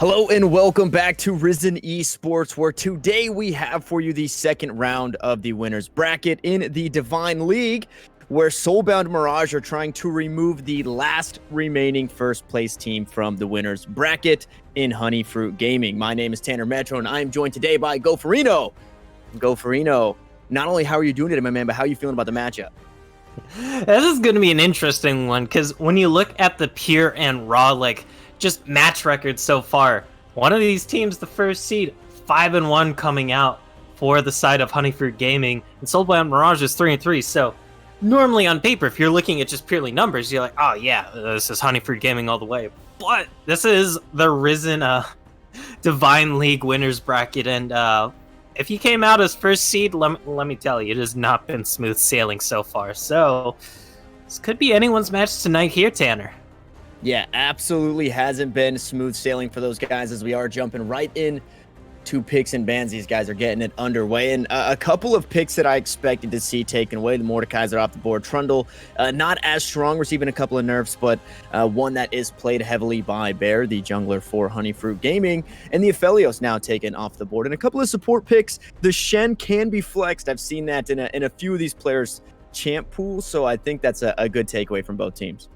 Hello and welcome back to Risen Esports, where today we have for you the second round of the winners bracket in the Divine League, where Soulbound Mirage are trying to remove the last remaining first place team from the winners bracket in Honeyfruit Gaming. My name is Tanner Metro, and I am joined today by Goferino. Goferino, not only how are you doing today, my man, but how are you feeling about the matchup? This is going to be an interesting one, because when you look at the pure and raw, just match records so far, one of these teams, the first seed, 5-1 coming out for the side of Honeyfruit Gaming, and Soulbound Mirage is 3-3. So normally on paper, if you're looking at just purely numbers, you're like, oh yeah, this is Honeyfruit Gaming all the way. But this is the Risen Divine League winners bracket, and if you came out as first seed, let me tell you, it has not been smooth sailing so far. So this could be anyone's match tonight here, Tanner. Yeah, absolutely hasn't been smooth sailing for those guys, as we are jumping right in to picks and bans. These guys are getting it underway, and a couple of picks that I expected to see taken away. The Mordekaiser off the board. Trundle, not as strong, receiving a couple of nerfs, but one that is played heavily by Bear, the jungler for Honeyfruit Gaming, and the Aphelios now taken off the board. And a couple of support picks. The Shen can be flexed. I've seen that in a few of these players' champ pools, so I think that's a good takeaway from both teams.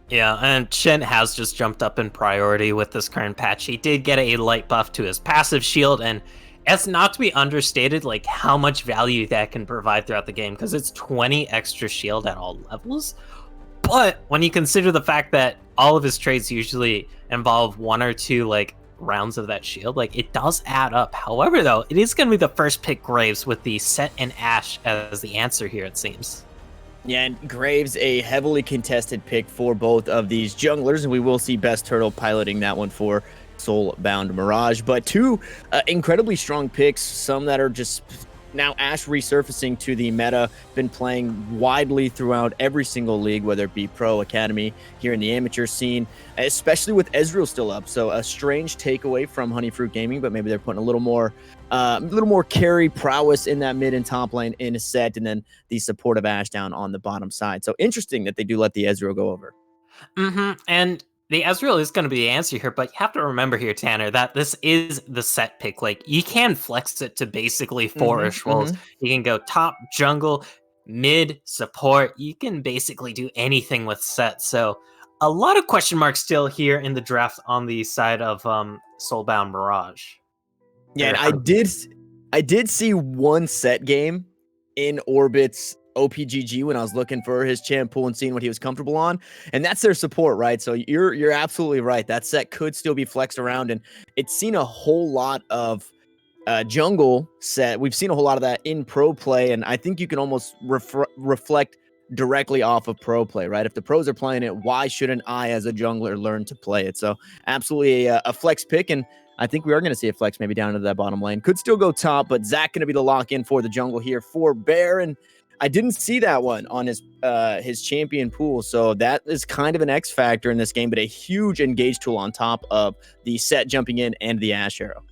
Yeah, and Shen has just jumped up in priority with this current patch. He did get a light buff to his passive shield, and it's not to be understated how much value that can provide throughout the game, because it's 20 extra shield at all levels. But when you consider the fact that all of his trades usually involve one or two rounds of that shield, it does add up. However, though, it is going to be the first pick Graves with the Set and Ashe as the answer here, it seems. Yeah, and Graves, a heavily contested pick for both of these junglers, and we will see Best Turtle piloting that one for Soulbound Mirage. But two incredibly strong picks, some that are just now Ashe resurfacing to the meta, been playing widely throughout every single league, whether it be pro, academy, here in the amateur scene, especially with Ezreal still up. So a strange takeaway from Honeyfruit Gaming, but maybe they're putting a little more carry prowess in that mid and top lane in a set, and then the support of Ashe down on the bottom side. So interesting that they do let the Ezreal go over. And the Ezreal is going to be the answer here, but you have to remember here, Tanner, that this is the set pick. You can flex it to basically four-ish roles. You can go top, jungle, mid, support. You can basically do anything with set. So a lot of question marks still here in the draft on the side of Soulbound Mirage. Yeah, and I did see one set game in Orbit's OPGG when I was looking for his champ pool and seeing what he was comfortable on, and that's their support, right? So you're absolutely right. That set could still be flexed around, and it's seen a whole lot of jungle set. We've seen a whole lot of that in pro play, and I think you can almost reflect directly off of pro play, right? If the pros are playing it, why shouldn't I as a jungler learn to play it? So absolutely a flex pick, and I think we are going to see a flex maybe down into that bottom lane. Could still go top, but Zach going to be the lock-in for the jungle here for Bear, and I didn't see that one on his champion pool, so that is kind of an X factor in this game, but a huge engage tool on top of the set jumping in and the Ashe arrow.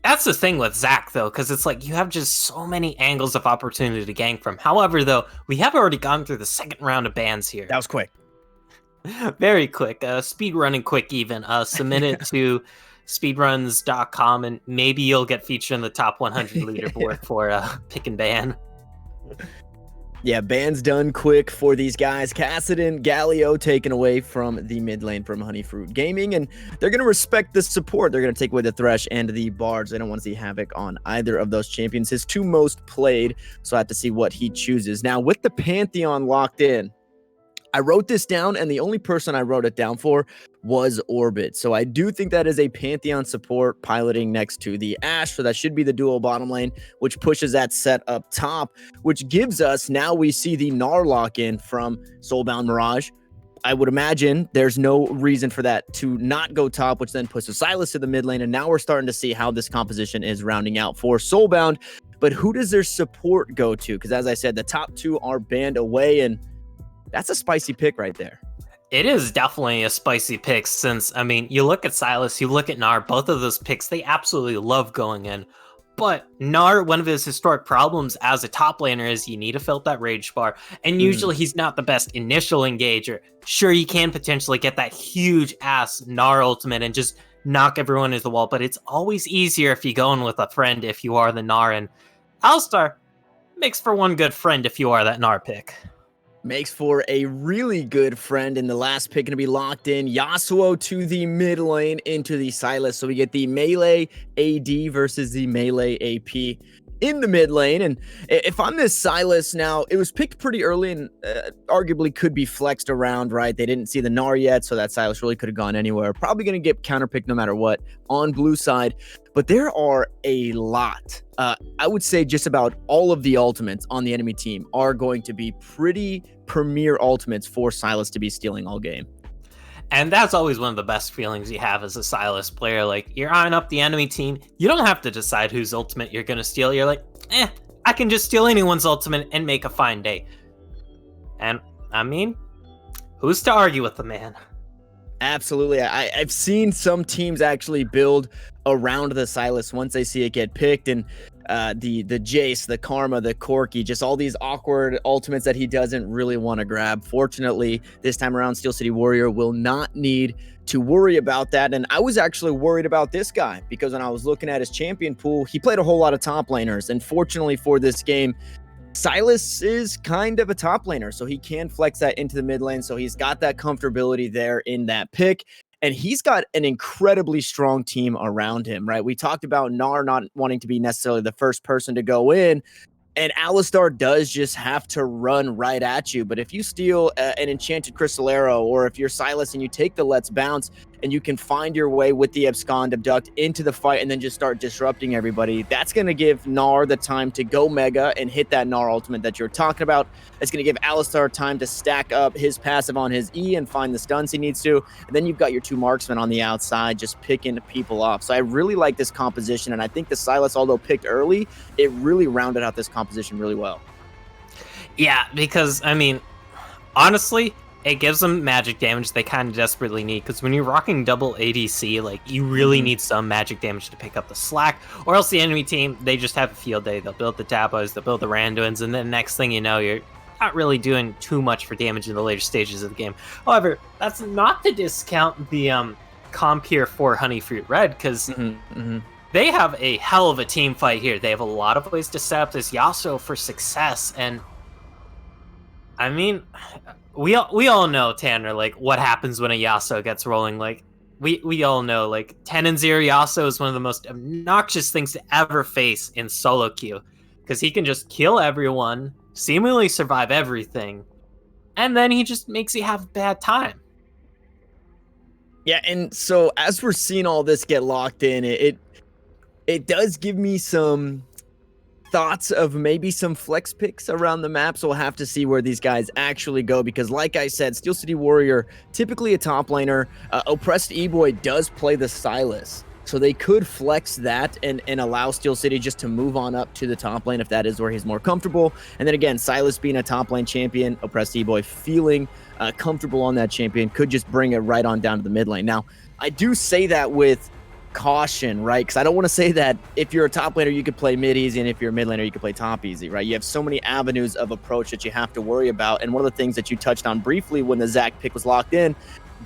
That's the thing with Zach, though, because it's you have just so many angles of opportunity to gank from. However, though, we have already gone through the second round of bans here. That was quick. Very quick. Speed running quick even. Submit it to speedruns.com, and maybe you'll get featured in the top 100 leaderboard for pick and ban. Yeah, bans done quick for these guys. Kassadin, Galio taken away from the mid lane from Honeyfruit Gaming, and they're going to respect the support. They're going to take away the Thresh and the Bards. They don't want to see Havoc on either of those champions. His two most played, so I have to see what he chooses. Now, with the Pantheon locked in, I wrote this down, and the only person I wrote it down for was Orbit. So I do think that is a Pantheon support piloting next to the Ashe. So that should be the dual bottom lane, which pushes that set up top, which gives us, now we see the Gnar lock in from Soulbound Mirage. I would imagine there's no reason for that to not go top, which then pushes Sylas to the mid lane. And now we're starting to see how this composition is rounding out for Soulbound. But who does their support go to? Because as I said, the top two are banned away, and that's a spicy pick right there. It is definitely a spicy pick, since, you look at Sylas, you look at Gnar, both of those picks, they absolutely love going in. But Gnar, one of his historic problems as a top laner is you need to fill that rage bar, and usually he's not the best initial engager. Sure, you can potentially get that huge ass Gnar ultimate and just knock everyone into the wall, but it's always easier if you go in with a friend if you are the Gnar, and Alistar makes for one good friend if you are that Gnar pick. Makes for a really good friend, in the last pick going to be locked in. Yasuo to the mid lane into the Sylas. So we get the melee AD versus the melee AP in the mid lane. And if I'm this Sylas now, it was picked pretty early and arguably could be flexed around, right? They didn't see the Gnar yet, so that Sylas really could have gone anywhere. Probably going to get counterpicked no matter what on blue side. But there are a lot. I would say just about all of the ultimates on the enemy team are going to be pretty premier ultimates for Sylas to be stealing all game. And that's always one of the best feelings you have as a Sylas player. Like, you're eyeing up the enemy team. You don't have to decide whose ultimate you're going to steal. You're like, I can just steal anyone's ultimate and make a fine day. And, I mean, who's to argue with the man? Absolutely. I've seen some teams actually build around the Sylas once they see it get picked, and the Jace, the Karma, the Corki, just all these awkward ultimates that he doesn't really want to grab. Fortunately, this time around, Steel City Warrior will not need to worry about that. And I was actually worried about this guy because when I was looking at his champion pool, he played a whole lot of top laners. And fortunately for this game, Sylas is kind of a top laner, so he can flex that into the mid lane. So he's got that comfortability there in that pick. And he's got an incredibly strong team around him, right? We talked about Gnar not wanting to be necessarily the first person to go in. And Alistar does just have to run right at you. But if you steal an enchanted crystal arrow, or if you're Sylas and you take the Let's Bounce and you can find your way with the Abscond Abduct into the fight and then just start disrupting everybody, that's going to give Gnar the time to go mega and hit that Gnar ultimate that you're talking about. It's going to give Alistar time to stack up his passive on his E and find the stuns he needs to. And then you've got your two marksmen on the outside just picking people off. So I really like this composition. And I think the Sylas, although picked early, it really rounded out this composition really well. Yeah, because, I mean, honestly, it gives them magic damage they kind of desperately need, because when you're rocking double ADC, like, you really need some magic damage to pick up the slack, or else the enemy team, they just have a field day. They'll build the Tapos, they'll build the Randuins, and then next thing you know, you're not really doing too much for damage in the later stages of the game. However, that's not to discount the comp here for Honeyfruit Red, because they have a hell of a team fight here. They have a lot of ways to set up this Yasuo for success, and I mean, we all know, Tanner, like, what happens when a Yasuo gets rolling. Like, we all know, like, 10-0 Yasuo is one of the most obnoxious things to ever face in solo queue, because he can just kill everyone, seemingly survive everything, and then he just makes you have a bad time. Yeah, and so as we're seeing all this get locked in, it does give me some thoughts of maybe some flex picks around the map. So we'll have to see where these guys actually go, because like I said, Steel City Warrior, typically a top laner. Oppressed E-Boy does play the Sylas, so they could flex that and allow Steel City just to move on up to the top lane if that is where he's more comfortable. And then again, Sylas being a top lane champion, Oppressed E-Boy feeling comfortable on that champion could just bring it right on down to the mid lane. Now, I do say that with caution, right? Because I don't want to say that if you're a top laner, you could play mid easy, and if you're a mid laner, you could play top easy, right? You have so many avenues of approach that you have to worry about. And one of the things that you touched on briefly when the Zac pick was locked in,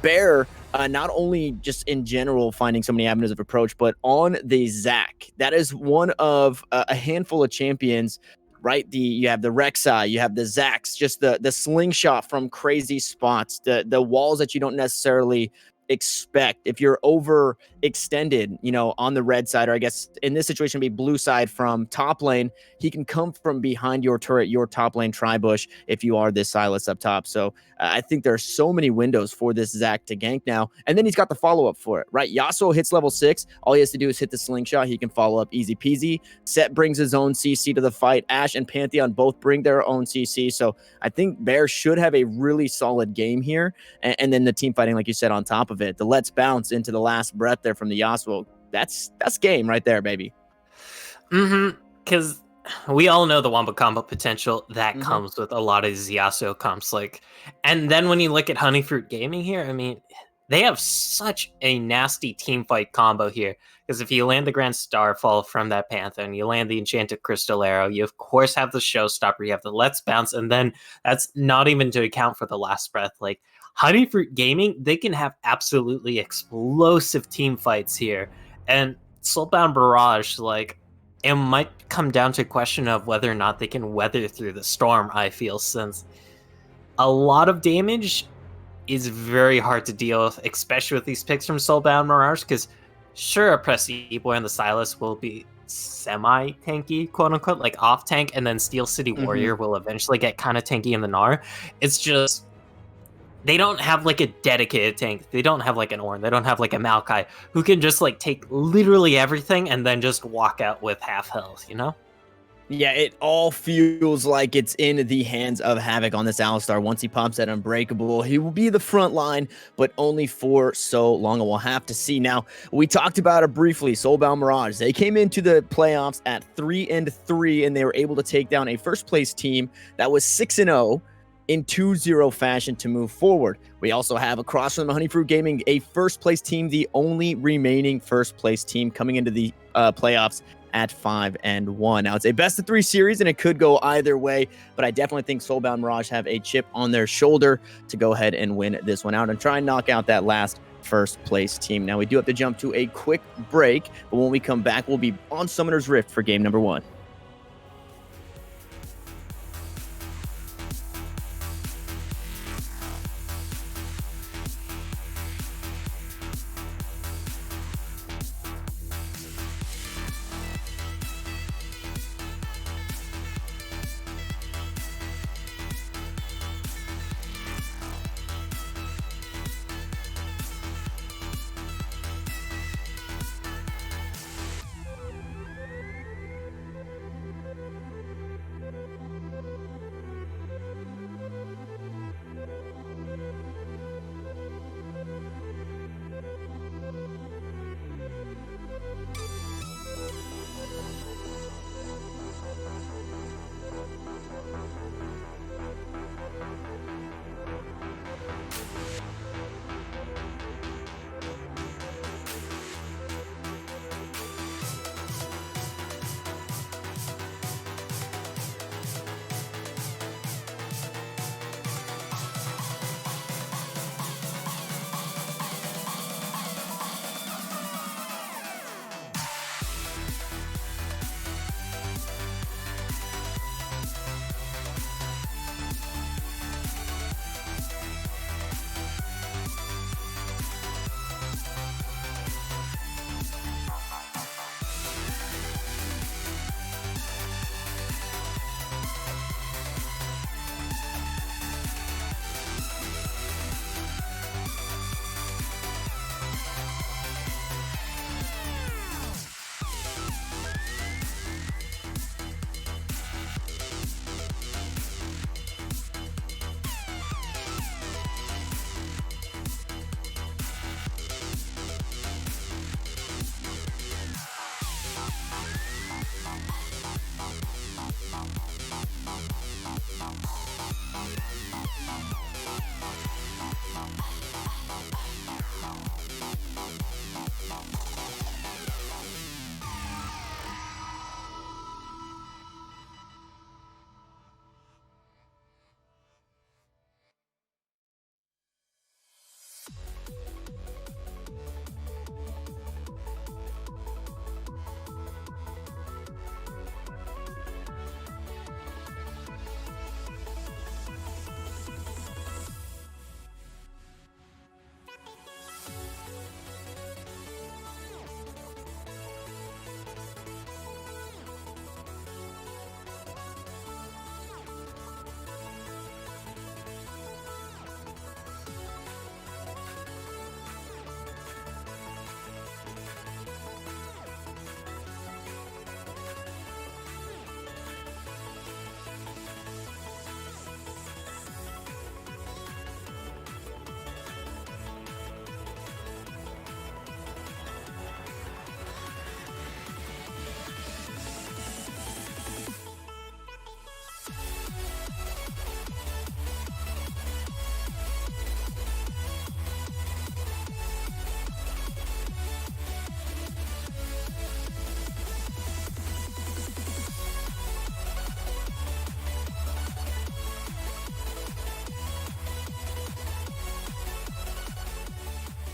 Bear, not only just in general finding so many avenues of approach, but on the Zac, that is one of a handful of champions, right? You have the Rek'Sai, you have the Zacs, just the slingshot from crazy spots, the walls that you don't necessarily expect. If you're overextended, on the red side, or I guess in this situation be blue side from top lane, he can come from behind your turret, your top lane tri-bush, if you are this Sylas up top. So I think there are so many windows for this Zac to gank now. And then he's got the follow-up for it, right? Yasuo hits level 6. All he has to do is hit the slingshot. He can follow up easy peasy. Set brings his own CC to the fight. Ash and Pantheon both bring their own CC. So I think Bear should have a really solid game here. And then the team fighting, like you said, on top of it. The Let's Bounce into the last breath there from the Yasuo. That's game right there, baby. Because we all know the Wombo combo potential that comes with a lot of these Yasuo comps. And then when you look at Honeyfruit Gaming here, I mean, they have such a nasty team fight combo here. Because if you land the Grand Starfall from that Panther and you land the Enchanted Crystal Arrow, you of course have the Showstopper, you have the Let's Bounce, and then that's not even to account for the Last Breath. Like, Honeyfruit Gaming, they can have absolutely explosive team fights here. And Soulbound Mirage, like, it might come down to a question of whether or not they can weather through the storm, I feel, since a lot of damage is very hard to deal with, especially with these picks from Soulbound Mirage, because sure, a Prestige Boy and the Silas will be semi-tanky, quote-unquote, like off-tank, and then Steel City Warrior will eventually get kind of tanky in the Gnar. It's just, they don't have like a dedicated tank. They don't have like an Ornn. They don't have like a Maokai who can just like take literally everything and then just walk out with half health, you know? Yeah, it all feels like it's in the hands of Havoc on this Alistar. Once he pops that Unbreakable, he will be the front line, but only for so long, and we'll have to see. Now, we talked about it briefly, Soulbound Mirage. They came into the playoffs at 3-3, and they were able to take down a first-place team that was 6-0 in 2-0 fashion to move forward. We also have across from Honeyfruit Gaming, a first-place team, the only remaining first-place team coming into the playoffs at 5-1. Now, it's a best-of-3 series, and it could go either way, but I definitely think Soulbound Mirage have a chip on their shoulder to go ahead and win this one out and try and knock out that last first-place team. Now, we do have to jump to a quick break, but when we come back, we'll be on Summoner's Rift for game number 1.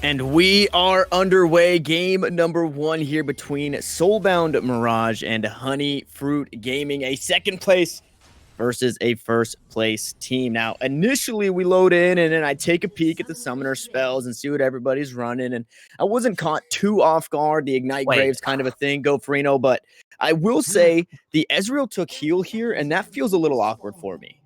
And we are underway. Game number 1 here between Soulbound Mirage and Honeyfruit Gaming, a second place versus a first place team. Now, initially we load in and then I take a peek at the summoner spells and see what everybody's running. And I wasn't caught too off guard. The Ignite Graves kind of a thing, go Freno. But I will say the Ezreal took heal here, and that feels a little awkward for me.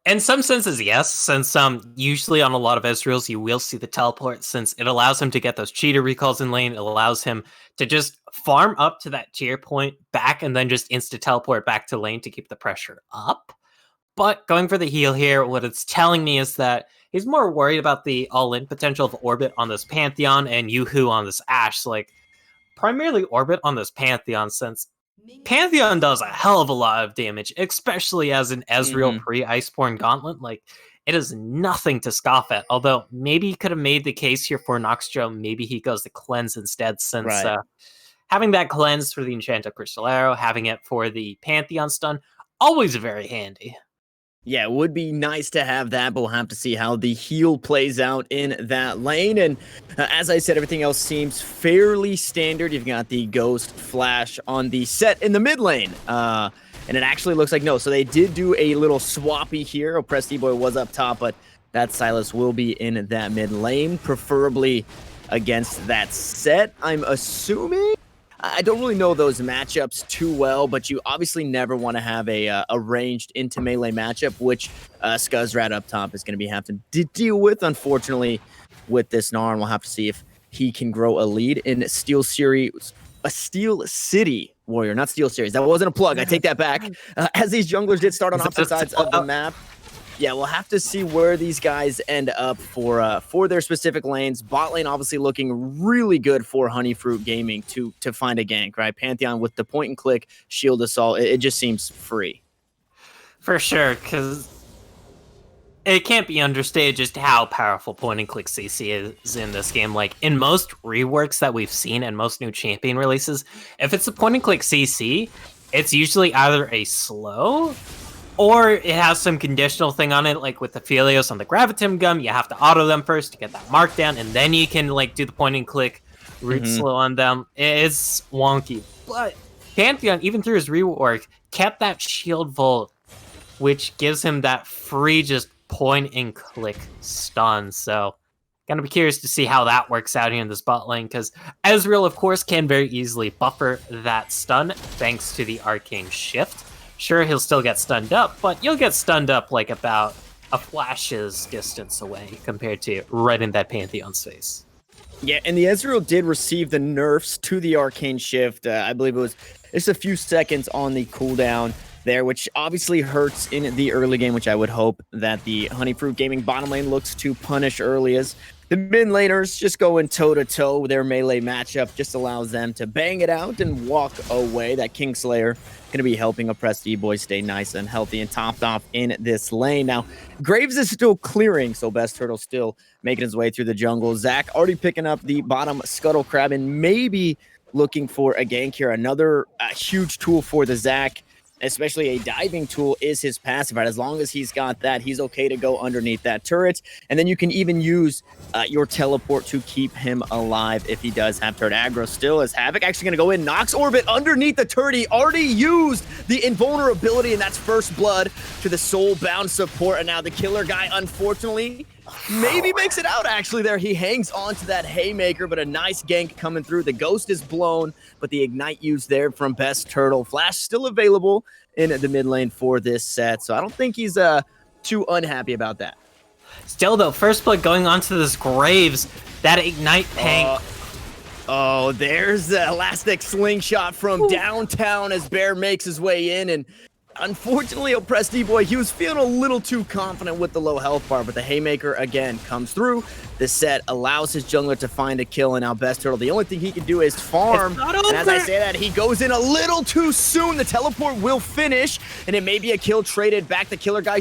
In some senses, yes, since usually on a lot of Ezreals, you will see the teleport, since it allows him to get those cheater recalls in lane. It allows him to just farm up to that tier point back and then just insta-teleport back to lane to keep the pressure up. But going for the heal here, what it's telling me is that he's more worried about the all-in potential of Orbit on this Pantheon and Yoo-Hoo on this Ashe. Like, primarily Orbit on this Pantheon, since Pantheon does a hell of a lot of damage, especially as an Ezreal pre-Iceborne Gauntlet. Like, it is nothing to scoff at. Although, maybe he could have made the case here for Noxjo. Maybe he goes to Cleanse instead, since having that Cleanse for the Enchanted Crystal Arrow, having it for the Pantheon stun, always very handy. Yeah, it would be nice to have that, but we'll have to see how the heal plays out in that lane. And as I said, everything else seems fairly standard. You've got the Ghost Flash on the set in the mid lane. And it actually looks like no. So they did do a little swappy here. Oppressed E-Boy was up top, but that Sylas will be in that mid lane, preferably against that set, I'm assuming. I don't really know those matchups too well, but you obviously never want to have a ranged into melee matchup, which Scuzzrat up top is going to be having to deal with, unfortunately, with this Gnar. We'll have to see if he can grow a lead in Steel Series, a Steel City Warrior, not Steel Series. That wasn't a plug. I take that back. As these junglers did start on opposite sides of the map. Yeah, we'll have to see where these guys end up for their specific lanes. Bot lane obviously looking really good for Honeyfruit Gaming to find a gank, right? Pantheon with the point and click shield assault, it just seems free. For sure, because it can't be understated just how powerful point and click CC is in this game. Like, in most reworks that we've seen and most new champion releases, if it's a point and click CC, it's usually either a slow or it has some conditional thing on it, like with the Phelios on the Gravitum Gum. You have to auto them first to get that mark down, and then you can like do the point and click root slow on them. It's wonky. But Pantheon, even through his rework, kept that shield volt, which gives him that free just point and click stun. So gonna be curious to see how that works out here in this bot lane, because Ezreal, of course, can very easily buffer that stun thanks to the Arcane Shift. Sure, he'll still get stunned up, but you'll get stunned up like about a flash's distance away compared to right in that Pantheon's face. Yeah, and the Ezreal did receive the nerfs to the Arcane Shift. I believe it was just a few seconds on the cooldown there, which obviously hurts in the early game, which I would hope that the Honeyfruit Gaming bottom lane looks to punish early, as the mid laners just going toe-to-toe. Their melee matchup just allows them to bang it out and walk away. That Kingslayer going to be helping Oppressed E-Boy stay nice and healthy and topped off in this lane. Now, Graves is still clearing, so Best Turtle still making his way through the jungle. Zach already picking up the bottom Scuttle Crab and maybe looking for a gank here. Another huge tool for the Zach, especially a diving tool, is his passive. Right? As long as he's got that, he's okay to go underneath that turret. And then you can even use your teleport to keep him alive if he does have turret aggro still, as Havoc actually going to go in, knocks Orbit underneath the turret. He already used the invulnerability, and that's first blood to the Soulbound support. And now the killer guy, unfortunately, maybe makes it out actually there. He hangs on to that haymaker, but a nice gank coming through. The ghost is blown, but the ignite used there from Best Turtle. Flash still available in the mid lane for this set, so I don't think he's too unhappy about that. Still though, first blood going onto this Graves, that ignite tank. Oh, there's the elastic slingshot from downtown as Bear makes his way in, and unfortunately, Oppressed E-Boy, he was feeling a little too confident with the low health bar, but the Haymaker, again, comes through. This set allows his jungler to find a kill, and now Best Turtle, the only thing he can do is farm. And as I say that, he goes in a little too soon. The teleport will finish, and it may be a kill traded back. The killer guy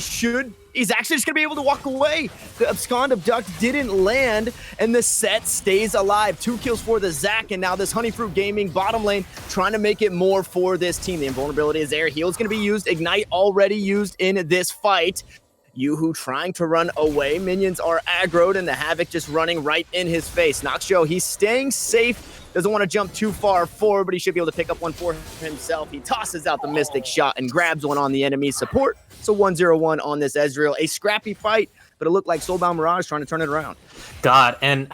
he's actually just going to be able to walk away. The Abscond Abduct didn't land, and the set stays alive. 2 kills for the Zac, and now this Honeyfruit Gaming bottom lane trying to make it more for this team. The invulnerability is there. Heal's going to be used. Ignite already used in this fight. Yoo-Hoo trying to run away. Minions are aggroed, and the Havoc just running right in his face. Noxjo, he's staying safe. Doesn't want to jump too far forward, but he should be able to pick up one for himself. He tosses out the Mystic shot and grabs one on the enemy support. So 1-0-1 on this Ezreal. A scrappy fight, but it looked like Soulbound Mirage trying to turn it around. God, and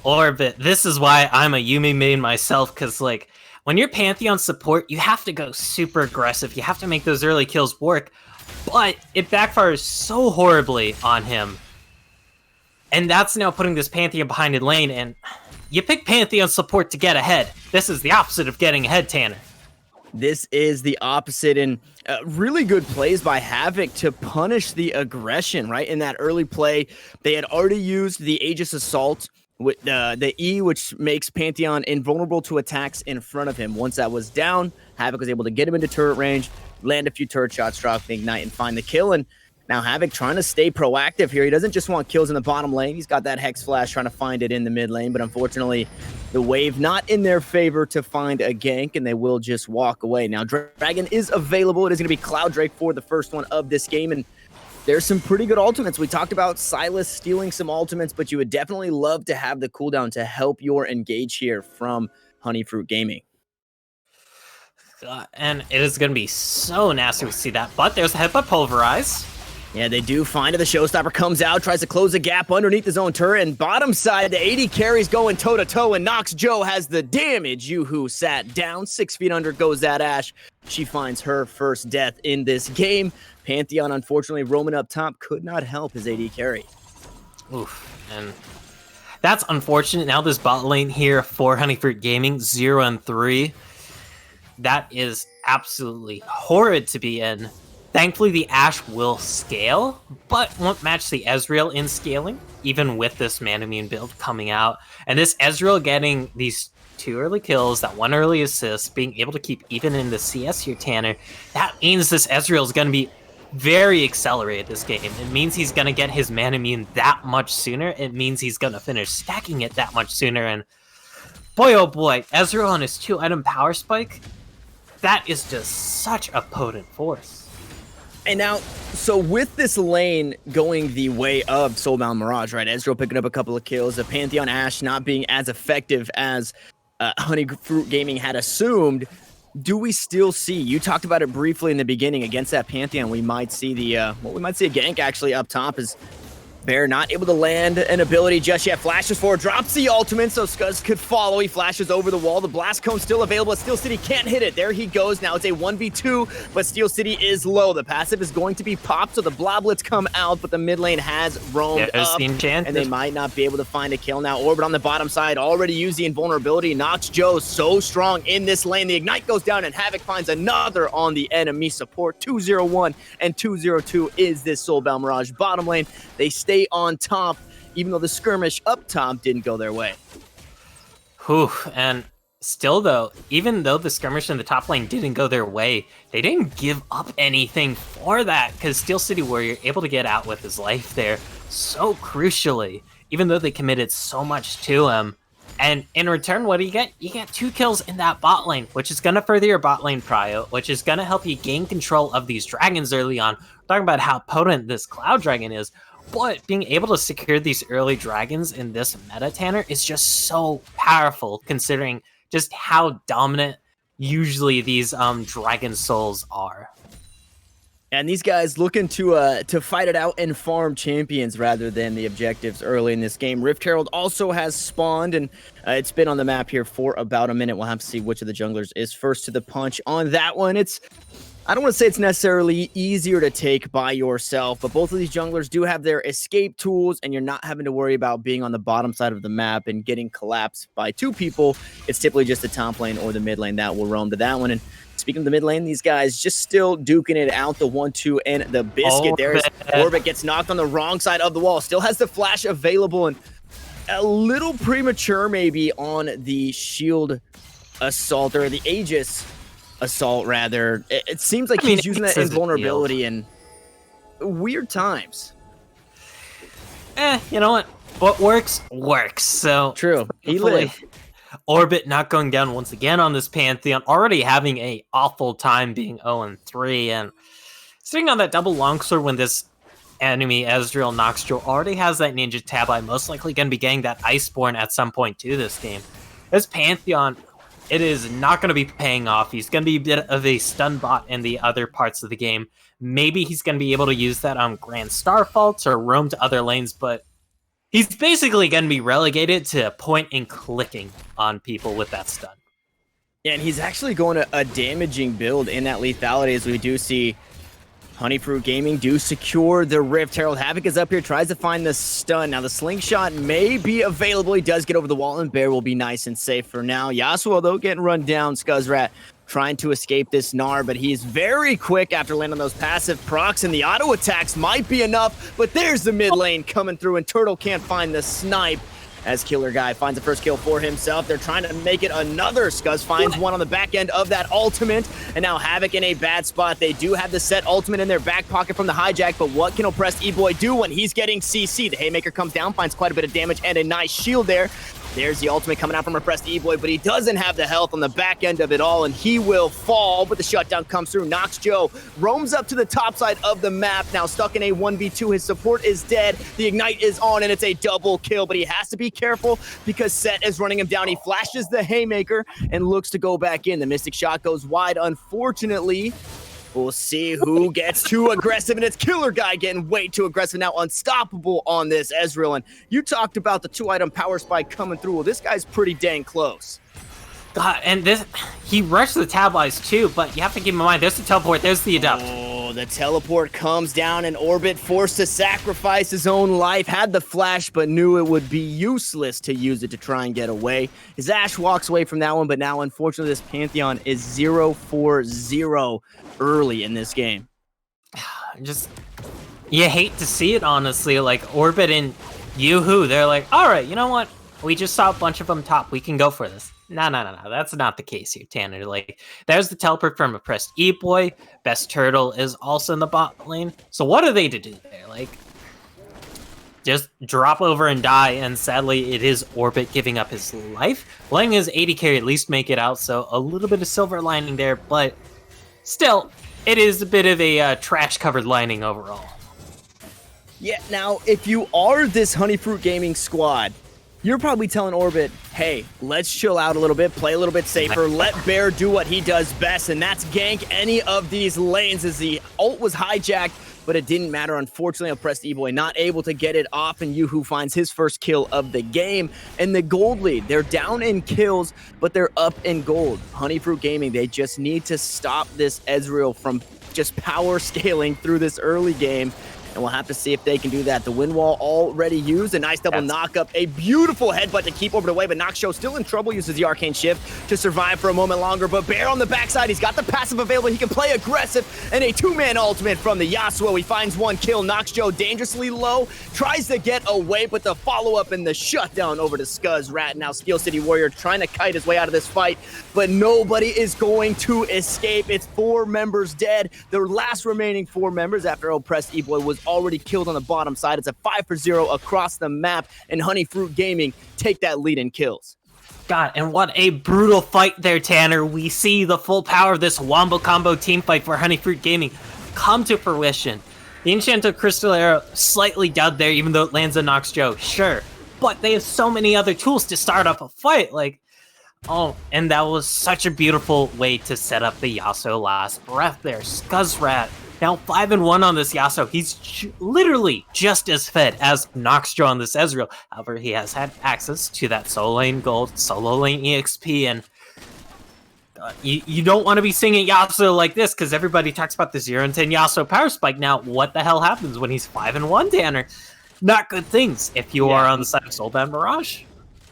Orbit, this is why I'm a Yuumi main myself, because, like, when you're Pantheon support, you have to go super aggressive. You have to make those early kills work, but it backfires so horribly on him. And that's now putting this Pantheon behind in lane, and you pick Pantheon support to get ahead. This is the opposite of getting ahead, Tanner. This is the opposite, and really good plays by Havoc to punish the aggression, right? In that early play, they had already used the Aegis Assault with the E, which makes Pantheon invulnerable to attacks in front of him. Once that was down, Havoc was able to get him into turret range, land a few turret shots, drop the Ignite, and find the kill. And now Havoc trying to stay proactive here. He doesn't just want kills in the bottom lane. He's got that Hex Flash trying to find it in the mid lane, but unfortunately, the wave not in their favor to find a gank, and they will just walk away. Now, Dragon is available. It is going to be Cloud Drake for the first one of this game, and there's some pretty good ultimates. We talked about Silas stealing some ultimates, but you would definitely love to have the cooldown to help your engage here from Honeyfruit Gaming. And it is going to be so nasty to see that, but there's a Headbutt Pulverize. Yeah, they do find it. The Showstopper comes out, tries to close the gap underneath his own turret, and bottom side, the AD carries going toe-to-toe, and Noxjo has the damage. Yoo-Hoo sat down. 6 feet under goes that Ashe. She finds her first death in this game. Pantheon, unfortunately, roaming up top, could not help his AD carry. Oof, and that's unfortunate. Now this bot lane here for Honeyfruit Gaming, 0-3. That is absolutely horrid to be in. Thankfully, the Ashe will scale, but won't match the Ezreal in scaling, even with this Manamune build coming out. And this Ezreal getting these 2 early kills, that 1 early assist, being able to keep even in the CS here, Tanner, that means this Ezreal is going to be very accelerated this game. It means he's going to get his Manamune that much sooner. It means he's going to finish stacking it that much sooner. And boy, oh boy, Ezreal on his 2-item power spike, that is just such a potent force. And now, so with this lane going the way of Soulbound Mirage, right? Ezreal picking up a couple of kills, the Pantheon Ashe not being as effective as Honeyfruit Gaming had assumed. Do we still see? You talked about it briefly in the beginning against that Pantheon. We might see we might see a gank actually up top as Bear not able to land an ability just yet. Flashes forward, drops the ultimate so Scuzz could follow. He flashes over the wall. The blast cone still available. Steel City can't hit it. There he goes. Now it's a 1v2, but Steel City is low. The passive is going to be popped, so the Bloblets come out, but the mid lane has roamed up, and they might not be able to find a kill. Now Orbit on the bottom side already used the invulnerability. Noxjo so strong in this lane. The Ignite goes down, and Havoc finds another on the enemy support. 2-0-1 and 2-0-2 is this Soulbound Mirage bottom lane. They stay on top, even though the skirmish up top didn't go their way. Whew, and still though, even though the skirmish in the top lane didn't go their way, they didn't give up anything for that, because Steel City Warrior able to get out with his life there so crucially, even though they committed so much to him. And in return, what do you get? You get 2 kills in that bot lane, which is going to further your bot lane prio, which is going to help you gain control of these dragons early on. We're talking about how potent this Cloud Dragon is, but being able to secure these early dragons in this meta, Tanner, is just so powerful, considering just how dominant usually these dragon souls are. And these guys looking to fight it out and farm champions rather than the objectives early in this game. Rift Herald also has spawned, and it's been on the map here for about a minute. We'll have to see which of the junglers is first to the punch on that one. I don't want to say it's necessarily easier to take by yourself, but both of these junglers do have their escape tools, and you're not having to worry about being on the bottom side of the map and getting collapsed by 2 people. It's typically just the top lane or the mid lane that will roam to that one. And speaking of the mid lane, these guys just still duking it out, the 1-2 and the biscuit. There's Orbit gets knocked on the wrong side of the wall, still has the flash available, and a little premature maybe on the shield assault, or the Aegis assault rather. It seems like he's using that invulnerability in weird times. You know what works so true. He lived. Orbit not going down once again on this Pantheon, already having a awful time being 0-3, and sitting on that double longsword when this enemy, Ezreal, Noxjo, already has that Ninja Tabi, most likely going to be getting that Iceborne at some point to this game. This Pantheon, it is not going to be paying off. He's going to be a bit of a stun bot in the other parts of the game. Maybe he's going to be able to use that on Grand Starfaults or roam to other lanes, but he's basically going to be relegated to point and clicking on people with that stun. Yeah, and he's actually going to a damaging build in that lethality, as we do see Honeyfruit Gaming do secure the Rift. Herald Havoc is up here, tries to find the stun. Now the slingshot may be available. He does get over the wall, and Bear will be nice and safe for now. Yasuo, though, getting run down. Scuzzrat trying to escape this Gnar, but he's very quick after landing those passive procs, and the auto attacks might be enough, but there's the mid lane coming through, and Turtle can't find the snipe. As Killer Guy finds the first kill for himself. They're trying to make it another. Scuzz finds one on the back end of that ultimate, and now Havoc in a bad spot. They do have the set ultimate in their back pocket from the hijack, but what can oppressed E-Boy do when he's getting CC? The Haymaker comes down, finds quite a bit of damage and a nice shield there. There's the ultimate coming out from oppressed E-Boy, but he doesn't have the health on the back end of it all, and he will fall, but the shutdown comes through. Noxjo roams up to the top side of the map, now stuck in a 1v2. His support is dead. The Ignite is on, and it's a double kill, but he has to be careful because Set is running him down. He flashes the Haymaker and looks to go back in. The Mystic Shot goes wide, unfortunately. We'll see who gets too aggressive, and it's Killer Guy getting way too aggressive now. Unstoppable on this Ezreal, and you talked about the 2-item power spike coming through. Well, this guy's pretty dang close. God, and this, he rushed the Tablies too, but you have to keep in mind, there's the teleport, there's the Adept. Oh, the teleport comes down, and Orbit forced to sacrifice his own life. Had the flash, but knew it would be useless to use it to try and get away. His Ashe walks away from that one, but now, unfortunately, this Pantheon is 0-4-0 early in this game. Just, you hate to see it, honestly. Like, Orbit and Yoo-Hoo, they're like, all right, you know what? We just saw a bunch of them top. We can go for this. No. That's not the case here, Tanner. Like, there's the teleport from oppressed E-Boy. Best Turtle is also in the bot lane. So what are they to do there? Like, just drop over and die. And sadly, it is Orbit giving up his life. Letting his 80 carry at least make it out. So a little bit of silver lining there. But still, it is a bit of a trash-covered lining overall. Yeah, now, if you are this Honeyfruit Gaming squad, you're probably telling Orbit, hey, let's chill out a little bit, play a little bit safer, let Bear do what he does best, and that's gank any of these lanes. As the ult was hijacked, but it didn't matter. Unfortunately, oppressed E-Boy not able to get it off, and Yoo-Hoo finds his first kill of the game. And the gold lead, they're down in kills, but they're up in gold. Honeyfruit Gaming, they just need to stop this Ezreal from just power scaling through this early game. And we'll have to see if they can do that. The wind wall already used. A nice double knock up. A beautiful headbutt to keep Orbit away, but Noxjo still in trouble. Uses the Arcane Shift to survive for a moment longer. But Bear on the backside. He's got the passive available. He can play aggressive. And a 2-man ultimate from the Yasuo. He finds one kill. Noxjo dangerously low. Tries to get away, but the follow-up and the shutdown over to Scuzzrat. Now Steel City Warrior trying to kite his way out of this fight. But nobody is going to escape. It's 4 members dead. The last remaining 4 members after oppressed E-Boy was already killed on the bottom side. It's a 5-0 across the map, and Honeyfruit Gaming take that lead in kills. God, and what a brutal fight there, Tanner. We see the full power of this Wombo Combo team fight for Honeyfruit Gaming come to fruition. The Enchanted Crystal Arrow slightly dubbed there, even though it lands on Noxjo, sure. But they have so many other tools to start up a fight, like, oh, and that was such a beautiful way to set up the Yasuo last breath there. Scuzzrat, now 5-1 on this Yasuo. He's literally just as fed as Noxjo on this Ezreal. However, he has had access to that solo lane gold, solo lane EXP, and you don't want to be singing Yasuo like this because everybody talks about the 0-10 Yasuo power spike. Now, what the hell happens when he's 5-1, Tanner? Not good things if you are on the side of Soulbound Mirage.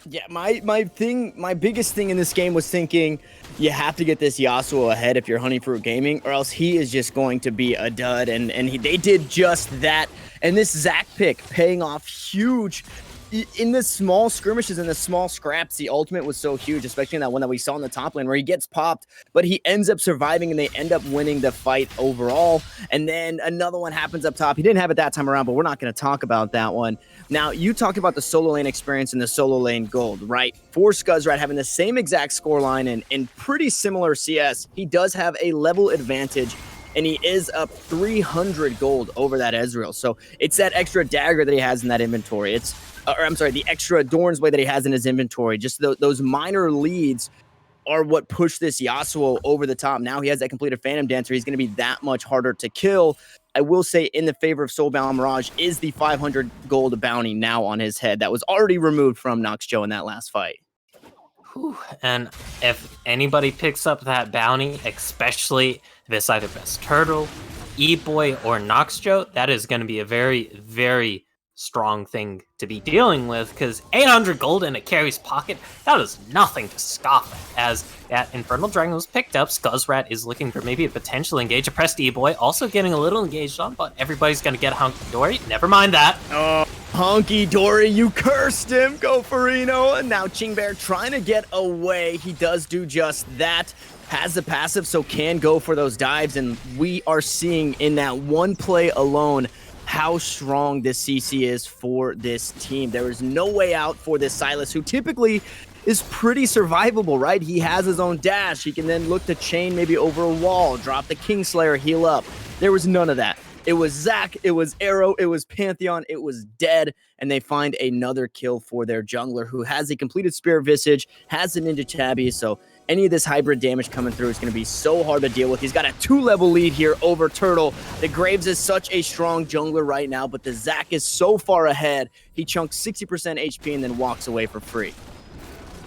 Yeah, my biggest thing in this game was thinking you have to get this Yasuo ahead if you're Honeyfruit Gaming, or else he is just going to be a dud, and they did just that. And this Zac pick paying off huge in the small skirmishes and the small scraps. The ultimate was so huge, especially in that one that we saw in the top lane where he gets popped, but he ends up surviving and they end up winning the fight overall. And then another one happens up top. He didn't have it that time around, but we're not going to talk about that one. Now, you talked about the solo lane experience and the solo lane gold, right? For Scuzzrat having the same exact scoreline and pretty similar CS, he does have a level advantage and he is up 300 gold over that Ezreal. So it's that extra dagger that he has in that inventory. It's, or I'm sorry, the extra Dorn's Blade that he has in his inventory. Just those minor leads are what pushed this Yasuo over the top. Now he has that completed Phantom Dancer. He's going to be that much harder to kill. I will say in the favor of Soulbound Mirage is the 500 gold bounty now on his head that was already removed from Noxjoe in that last fight. Whew. And if anybody picks up that bounty, especially if it's either Best Turtle, E-Boy, or Noxjoe, that is going to be a very, very strong thing to be dealing with, because 800 gold in a carry's pocket, that is nothing to scoff at. As that Infernal Dragon was picked up, Scuzzrat is looking for maybe a potential engage. A pressed E-Boy also getting a little engaged on, but everybody's going to get Hunky Dory. Never mind that. Oh, Hunky Dory, you cursed him. Go for Reno. And now Chingbear trying to get away. He does do just that. Has the passive, so can go for those dives, and we are seeing in that one play alone how strong this CC is for this team. There is no way out for this Sylas, who typically is pretty survivable, right? He has his own dash. He can then look to chain maybe over a wall, drop the Kingslayer, heal up. There was none of that. It was Zac, it was Arrow, it was Pantheon, it was dead, and they find another kill for their jungler, who has a completed Spirit Visage, has a Ninja Tabby, so any of this hybrid damage coming through is going to be so hard to deal with. He's got a 2-level lead here over Turtle. The Graves is such a strong jungler right now, but the Zac is so far ahead. He chunks 60% HP and then walks away for free.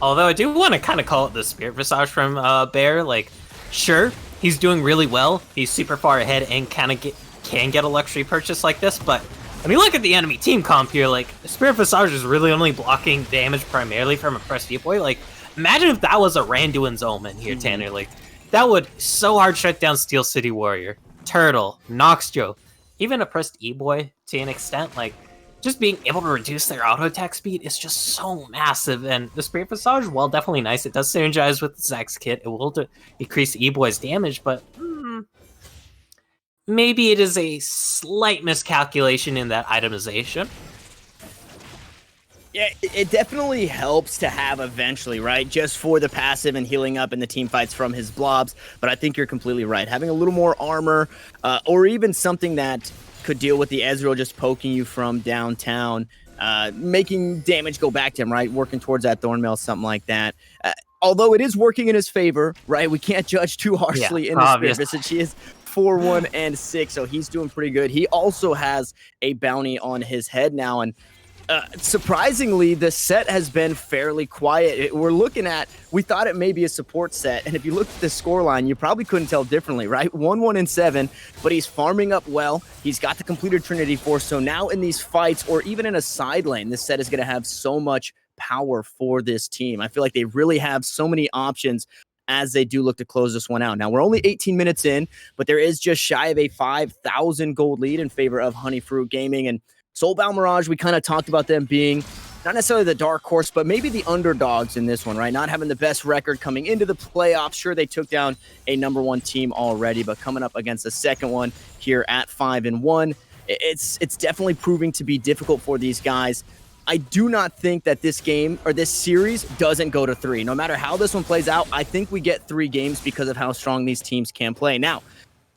Although I do want to kind of call it the Spirit Visage from Bear. Like, sure, he's doing really well. He's super far ahead and can get a luxury purchase like this, but when you look at the enemy team comp here, like, Spirit Visage is really only blocking damage primarily from a pressed E-Boy. Like, imagine if that was a Randuin's Omen here, Tanner. Like, that would so hard shut down Steel City Warrior, Turtle, Noxjoe, even a pressed E-Boy to an extent. Like, just being able to reduce their auto attack speed is just so massive. And the Spirit Visage, while definitely nice, it does synergize with Zac's kit. It will decrease E-Boy's damage, but maybe it is a slight miscalculation in that itemization. Yeah, it definitely helps to have eventually, right? Just for the passive and healing up in the team fights from his blobs. But I think you're completely right. Having a little more armor, or even something that could deal with the Ezreal just poking you from downtown, making damage go back to him, right? Working towards that Thornmail, something like that. Although it is working in his favor, right? We can't judge too harshly in the Spirit Visage. He is 4-1 and 6, so he's doing pretty good. He also has a bounty on his head now, and surprisingly, the set has been fairly quiet. We're looking at, we thought it may be a support set, and if you look at the scoreline, you probably couldn't tell differently, right? 1-1 and 7, but he's farming up well. He's got the completed Trinity Force, so now in these fights, or even in a side lane, this set is going to have so much power for this team. I feel like they really have so many options as they do look to close this one out. Now, we're only 18 minutes in, but there is just shy of a 5,000 gold lead in favor of Honeyfruit Gaming, and Soulbound Mirage, we kind of talked about them being not necessarily the dark horse, but maybe the underdogs in this one, right? Not having the best record coming into the playoffs. Sure, they took down a #1 team already, but coming up against the second one here at 5-1, it's definitely proving to be difficult for these guys. I do not think that this game or this series doesn't go to 3. No matter how this one plays out, I think we get 3 games because of how strong these teams can play. Now,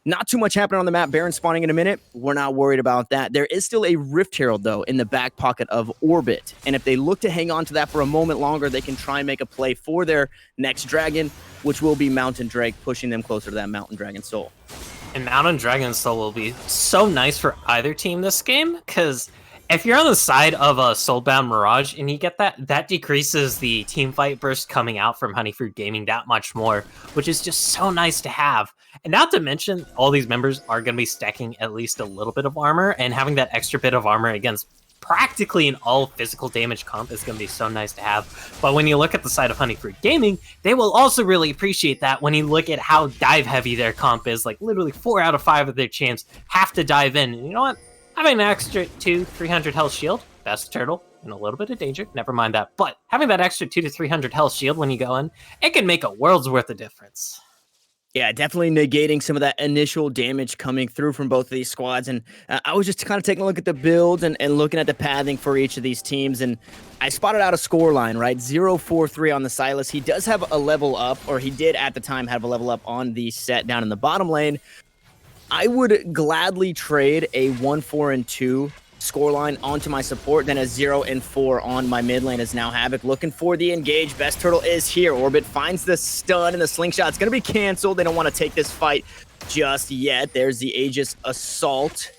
not too much happening on the map. Baron spawning in a minute. We're not worried about that. There is still a Rift Herald, though, in the back pocket of Orbit. And if they look to hang on to that for a moment longer, they can try and make a play for their next dragon, which will be Mountain Drake, pushing them closer to that Mountain Dragon Soul. And Mountain Dragon Soul will be so nice for either team this game, because if you're on the side of a Soulbound Mirage and you get that decreases the team fight burst coming out from Honeyfruit Gaming that much more, which is just so nice to have. And not to mention, all these members are going to be stacking at least a little bit of armor, and having that extra bit of armor against practically an all physical damage comp is going to be so nice to have. But when you look at the side of Honeyfruit Gaming, they will also really appreciate that when you look at how dive heavy their comp is. Like, literally 4 out of 5 of their champs have to dive in. And you know what? Having an extra 300 health shield, Best Turtle, in a little bit of danger, never mind that. But having that extra 200 to 300 health shield when you go in, it can make a world's worth of difference. Yeah, definitely negating some of that initial damage coming through from both of these squads. And I was just kind of taking a look at the builds and looking at the pathing for each of these teams. And I spotted out a score line, right? 0-4-3 on the Sylas. He does have a level up, or he did at the time have a level up on the set down in the bottom lane. I would gladly trade a 1-4-2 scoreline onto my support than a 0-4 on my mid lane, as now Havoc looking for the engage. Best Turtle is here. Orbit finds the stun, and the slingshot. It's going to be canceled. They don't want to take this fight just yet. There's the Aegis Assault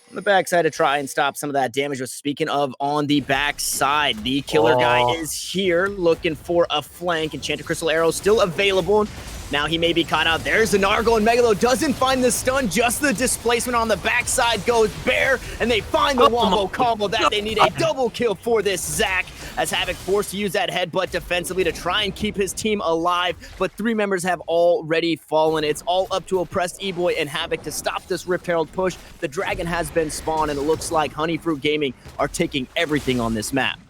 on the backside to try and stop some of that damage. But speaking of on the backside, the killer guy is here looking for a flank. Enchanted Crystal Arrow still available. Now he may be caught out. There's the Nargle, and Megalo doesn't find the stun, just the displacement. On the backside goes Bear, and they find the wombo combo that they need. A double kill for this Zac, as Havoc forced to use that headbutt defensively to try and keep his team alive, but 3 members have already fallen. It's all up to Oppressed E-Boy and Havoc to stop this Rift Herald push. The Dragon has been spawned, and it looks like Honeyfruit Gaming are taking everything on this map.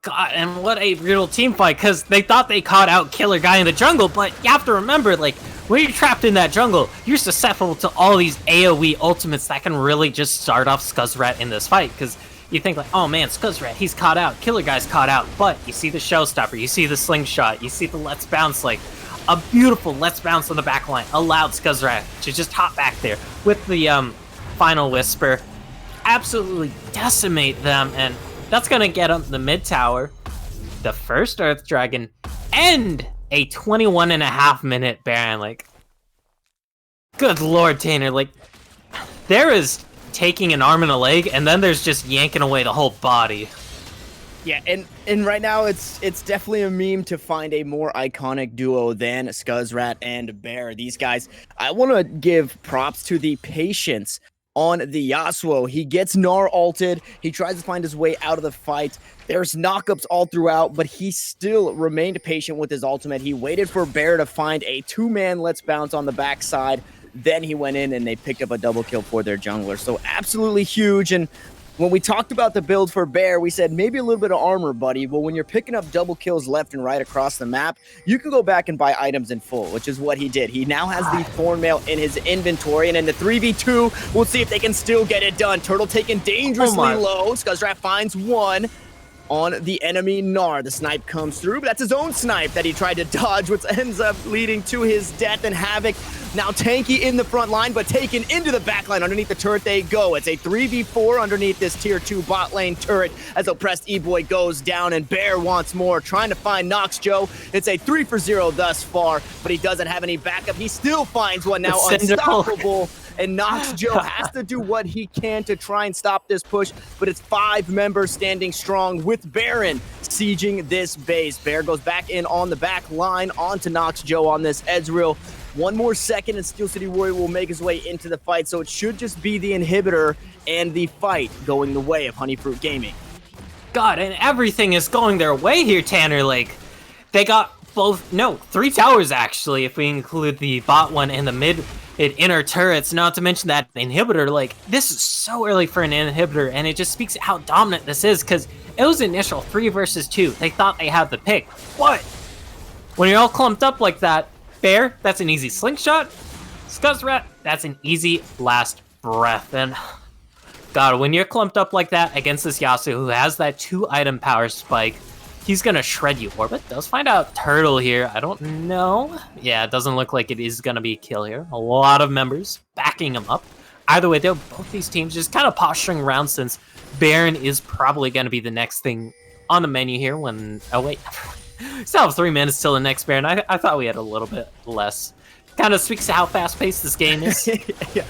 God, and what a brutal team fight, because they thought they caught out Killer Guy in the jungle, but you have to remember, like, when you're trapped in that jungle, you're susceptible to all these AoE ultimates that can really just start off Scuzzrat in this fight, because you think like, oh man, Scuzzrat, he's caught out, Killer Guy's caught out, but you see the Showstopper, you see the Slingshot, you see the Let's Bounce, like, a beautiful Let's Bounce on the back line, allowed Scuzzrat to just hop back there with the Final Whisper, absolutely decimate them, and that's gonna get up the mid tower, the first Earth Dragon, and a 21.5-minute Baron. Like, good lord, Tanner. Like, there is taking an arm and a leg, and then there's just yanking away the whole body. Yeah, and right now it's definitely a meme to find a more iconic duo than Scuzzrat and Bear. These guys, I want to give props to the patience on the Yasuo. He gets Gnar ulted. He tries to find his way out of the fight. There's knockups all throughout, but he still remained patient with his ultimate. He waited for Bear to find a 2-man Let's Bounce on the backside. Then he went in and they picked up a double kill for their jungler. So absolutely huge. And when we talked about the build for Bear, we said maybe a little bit of armor, buddy. Well, when you're picking up double kills left and right across the map, you can go back and buy items in full, which is what he did. He now has the Thornmail in his inventory, and in the 3v2, we'll see if they can still get it done. Turtle taken dangerously low. Scuzzrat finds one on the enemy Gnar. The snipe comes through, but that's his own snipe that he tried to dodge, which ends up leading to his death. And Havoc now tanky in the front line, but taken into the back line. Underneath the turret they go. It's a 3v4 underneath this tier 2 bot lane turret as Oppressed E-Boy goes down, and Bear wants more, trying to find Nox Joe. It's a 3-for-0 thus far, but he doesn't have any backup. He still finds one now, unstoppable. And Nox Joe has to do what he can to try and stop this push, but it's 5 members standing strong with Baron sieging this base. Bear goes back in on the back line onto Nox Joe on this Ezreal. 1 more second and Steel City Warrior will make his way into the fight, so it should just be the inhibitor and the fight going the way of Honeyfruit Gaming. God, and everything is going their way here, Tanner. Like, they got both, no, 3 towers actually, if we include the bot one and the mid inner turrets, not to mention that inhibitor. Like, this is so early for an inhibitor, and it just speaks to how dominant this is, because it was initial 3 versus 2. They thought they had the pick. What? When you're all clumped up like that, Bear, that's an easy slingshot. Scuzzrat, that's an easy last breath. And God, when you're clumped up like that against this Yasuo who has that 2-item power spike, he's gonna shred you. Orbit does find out Turtle here. I don't know. Yeah, it doesn't look like it is gonna be a kill here. A lot of members backing him up. Either way, they're both these teams just kind of posturing around, since Baron is probably gonna be the next thing on the menu here when... Oh, wait. Still have 3 minutes till the next Baron. I thought we had a little bit less. Kind of speaks to how fast-paced this game is. Yeah,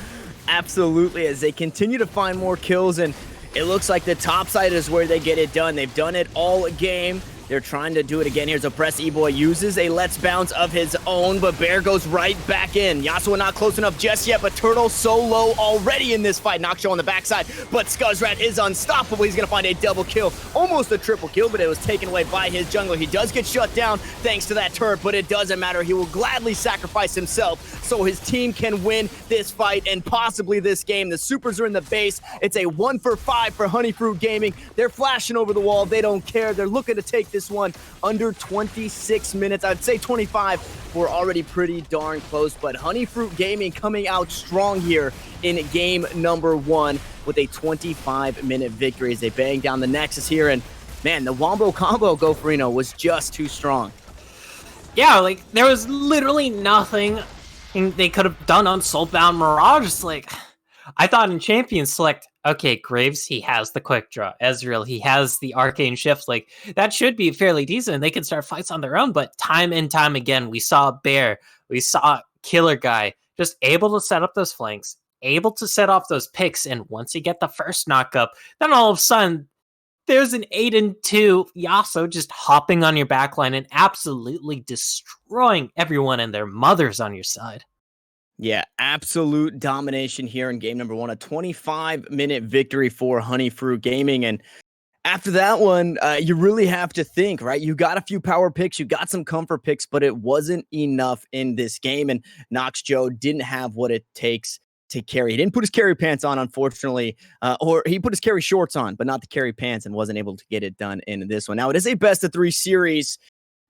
absolutely. As they continue to find more kills, and it looks like the top side is where they get it done. They've done it all game. They're trying to do it again. Here's Oppressed E-Boy, uses a Let's Bounce of his own, but Bear goes right back in. Yasuo not close enough just yet, but Turtle so low already in this fight. Nox Joe on the backside, but Scuzzrat is unstoppable. He's going to find a double kill, almost a triple kill, but it was taken away by his jungler. He does get shut down thanks to that turret, but it doesn't matter. He will gladly sacrifice himself so his team can win this fight and possibly this game. The supers are in the base. It's a 1-for-5 for Honeyfruit Gaming. They're flashing over the wall. They don't care. They're looking to take this one under 26 minutes. I'd say 25. We're already pretty darn close, but Honeyfruit Gaming coming out strong here in game number 1 with a 25-minute victory as they bang down the Nexus here. And man, the wombo combo Goferino was just too strong. Yeah, like, there was literally nothing they could have done on Soulbound Mirage. It's like, I thought in Champions Select, okay, Graves, he has the quick draw. Ezreal, he has the arcane shift. Like, that should be fairly decent. They can start fights on their own, but time and time again, we saw Bear, we saw Killer Guy, just able to set up those flanks, able to set off those picks, and once you get the first knock up, then all of a sudden, there's an 8-2 Yasuo just hopping on your backline and absolutely destroying everyone and their mothers on your side. Yeah, absolute domination here in game number 1. A 25-minute victory for Honeyfruit Gaming. And after that one, you really have to think, right? You got a few power picks, you got some comfort picks, but it wasn't enough in this game. And Nox Joe didn't have what it takes to carry. He didn't put his carry pants on, unfortunately, or he put his carry shorts on, but not the carry pants, and wasn't able to get it done in this one. Now, it is a best of 3 series.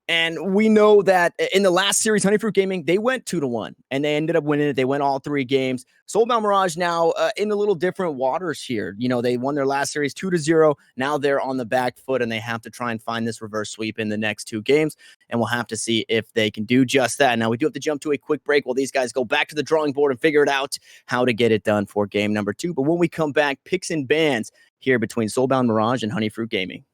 And we know that in the last series, Honeyfruit Gaming, they went 2-1 and they ended up winning it. They went all 3 games. Soulbound Mirage now in a little different waters here. You know, they won their last series 2-0. Now they're on the back foot and they have to try and find this reverse sweep in the next 2 games. And we'll have to see if they can do just that. Now we do have to jump to a quick break while these guys go back to the drawing board and figure it out how to get it done for game number 2. But when we come back, picks and bans here between Soulbound Mirage and Honeyfruit Gaming.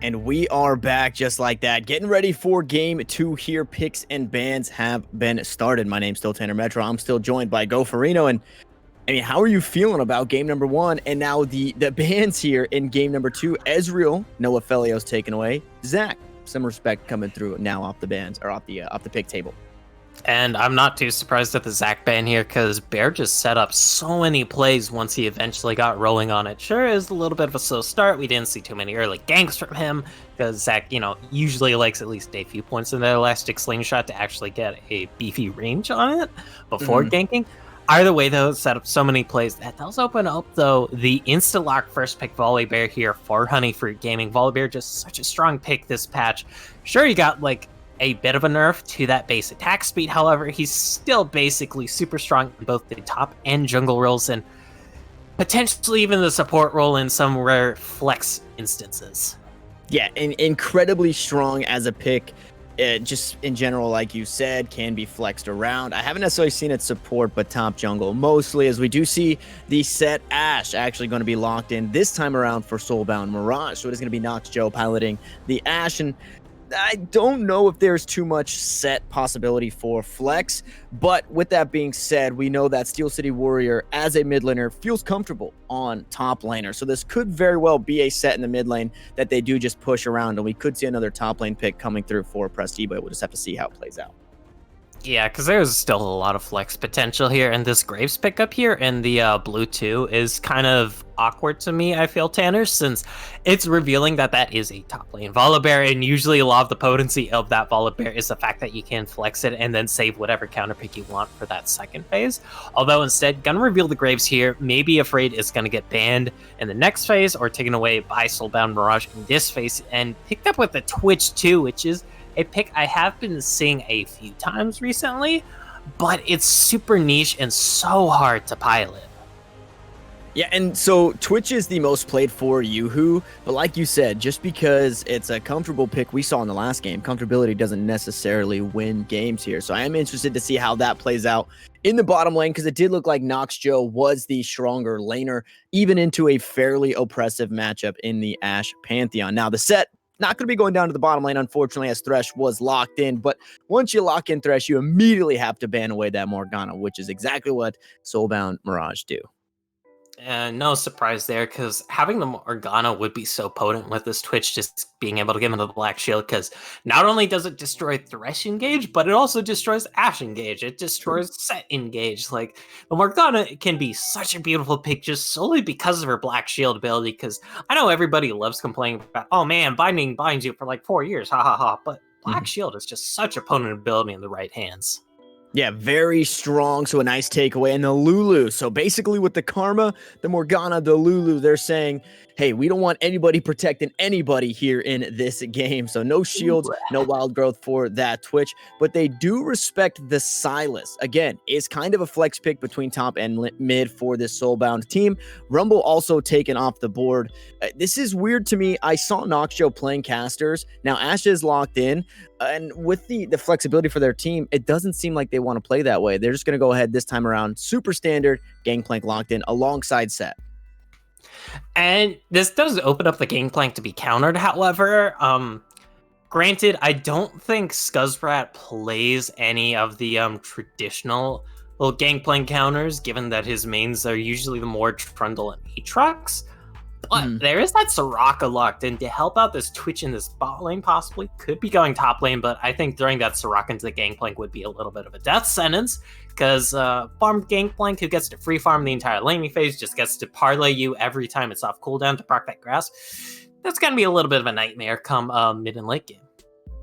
And we are back just like that, getting ready for game 2 here. Picks and bans have been started. My name's still Tanner Metro. I'm still joined by Goferino. And I mean, how are you feeling about game number 1 and now the bans here in game number 2? Ezreal, Noah Felios taken away. Zach, some respect coming through now off the bans or off the pick table. And I'm not too surprised at the Zach ban here because Bear just set up so many plays once he eventually got rolling on it. Sure, it was a little bit of a slow start. We didn't see too many early ganks from him because Zach, usually likes at least a few points in the elastic slingshot to actually get a beefy range on it before ganking. Either way, though, set up so many plays that does open up, though, the insta-lock first pick Volibear here for Honeyfruit Gaming. Volibear just such a strong pick this patch. Sure, you got, a bit of a nerf to that base attack speed. However, he's still basically super strong in both the top and jungle roles, and potentially even the support role in some rare flex instances. Yeah, incredibly strong as a pick. Just in general, like you said, can be flexed around. I haven't necessarily seen it support, but top jungle mostly, as we do see the set Ashe actually going to be locked in this time around for Soulbound Mirage. So it is going to be Nox Joe piloting the Ashe, and I don't know if there's too much set possibility for flex, but with that being said, we know that Steel City Warrior as a mid laner feels comfortable on top laner. So this could very well be a set in the mid lane that they do just push around, and we could see another top lane pick coming through for Prestige, but we'll just have to see how it plays out. Yeah, because there's still a lot of flex potential here, and this Graves pickup here in the blue 2 is kind of awkward to me, I feel, Tanner, since it's revealing that that is a top lane Volibear, and usually a lot of the potency of that Volibear is the fact that you can flex it and then save whatever counter pick you want for that second phase. Although instead, gonna reveal the Graves here, maybe afraid it's gonna get banned in the next phase or taken away by Soulbound Mirage in this phase, and picked up with the Twitch too, which is a pick I have been seeing a few times recently, but it's super niche and so hard to pilot. Yeah, and so Twitch is the most played for Yoo-Hoo, but like you said, just because it's a comfortable pick we saw in the last game, comfortability doesn't necessarily win games here. So I am interested to see how that plays out in the bottom lane, because it did look like Nox Joe was the stronger laner, even into a fairly oppressive matchup in the Ashe Pantheon. Now, the set not going to be going down to the bottom lane, unfortunately, as Thresh was locked in. But once you lock in Thresh, you immediately have to ban away that Morgana, which is exactly what Soulbound Mirage do. And no surprise there, because having the Morgana would be so potent with this Twitch, just being able to give him the Black Shield, because not only does it destroy Thresh engage, but it also destroys Ashe engage. It destroys Set engage. The Morgana can be such a beautiful pick just solely because of her Black Shield ability, because I know everybody loves complaining about, oh man, Binding binds you for 4 years, ha ha ha, but Black Shield is just such a potent ability in the right hands. Yeah, very strong. So a nice takeaway. And the Lulu. So basically with the Karma, the Morgana, the Lulu, they're saying, hey, we don't want anybody protecting anybody here in this game. So no shields, no wild growth for that Twitch. But they do respect the Sylas. Again, is kind of a flex pick between top and mid for this Soulbound team. Rumble also taken off the board. This is weird to me. I saw Nox Joe playing casters. Now Ashe is locked in. And with the flexibility for their team, it doesn't seem like they want to play that way. They're just going to go ahead this time around. Super standard, Gangplank locked in alongside Set. And this does open up the Gangplank to be countered, however. Granted, I don't think Scuzzbrat plays any of the traditional little Gangplank counters, given that his mains are usually the more Trundle and Aatrox. But there is that Soraka locked in to help out this Twitch in this bot lane, possibly. Could be going top lane, but I think throwing that Soraka into the Gangplank would be a little bit of a death sentence, because farmed Gangplank, who gets to free farm the entire laning phase, just gets to parlay you every time it's off cooldown to proc that grass. That's going to be a little bit of a nightmare come mid and late game.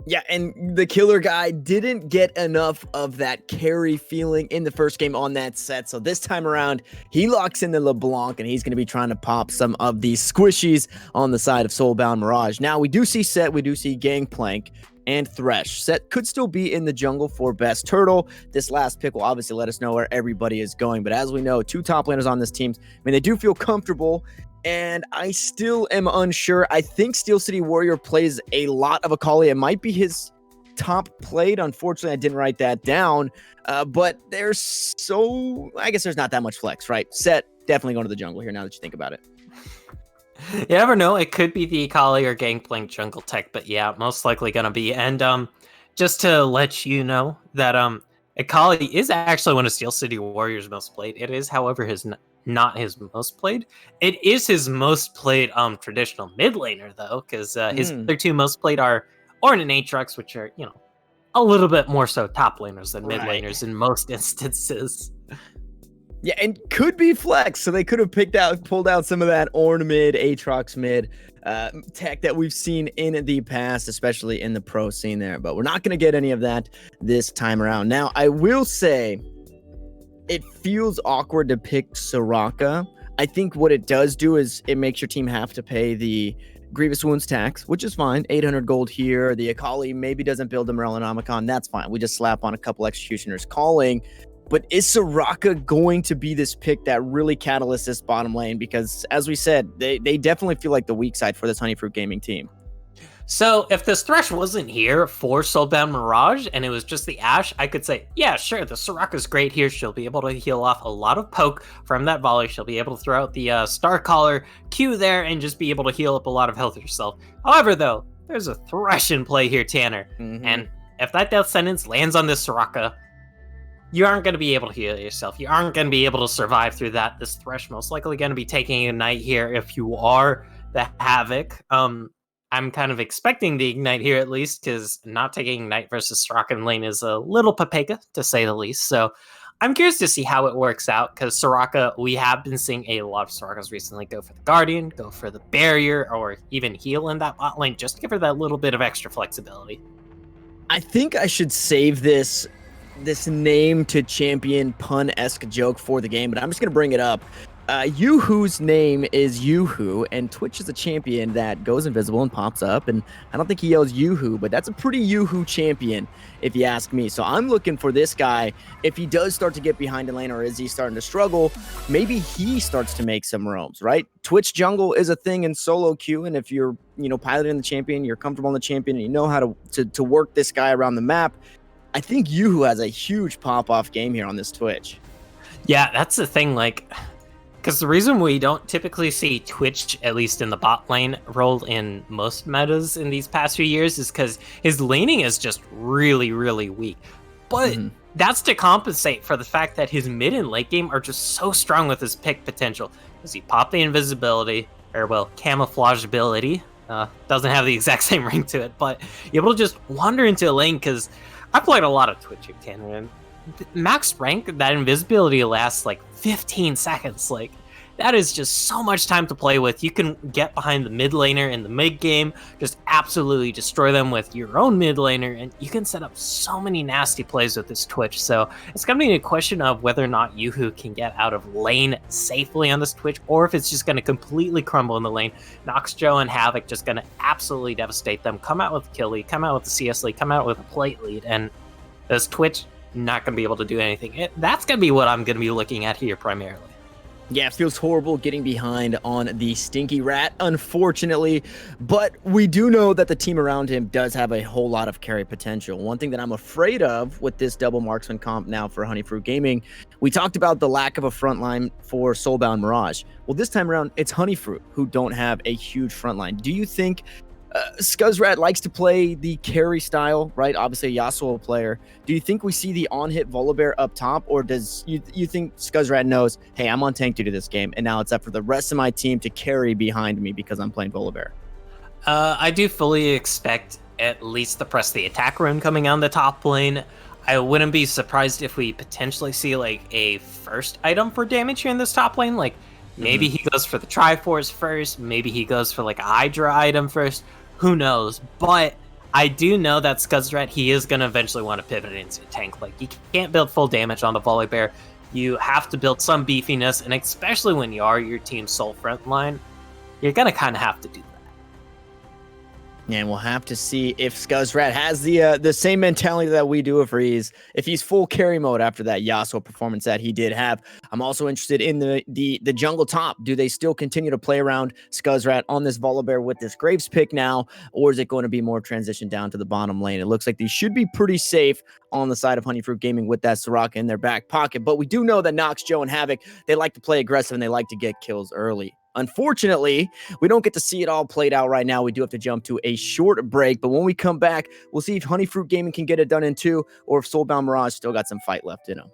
Yeah, and the killer guy didn't get enough of that carry feeling in the first game on that set. So this time around, he locks in the LeBlanc, and he's going to be trying to pop some of these squishies on the side of Soulbound Mirage. Now, we do see Set, we do see Gangplank, and Thresh. Set could still be in the jungle for best turtle. This last pick will obviously let us know where everybody is going. But as we know, 2 top laners on this team, I mean, they do feel comfortable. And I still am unsure. I think Steel City Warrior plays a lot of Akali. It might be his top played. Unfortunately, I didn't write that down. But I guess there's not that much flex, right? Set, definitely going to the jungle here now that you think about it. You never know. It could be the Akali or Gangplank jungle tech, but yeah, most likely gonna be. And just to let you know that Akali is actually one of Steel City Warriors' most played. It is, however, not his most played. It is his most played traditional mid laner though, because his other two most played are Ornn and Aatrox, which are a little bit more so top laners than mid laners in most instances. Yeah, and could be flex, so they could have pulled out some of that Ornn mid, Aatrox mid tech that we've seen in the past, especially in the pro scene there. But we're not going to get any of that this time around. Now, I will say it feels awkward to pick Soraka. I think what it does do is it makes your team have to pay the Grievous Wounds tax, which is fine. 800 gold here. The Akali maybe doesn't build the Morellonomicon. That's fine. We just slap on a couple Executioners calling. But is Soraka going to be this pick that really catalysts this bottom lane? Because as we said, they definitely feel like the weak side for this Honeyfruit Gaming team. So if this Thresh wasn't here for Soulbound Mirage and it was just the Ashe, I could say, yeah, sure, the Soraka's great here. She'll be able to heal off a lot of poke from that volley. She'll be able to throw out the Star Caller Q there and just be able to heal up a lot of health herself. However, though, there's a Thresh in play here, Tanner. And if that Death Sentence lands on this Soraka, you aren't going to be able to heal yourself. You aren't going to be able to survive through that. This Thresh most likely going to be taking Ignite here if you are the Havoc. I'm kind of expecting the Ignite here at least, because not taking Ignite versus Soraka in lane is a little papega, to say the least. So I'm curious to see how it works out, because Soraka, we have been seeing a lot of Sorakas recently go for the Guardian, go for the Barrier, or even heal in that bot lane, just to give her that little bit of extra flexibility. I think I should save this name to champion pun-esque joke for the game, but I'm just going to bring it up. Yoo-Hoo's name is Yoo-Hoo, and Twitch is a champion that goes invisible and pops up, and I don't think he yells Yoo-Hoo, but that's a pretty Yoo-Hoo champion, if you ask me. So I'm looking for this guy. If he does start to get behind in lane, or is he starting to struggle, maybe he starts to make some roams, right? Twitch jungle is a thing in solo queue, and if you're, piloting the champion, you're comfortable in the champion, and you know how to work this guy around the map, I think Yoo-Hoo has a huge pop-off game here on this Twitch. Yeah, that's the thing, because the reason we don't typically see Twitch, at least in the bot lane, roll in most metas in these past few years is because his laning is just really, really weak. But that's to compensate for the fact that his mid and late game are just so strong with his pick potential. Because he popped the invisibility, or camouflage ability. Doesn't have the exact same ring to it, but you're able to just wander into a lane, because I played a lot of Twitch at Canada, and max rank, that invisibility lasts 15 seconds. That is just so much time to play with. You can get behind the mid laner in the mid game, just absolutely destroy them with your own mid laner, and you can set up so many nasty plays with this Twitch. So it's going to be a question of whether or not Yoo-Hoo can get out of lane safely on this Twitch, or if it's just going to completely crumble in the lane. Noxjoe and Havoc just going to absolutely devastate them, come out with a kill lead, come out with the CS lead, come out with a plate lead, and this Twitch not going to be able to do anything. That's going to be what I'm going to be looking at here primarily. Yeah, it feels horrible getting behind on the Stinky Rat, unfortunately, but we do know that the team around him does have a whole lot of carry potential. One thing that I'm afraid of with this double marksman comp now for Honeyfruit Gaming, we talked about the lack of a front line for Soulbound Mirage. Well, this time around, it's Honeyfruit who don't have a huge front line. Do you think Scuzzrat likes to play the carry style, right? Obviously a Yasuo player. Do you think we see the on-hit Volibear up top, or does you think Scuzzrat knows, hey, I'm on tank duty this game, and now it's up for the rest of my team to carry behind me because I'm playing Volibear? I do fully expect at least the press the attack rune coming on the top lane. I wouldn't be surprised if we potentially see a first item for damage here in this top lane. Maybe he goes for the Triforce first, maybe he goes for a Hydra item first. Who knows? But I do know that Scuzzrat, he is going to eventually want to pivot into a tank. You can't build full damage on the Volibear. You have to build some beefiness, and especially when you are your team's sole front line, you're going to kind of have to do that. And we'll have to see if Scuzzrat has the same mentality that we do if he's full carry mode after that Yasuo performance that he did have. I'm also interested in the jungle top. Do they still continue to play around Scuzzrat on this Volibear with this Graves pick now, or is it going to be more transition down to the bottom lane? It looks like they should be pretty safe on the side of Honeyfruit Gaming with that Soraka in their back pocket, but we do know that Noxjoe and Havoc, they like to play aggressive and they like to get kills early. Unfortunately, we don't get to see it all played out right now. We do have to jump to a short break, but when we come back, we'll see if Honeyfruit Gaming can get it done in 2 or if Soulbound Mirage still got some fight left in him.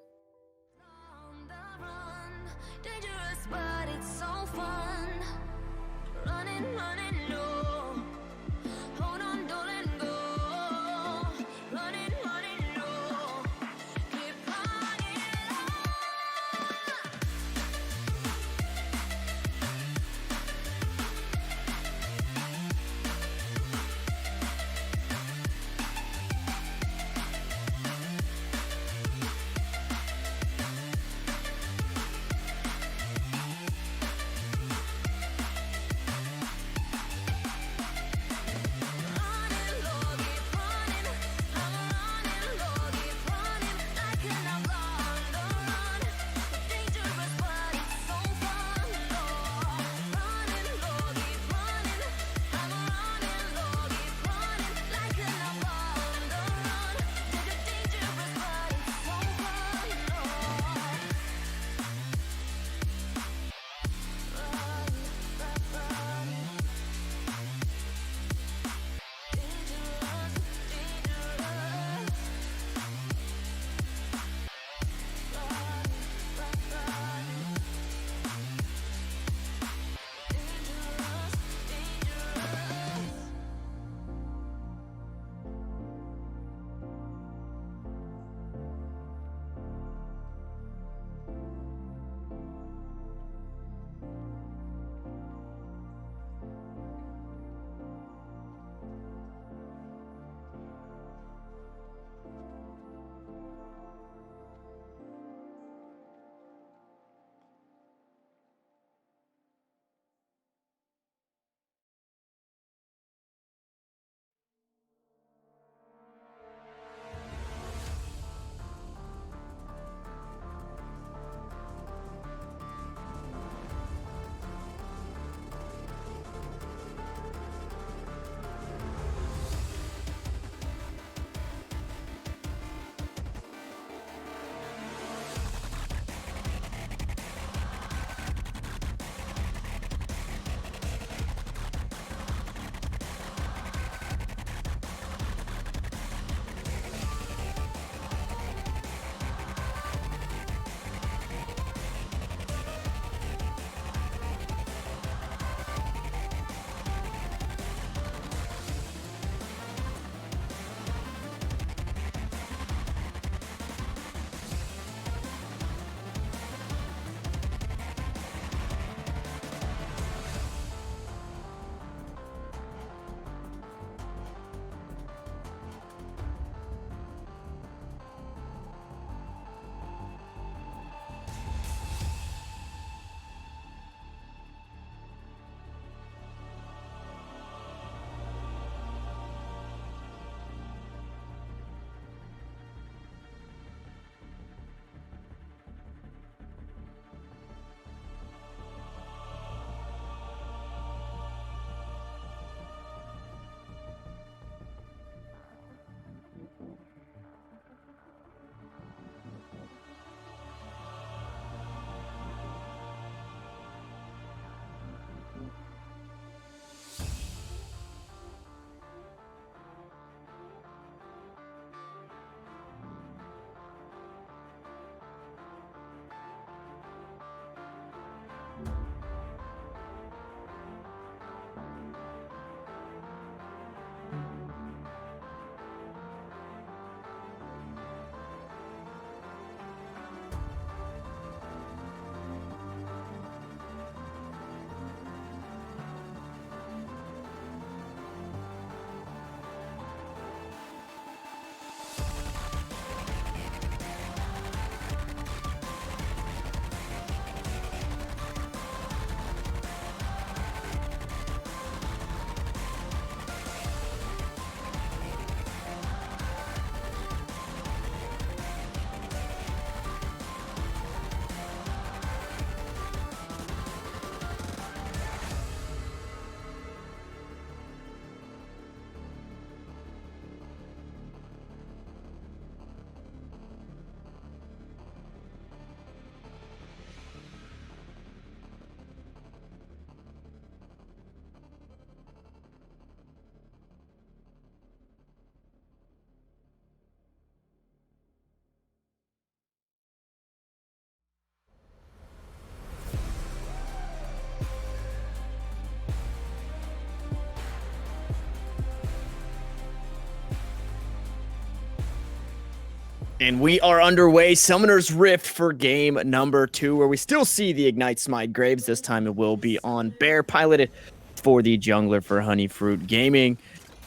And we are underway. Summoner's Rift for game number 2, where we still see the Ignite Smite Graves. This time it will be on Bear, piloted for the jungler for Honeyfruit Gaming,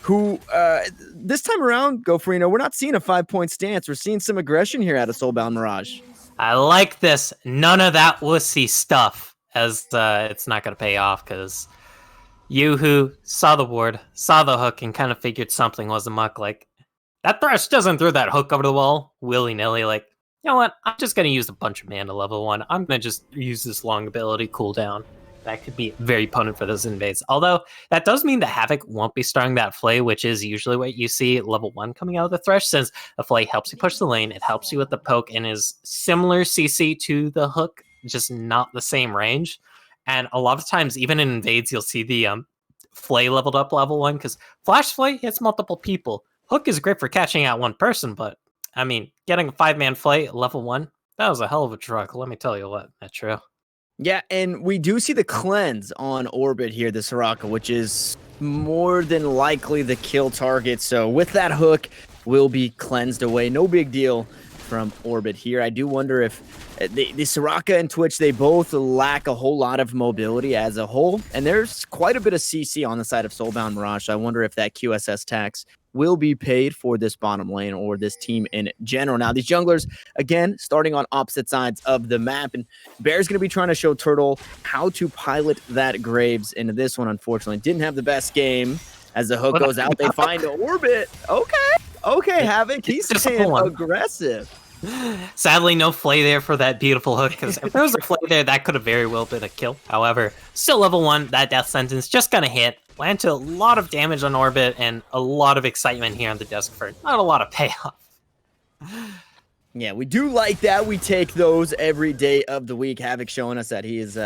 who this time around, Gofrino, we're not seeing a 5-point stance. We're seeing some aggression here out of Soulbound Mirage. I like this. None of that wussy stuff, as it's not going to pay off, because Yoo-Hoo saw the ward, saw the hook, and kind of figured something was amok. Like, that Thresh doesn't throw that hook over the wall willy-nilly. Like, you know what? I'm just going to use a bunch of mana level 1. I'm going to just use this long ability cooldown. That could be very potent for those invades. Although, that does mean the Havoc won't be starting that Flay, which is usually what you see at level 1 coming out of the Thresh, since the Flay helps you push the lane, it helps you with the poke, and is similar CC to the hook, just not the same range. And a lot of times, even in invades, you'll see the Flay leveled up level 1, because Flash Flay hits multiple people. Hook is great for catching out one person, but, I mean, getting a 5-man Flay at level 1, that was a hell of a truck, let me tell you what, that's true. Yeah, and we do see the cleanse on Orbit here, the Soraka, which is more than likely the kill target. So with that hook, will be cleansed away. No big deal from Orbit here. I do wonder if the Soraka and Twitch, they both lack a whole lot of mobility as a whole. And there's quite a bit of CC on the side of Soulbound Mirage. So I wonder if that QSS tax will be paid for this bottom lane or this team in general. Now, these junglers, again, starting on opposite sides of the map, and Bear's going to be trying to show Turtle how to pilot that Graves into this one. Unfortunately, didn't have the best game. As the hook goes out, they find an Orbit. Okay, Havoc, he's staying aggressive. Sadly, no Flay there for that beautiful hook, because if there was a Flay there, that could have very well been a kill. However, still level 1, that death sentence just gonna hit. Land to a lot of damage on Orbit, and a lot of excitement here on the desk for not a lot of payoff. Yeah, we do like that. We take those every day of the week. Havoc showing us that he is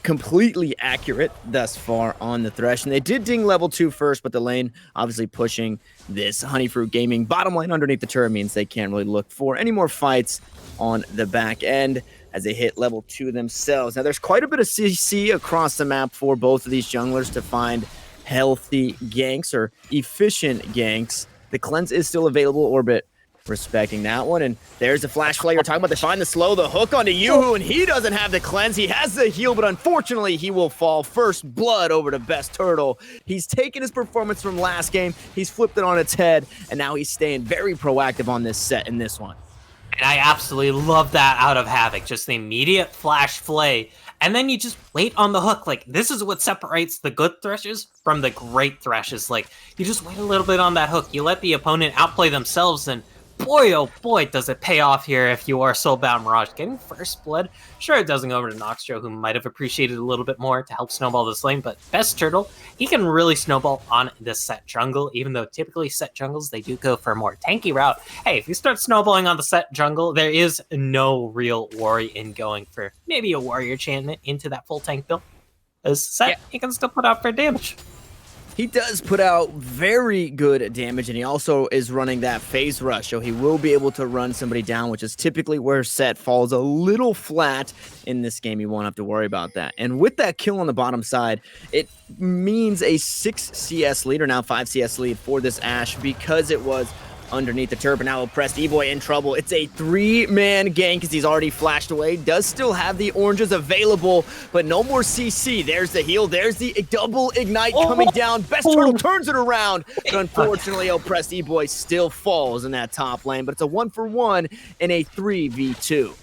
completely accurate thus far on the Thresh. And they did ding level 2 first, but the lane obviously pushing this Honeyfruit Gaming bottom lane underneath the turret means they can't really look for any more fights on the back end as they hit level 2 themselves. Now, there's quite a bit of CC across the map for both of these junglers to find healthy ganks or efficient ganks. The cleanse is still available. Orbit respecting that one, and there's the flash play you're talking about. They find the slow, the hook onto Yoo-Hoo, and he doesn't have the cleanse. He has the heal, but unfortunately he will fall. First blood over to Best Turtle. He's taken his performance from last game, he's flipped it on its head, and now he's staying very proactive on this set in this one. And I absolutely love that out of Havoc, just the immediate flash Flay, and then you just wait on the hook. Like, this is what separates the good Threshes from the great Threshes. Like, you just wait a little bit on that hook, you let the opponent outplay themselves, and boy, oh boy, does it pay off here if you are Soulbound Mirage. Getting first blood, sure, it doesn't go over to Noxtro, who might have appreciated a little bit more to help snowball this lane, but Best Turtle, he can really snowball on this set jungle, even though typically set jungles, they do go for a more tanky route. Hey, if you start snowballing on the set jungle, there is no real worry in going for maybe a warrior enchantment into that full tank build. As set, he can still put out fair damage. He does put out very good damage, and he also is running that phase rush, so he will be able to run somebody down, which is typically where set falls a little flat in this game. You won't have to worry about that. And with that kill on the bottom side, it means a 6 CS lead, or now 5 CS lead for this Ashe, because it was underneath the turret. Now Oppressed E-Boy in trouble. It's a 3-man gank because he's already flashed away. Does still have the oranges available, but no more CC. There's the heal. There's the double ignite coming down. Best Turtle turns it around, but unfortunately Oppressed E-Boy still falls in that top lane, but it's a 1-for-1 in a 3v2.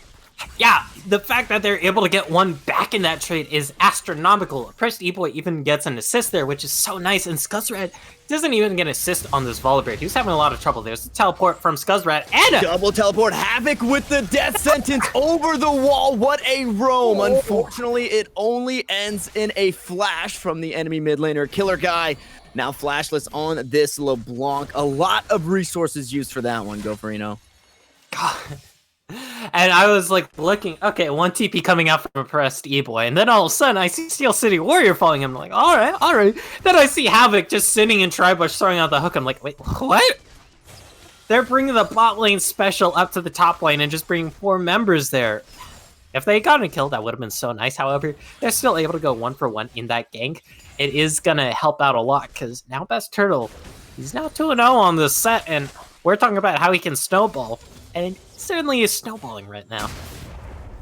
Yeah, the fact that they're able to get one back in that trade is astronomical. Oppressed E-Boy even gets an assist there, which is so nice, and Scuzzrat doesn't even get an assist on this Volibear. He was having a lot of trouble. There's a teleport from Scuzzrat, and a double teleport. Havoc with the death sentence over the wall. What a roam. Unfortunately, it only ends in a flash from the enemy mid laner. Killer Guy now flashless on this LeBlanc. A lot of resources used for that one, Gofrino. God. And I was like looking, okay, one TP coming out from Oppressed E-Boy, and then all of a sudden I see Steel City Warrior falling. I'm like, all right. Then I see Havoc just sitting in Tribush throwing out the hook. I'm like, wait, what? They're bringing the bot lane special up to the top lane and just bringing 4 members there. If they got a kill, that would have been so nice. However, they're still able to go 1-for-1 in that gank. It is going to help out a lot, because now Best Turtle, he's now 2-0 on this set, and we're talking about how he can snowball. and certainly is snowballing right now.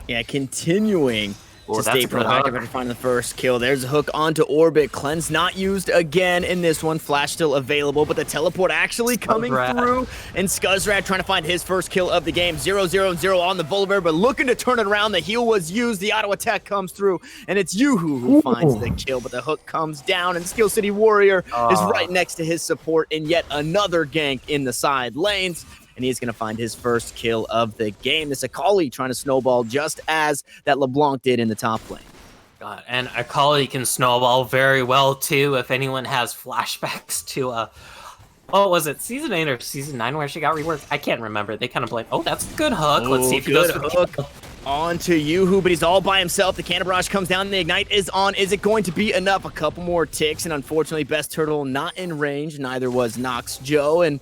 Yeah, continuing Oh, to that's stay a good proactive hook. after finding the first kill. There's a hook onto Orbit. Cleanse not used again in this one. Flash still available, but the teleport actually coming through. And Scuzzrat trying to find his first kill of the game. 0-0-0 on the Volibear, but looking to turn it around. The heal was used. The auto attack comes through, and it's Yoo-Hoo who finds the kill, but the hook comes down, and Steel City Warrior is right next to his support in yet another gank in the side lanes. And he's going to find his first kill of the game. This Akali trying to snowball just as that LeBlanc did in the top lane. God, and Akali can snowball very well, too, if anyone has flashbacks to, what was it, Season 8 or Season 9 where she got reworked? I can't remember. They kind of blamed, oh, that's a good hook. Let's see if he goes for the kill. On to Yoo-Hoo, but he's all by himself. The Cannon Barrage comes down, and the Ignite is on. Is it going to be enough? A couple more ticks, and unfortunately, Best Turtle not in range. Neither was Nox Joe, and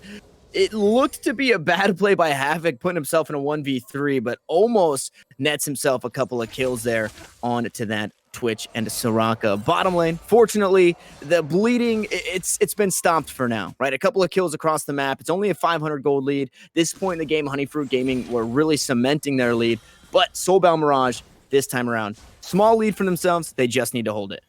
it looked to be a bad play by Havoc, putting himself in a 1v3, but almost nets himself a couple of kills there onto that Twitch and Soraka. Bottom lane, fortunately, the bleeding, it's been stopped for now, right? A couple of kills across the map. It's only a 500 gold lead. This point in the game, Honeyfruit Gaming were really cementing their lead, but Soulbound Mirage, this time around, small lead for themselves. They just need to hold it.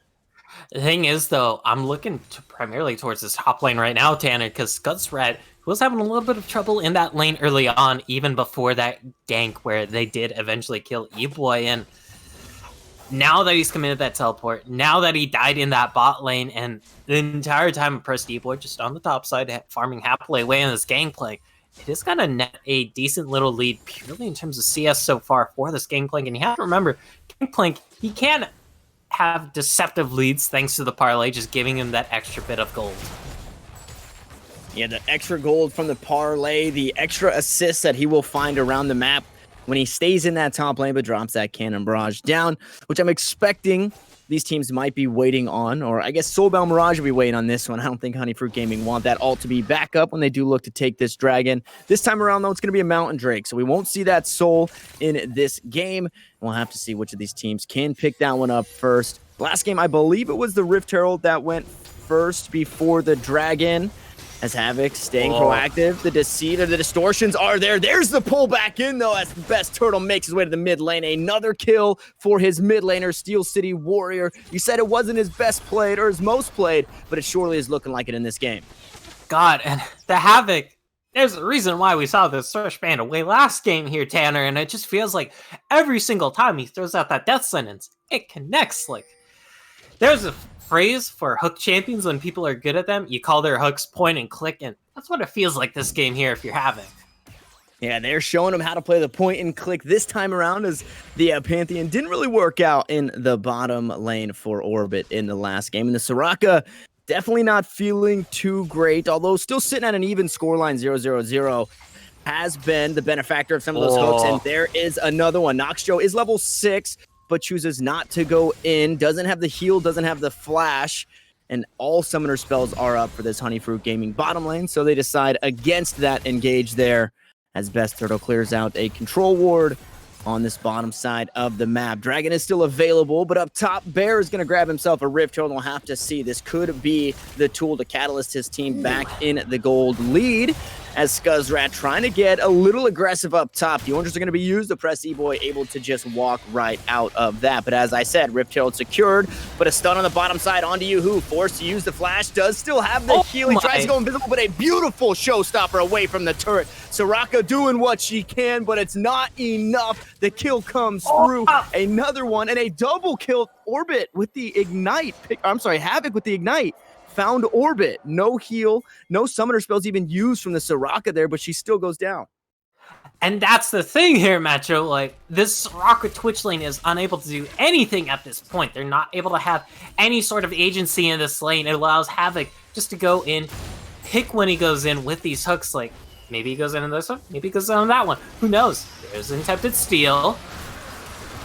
The thing is, though, I'm looking primarily towards this top lane right now, Tanner, because Scuzzrat was having a little bit of trouble in that lane early on, even before that gank where they did eventually kill E-Boy. And now that he's committed that teleport, now that he died in that bot lane, and the entire time pressed E-Boy just on the top side, farming happily away in this gangplank, it is going to net a decent little lead purely in terms of CS so far for this gangplank. And you have to remember, gangplank, he can have deceptive leads thanks to the parlay, just giving him that extra bit of gold. Yeah, the extra gold from the parlay, the extra assists that he will find around the map when he stays in that top lane but drops that Cannon Barrage down, which I'm expecting these teams might be waiting on, or I guess Soulbound Mirage will be waiting on this one. I don't think Honeyfruit Gaming want that ult to be back up when they do look to take this dragon. This time around, though, it's going to be a Mountain Drake, so we won't see that Soul in this game. We'll have to see which of these teams can pick that one up first. Last game, I believe it was the Rift Herald that went first before the dragon. As Havoc staying proactive, the deceit or the distortions are there. There's the pull back in, though, as Best Turtle makes his way to the mid lane. Another kill for his mid laner, Steel City Warrior. You said it wasn't his best played or his most played, but it surely is looking like it in this game. God, and the Havoc, there's a reason why we saw the Search Band away last game here, Tanner, and it just feels like every single time he throws out that death sentence, it connects. Like, there's a phrase for hook champions when people are good at them. You call their hooks point and click, and that's what it feels like this game here if you're Havoc. Yeah, they're showing him how to play the point and click this time around, as the Pantheon didn't really work out in the bottom lane for Orbit in the last game. And the Soraka definitely not feeling too great, although still sitting at an even scoreline 0-0-0. Has been the benefactor of some of those hooks, and there is another one. Nox Joe is level 6, but chooses not to go in, doesn't have the heal, doesn't have the flash, and all summoner spells are up for this Honeyfruit Gaming bottom lane, so they decide against that engage there, as Best Turtle clears out a control ward on this bottom side of the map. Dragon is still available, but up top, Bear is going to grab himself a Rift Herald, and we'll have to see. This could be the tool to catalyst his team back in the gold lead, as Scuzzrat trying to get a little aggressive up top. The oranges are going to be used. The press E-Boy able to just walk right out of that. But as I said, Rift Herald secured, but a stun on the bottom side onto Yoo-Hoo. Forced to use the flash. Does still have the heal. He tries to go invisible, but a beautiful showstopper away from the turret. Soraka doing what she can, but it's not enough. The kill comes through. Another one, and a double kill. Orbit with the Ignite. I'm sorry, Havoc with the Ignite. Found Orbit. No heal, no summoner spells even used from the Soraka there, but she still goes down. And that's the thing here, Macho. Like, this Soraka Twitch lane is unable to do anything at this point. They're not able to have any sort of agency in this lane. It allows Havoc just to go in, pick when he goes in with these hooks. Like, maybe he goes in this one, maybe he goes in on that one. Who knows? There's Attempted Steal.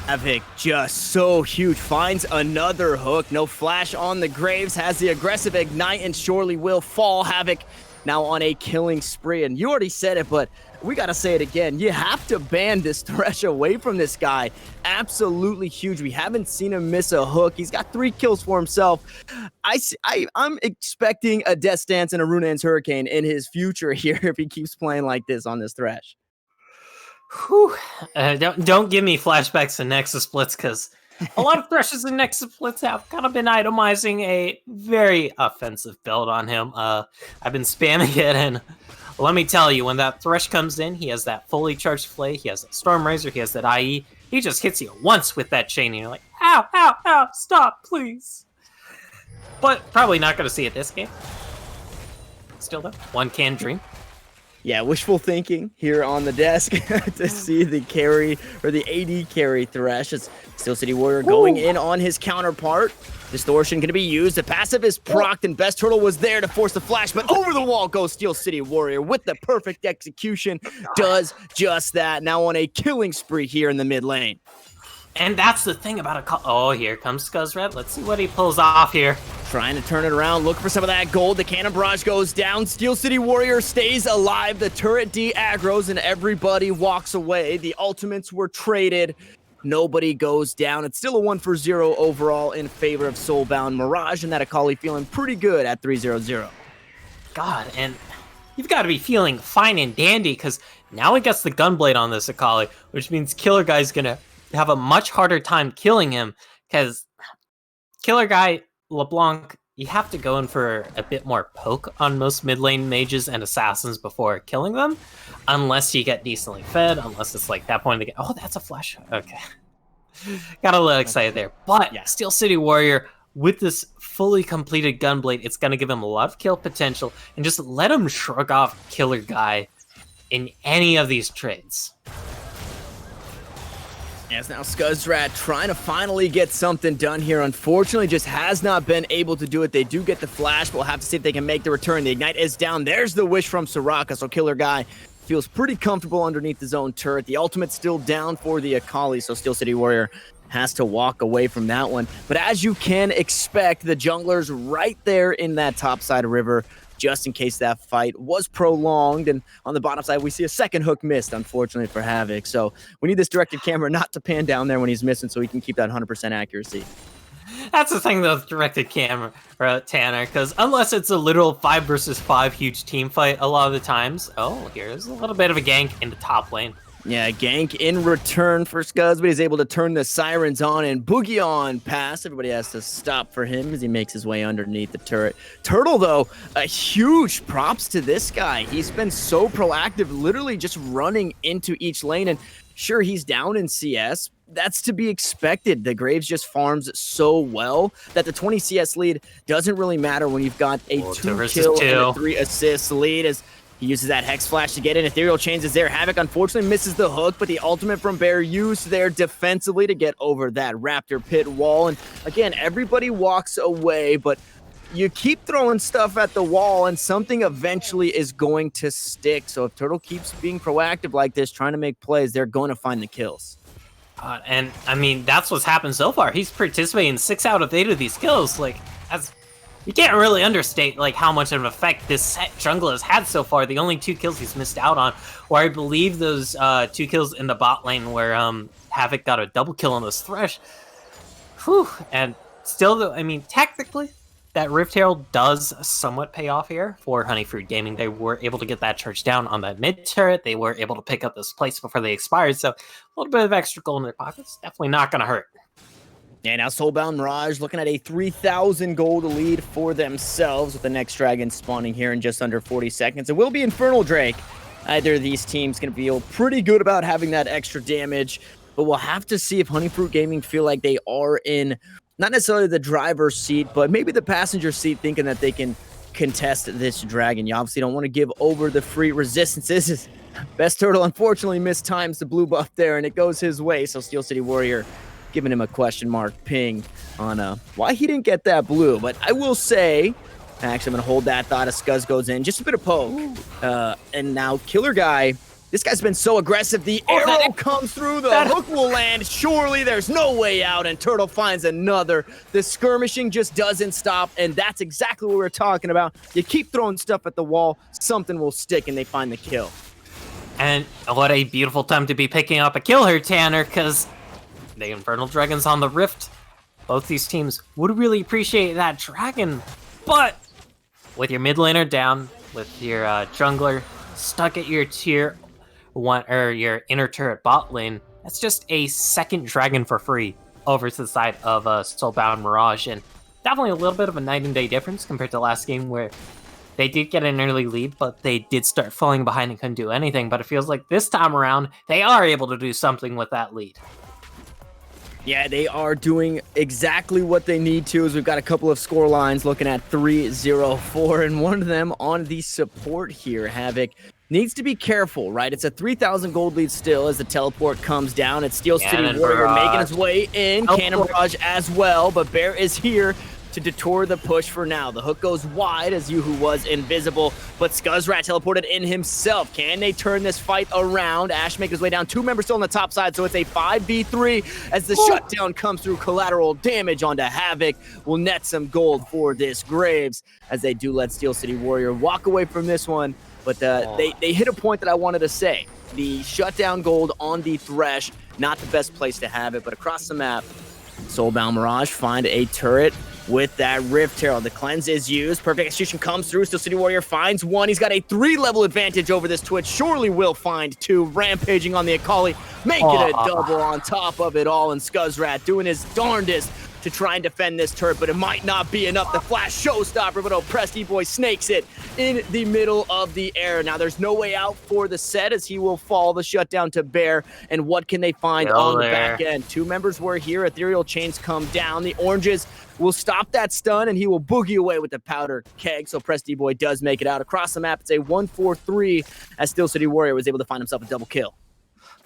Havoc just so huge, finds another hook. No flash on the Graves, has the aggressive Ignite, and surely will fall. Havoc now on a killing spree, and you already said it, but we gotta say it again. You have to ban this Thresh away from this guy. Absolutely huge. We haven't seen him miss a hook. He's got 3 kills for himself. I'm expecting a Death Stance and a Runaan's Hurricane in his future here if he keeps playing like this on this Thresh. Whew. Don't give me flashbacks to Nexus Splits, because a lot of Threshers and Nexus Splits have kind of been itemizing a very offensive build on him. I've been spamming it, and let me tell you, when that Thresh comes in, he has that fully charged Flay, he has that Storm Razor, he has that IE, he just hits you once with that chain, and you're like, ow, ow, ow, stop, please. But probably not going to see it this game. Still though, one can dream. Yeah, wishful thinking here on the desk to see the carry, or the AD carry Thresh. It's Steel City Warrior going in on his counterpart. Distortion going to be used. The passive is procced, and Best Turtle was there to force the flash, but over the wall goes Steel City Warrior with the perfect execution. Does just that. Now on a killing spree here in the mid lane. And that's the thing about a call. Oh, here comes Scuzzred. Let's see what he pulls off here. Trying to turn it around, look for some of that gold. The Cannon Barrage goes down. Steel City Warrior stays alive. The turret de-aggroes and everybody walks away. The ultimates were traded. Nobody goes down. It's still a 1-for-0 overall in favor of Soulbound. Mirage and that Akali feeling pretty good at 3-0-0. God, and you've got to be feeling fine and dandy, because now he gets the Gunblade on this Akali, which means Killer Guy's going to have a much harder time killing him, because Killer Guy, LeBlanc, you have to go in for a bit more poke on most mid lane mages and assassins before killing them, unless you get decently fed, unless it's like that point of the game. Oh, that's a flash. Okay. Got a little excited there. But yeah, Steel City Warrior, with this fully completed Gunblade, it's going to give him a lot of kill potential, and just let him shrug off Killer Guy in any of these trades. As now Scuzzrat trying to finally get something done here. Unfortunately, just has not been able to do it. They do get the flash, but we'll have to see if they can make the return. The Ignite is down. There's the wish from Soraka, so Killer Guy feels pretty comfortable underneath his own turret. The ultimate's still down for the Akali, so Steel City Warrior has to walk away from that one. But as you can expect, the junglers right there in that top side of river, just in case that fight was prolonged. And on the bottom side, we see a second hook missed, unfortunately, for Havoc. So we need this directed camera not to pan down there when he's missing, so he can keep that 100% accuracy. That's the thing, though, with directed camera, Tanner, because unless it's a literal 5 versus 5 huge team fight a lot of the times. Oh, here's a little bit of a gank in the top lane. Yeah, gank in return for Scuzz, but he's able to turn the sirens on and boogie on pass. Everybody has to stop for him as he makes his way underneath the turret. Turtle, though, a huge props to this guy. He's been so proactive, literally just running into each lane. And sure, he's down in CS. That's to be expected. The Graves just farms so well that the 20 CS lead doesn't really matter when you've got a 2-kill and a 3-assist lead. As he uses that Hex Flash to get in. Ethereal Chains is there. Havoc unfortunately misses the hook, but the ultimate from Bear used there defensively to get over that Raptor Pit wall. And again, everybody walks away, but you keep throwing stuff at the wall and something eventually is going to stick. So if Turtle keeps being proactive like this, trying to make plays, they're going to find the kills. And I mean, that's what's happened so far. He's participating in 6 out of 8 of these kills. Like, as you can't really understate like how much of an effect this set jungle has had so far. The only 2 kills he's missed out on, or I believe those 2 kills in the bot lane where Havoc got a double kill on this Thresh. Whew. And still, though, I mean, technically, that Rift Herald does somewhat pay off here for Honeyfruit Gaming. They were able to get that charge down on that mid turret. They were able to pick up this place before they expired. So a little bit of extra gold in their pockets. Definitely not going to hurt. Yeah, now Soulbound Mirage looking at a 3,000 gold lead for themselves with the next dragon spawning here in just under 40 seconds. It will be Infernal Drake. Either of these teams going to feel pretty good about having that extra damage, but we'll have to see if Honeyfruit Gaming feel like they are in not necessarily the driver's seat, but maybe the passenger seat, thinking that they can contest this dragon. You obviously don't want to give over the free resistances. Best Turtle unfortunately mistimes the blue buff there, and it goes his way. So Steel City Warrior giving him a question mark ping on why he didn't get that blue. But I will say, actually, I'm going to hold that thought as Scuzz goes in. Just a bit of poke. And now Killer Guy, this guy's been so aggressive. The arrow comes through. The hook will land. Surely there's no way out. And Turtle finds another. The skirmishing just doesn't stop. And that's exactly what we're talking about. You keep throwing stuff at the wall, something will stick, and they find the kill. And what a beautiful time to be picking up a kill here, Tanner, because the Infernal Dragon's on the Rift. Both these teams would really appreciate that dragon, but with your mid laner down, with your jungler stuck at your tier, your inner turret bot lane, that's just a second dragon for free over to the side of Soulbound Mirage, and definitely a little bit of a night and day difference compared to last game where they did get an early lead, but they did start falling behind and couldn't do anything. But it feels like this time around, they are able to do something with that lead. Yeah, they are doing exactly what they need to, as we've got a couple of score lines looking at 3-0-4, and one of them on the support here. Havoc needs to be careful, right? It's a 3,000 gold lead still as the teleport comes down. It's Steel City Warrior making his way in. Cannon Barrage as well, but Bear is here to detour the push for now. The hook goes wide as Yoo-Hoo was invisible, but Scuzzrat teleported in himself. Can they turn this fight around? Ash makes his way down. 2 members still on the top side, so it's a 5v3 as the shutdown comes through. Collateral damage onto Havoc will net some gold for this Graves as they do let Steel City Warrior walk away from this one. But they hit a point that I wanted to say. The shutdown gold on the Thresh, not the best place to have it, but across the map, Soulbound Mirage find a turret with that Rift Herald. The cleanse is used. Perfect execution comes through. Steel City Warrior finds one. He's got a 3-level advantage over this Twitch. Surely will find 2. Rampaging on the Akali. Make it a double on top of it all. And Scuzzrat doing his darndest to try and defend this turret, but it might not be enough. The flash showstopper, but Oppressed E-Boy snakes it in the middle of the air. Now there's no way out for the set as he will fall. The shutdown to Bear, and what can they find on the back end? 2 members were here. Ethereal Chains come down. The oranges will stop that stun, and he will boogie away with the powder keg. So Oppressed E-Boy does make it out across the map. It's a 1-4-3 as Steel City Warrior was able to find himself a double kill.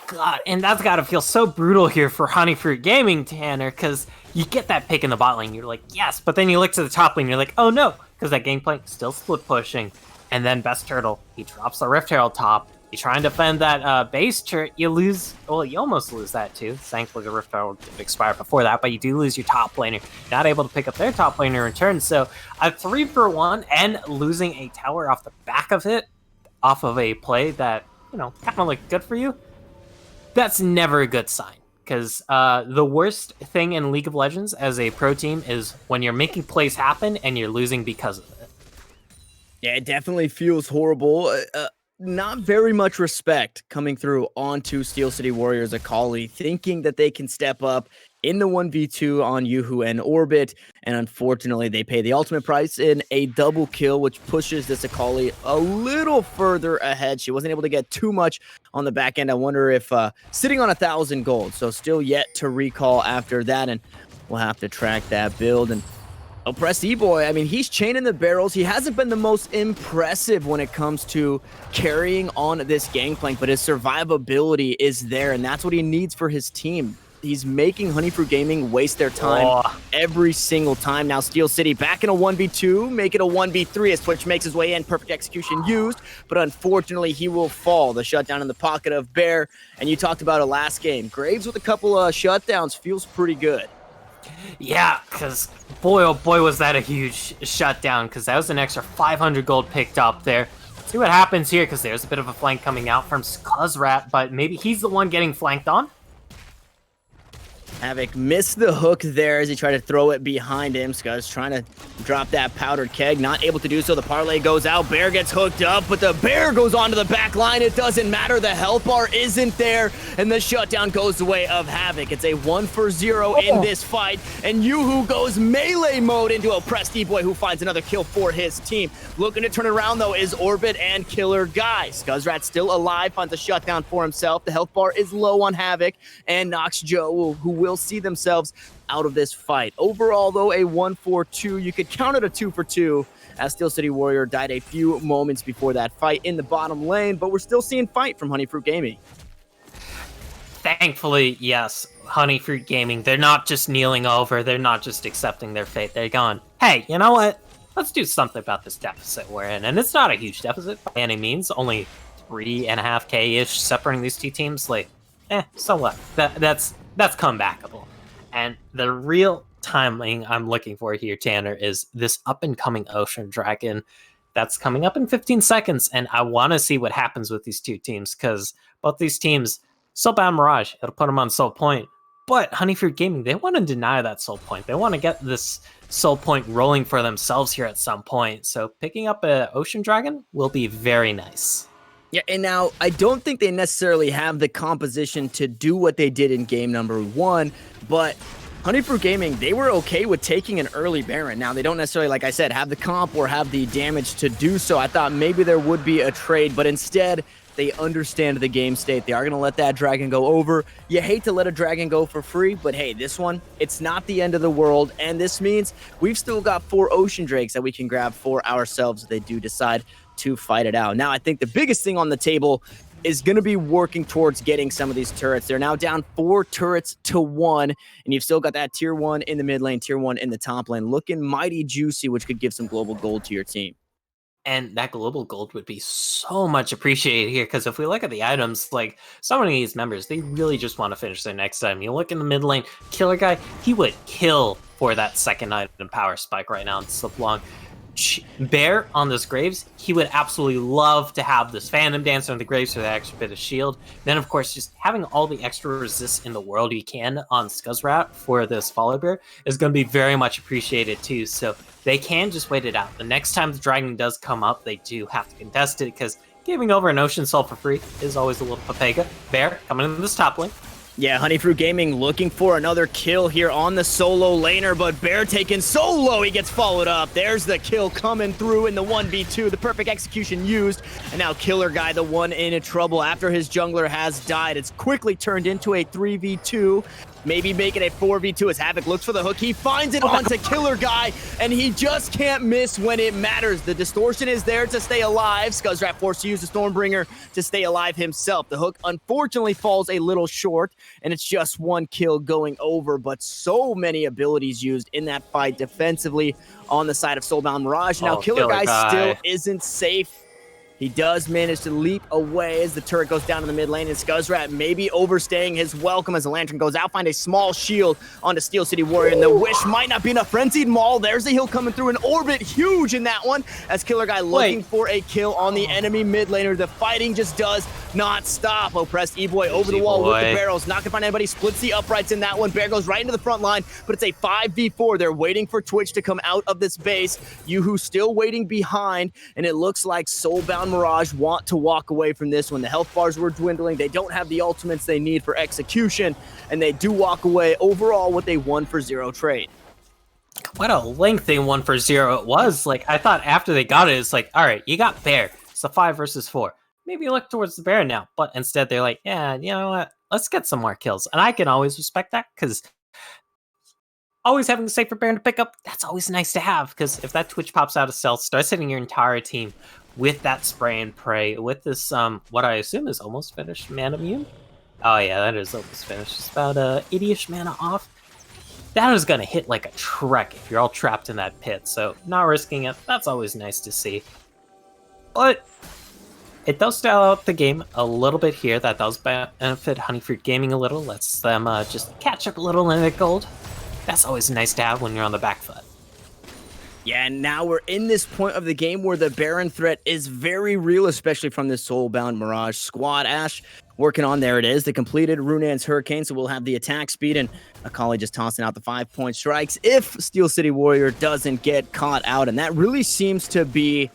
God, and that's got to feel so brutal here for Honeyfruit Gaming, Tanner, because you get that pick in the bot lane, you're like, yes, but then you look to the top lane, you're like, oh no, because that Gangplank still split pushing, and then Best Turtle, he drops the Rift Herald top, you try and defend that base turret, you lose, well, you almost lose that too, thankfully the Rift Herald did expire before that, but you do lose your top laner, not able to pick up their top laner in return, so a 3-for-1 and losing a tower off the back of it, off of a play that, you know, kind of looked good for you, that's never a good sign, because the worst thing in League of Legends as a pro team is when you're making plays happen and you're losing because of it. Yeah, it definitely feels horrible. Not very much respect coming through onto Steel City Warriors Akali, thinking that they can step up in the 1v2 on Yoo-Hoo and Orbit, and unfortunately they pay the ultimate price in a double kill, which pushes this Akali a little further ahead. She wasn't able to get too much on the back end. I wonder if sitting on 1,000 gold, so still yet to recall after that, and we'll have to track that build. And Oppressed E-Boy, I mean, he's chaining the barrels. He hasn't been the most impressive when it comes to carrying on this Gangplank, but his survivability is there, and that's what he needs for his team. He's making Honeyfruit Gaming waste their time every single time. Now Steel City back in a 1v2, make it a 1v3 as Twitch makes his way in. Perfect execution used, but unfortunately he will fall. The shutdown in the pocket of Bear, and you talked about it last game. Graves with a couple of shutdowns feels pretty good. Yeah, because boy, oh boy, was that a huge shutdown, because that was an extra 500 gold picked up there. See what happens here, because there's a bit of a flank coming out from Scuzzrat, but maybe he's the one getting flanked on. Havoc missed the hook there as he tried to throw it behind him. Scuzz trying to drop that powdered keg, not able to do so. The parlay goes out. Bear gets hooked up, but the Bear goes onto the back line. It doesn't matter. The health bar isn't there, and the shutdown goes the way of Havoc. It's a 1-for-0 in this fight, and Yoo-Hoo goes melee mode into Oppressed E-Boy, who finds another kill for his team. Looking to turn it around, though, is Orbit and Killer Guy. Scuzzrat still alive, finds a shutdown for himself. The health bar is low on Havoc, and Nox Joe, who will see themselves out of this fight. Overall, though, a 1-4-2. You could count it a 2-for-2 as Steel City Warrior died a few moments before that fight in the bottom lane, but we're still seeing fight from Honeyfruit Gaming. Thankfully, yes, Honeyfruit Gaming, they're not just kneeling over, they're not just accepting their fate, they're going, hey, you know what? Let's do something about this deficit we're in. And it's not a huge deficit by any means, only 3.5k-ish separating these two teams. Like, so what? That's comebackable. And the real timing I'm looking for here, Tanner, is this up-and-coming Ocean Dragon that's coming up in 15 seconds, and I want to see what happens with these two teams, because both these teams, Soulbound Mirage, it'll put them on Soul Point, but Honeyfruit Gaming, they want to deny that Soul Point. They want to get this Soul Point rolling for themselves here at some point, so picking up an Ocean Dragon will be very nice. Yeah, and now I don't think they necessarily have the composition to do what they did in game number 1, but Honeyfruit Gaming, they were okay with taking an early Baron. Now, they don't necessarily, like I said, have the comp or have the damage to do so. I thought maybe there would be a trade, but instead, they understand the game state. They are going to let that dragon go over. You hate to let a dragon go for free, but hey, this one, it's not the end of the world, and this means we've still got 4 Ocean Drakes that we can grab for ourselves if they do decide to fight it out. Now, I think the biggest thing on the table is going to be working towards getting some of these turrets. They're now down 4 turrets to 1, and you've still got that tier 1 in the mid lane, tier 1 in the top lane, looking mighty juicy, which could give some global gold to your team. And that global gold would be so much appreciated here, because if we look at the items, like, so many of these members, they really just want to finish their next item. You look in the mid lane, Killer Guy, he would kill for that second item power spike right now in Soulbound. Bear on this Graves, he would absolutely love to have this Phantom Dancer on the Graves for that extra bit of shield. Then, of course, just having all the extra resists in the world you can on Scuzzrat for this Follow Bear is going to be very much appreciated too. So they can just wait it out. The next time the dragon does come up, they do have to contest it, because giving over an Ocean Soul for free is always a little papega. Bear coming in this top lane. Yeah, Honeyfruit Gaming looking for another kill here on the solo laner, but Bear taken solo. He gets followed up. There's the kill coming through in the 1v2. The perfect execution used. And now Killer Guy, the one in trouble after his jungler has died. It's quickly turned into a 3v2. Maybe make it a 4v2 as Havoc looks for the hook. He finds it onto Killer Guy, and he just can't miss when it matters. The distortion is there to stay alive. Scuzzrat forced to use the Stormbringer to stay alive himself. The hook unfortunately falls a little short, and it's just 1 kill going over, but so many abilities used in that fight defensively on the side of Soulbound Mirage. Now, Killer Guy still isn't safe. He does manage to leap away as the turret goes down in the mid lane, and Scuzzrat maybe overstaying his welcome as the Lantern goes out, find a small shield onto Steel City Warrior, and the wish might not be enough. Frenzied Maul, there's the heal coming through, an orbit huge in that one, as Killer Guy looking for a kill on the enemy mid laner. The fighting just does not stop. Oppressed E-Boy over the wall with the barrels, not gonna find anybody, splits the uprights in that one. Bear goes right into the front line, but it's a 5v4. They're waiting for Twitch to come out of this base. Yoo-Hoo still waiting behind, and it looks like Soulbound Mirage want to walk away from this one. The health bars were dwindling. They don't have the ultimates they need for execution, and they do walk away overall with a 1-for-0 trade. What a lengthy 1-for-0 it was. Like, I thought after they got it, it's like, all right, you got Bear. It's a 5 versus 4. Maybe look towards the Bear now. But instead, they're like, yeah, you know what? Let's get some more kills. And I can always respect that, because always having a safer Baron to pick up, that's always nice to have. Because if that Twitch pops out of stealth, starts hitting your entire team with that spray and pray, with this, what I assume is almost finished mana immune. Oh yeah, that is almost finished. It's about 80-ish mana off. That is going to hit like a truck if you're all trapped in that pit. So not risking it, that's always nice to see. But it does style out the game a little bit here. That does benefit Honeyfruit Gaming a little. Lets them just catch up a little in the gold. That's always nice to have when you're on the back foot. Yeah, and now we're in this point of the game where the Baron threat is very real, especially from this Soulbound Mirage squad. Ash working on, there it is, the completed Runan's Hurricane, so we'll have the attack speed, and Akali just tossing out the 5-point strikes if Steel City Warrior doesn't get caught out, and that really seems to be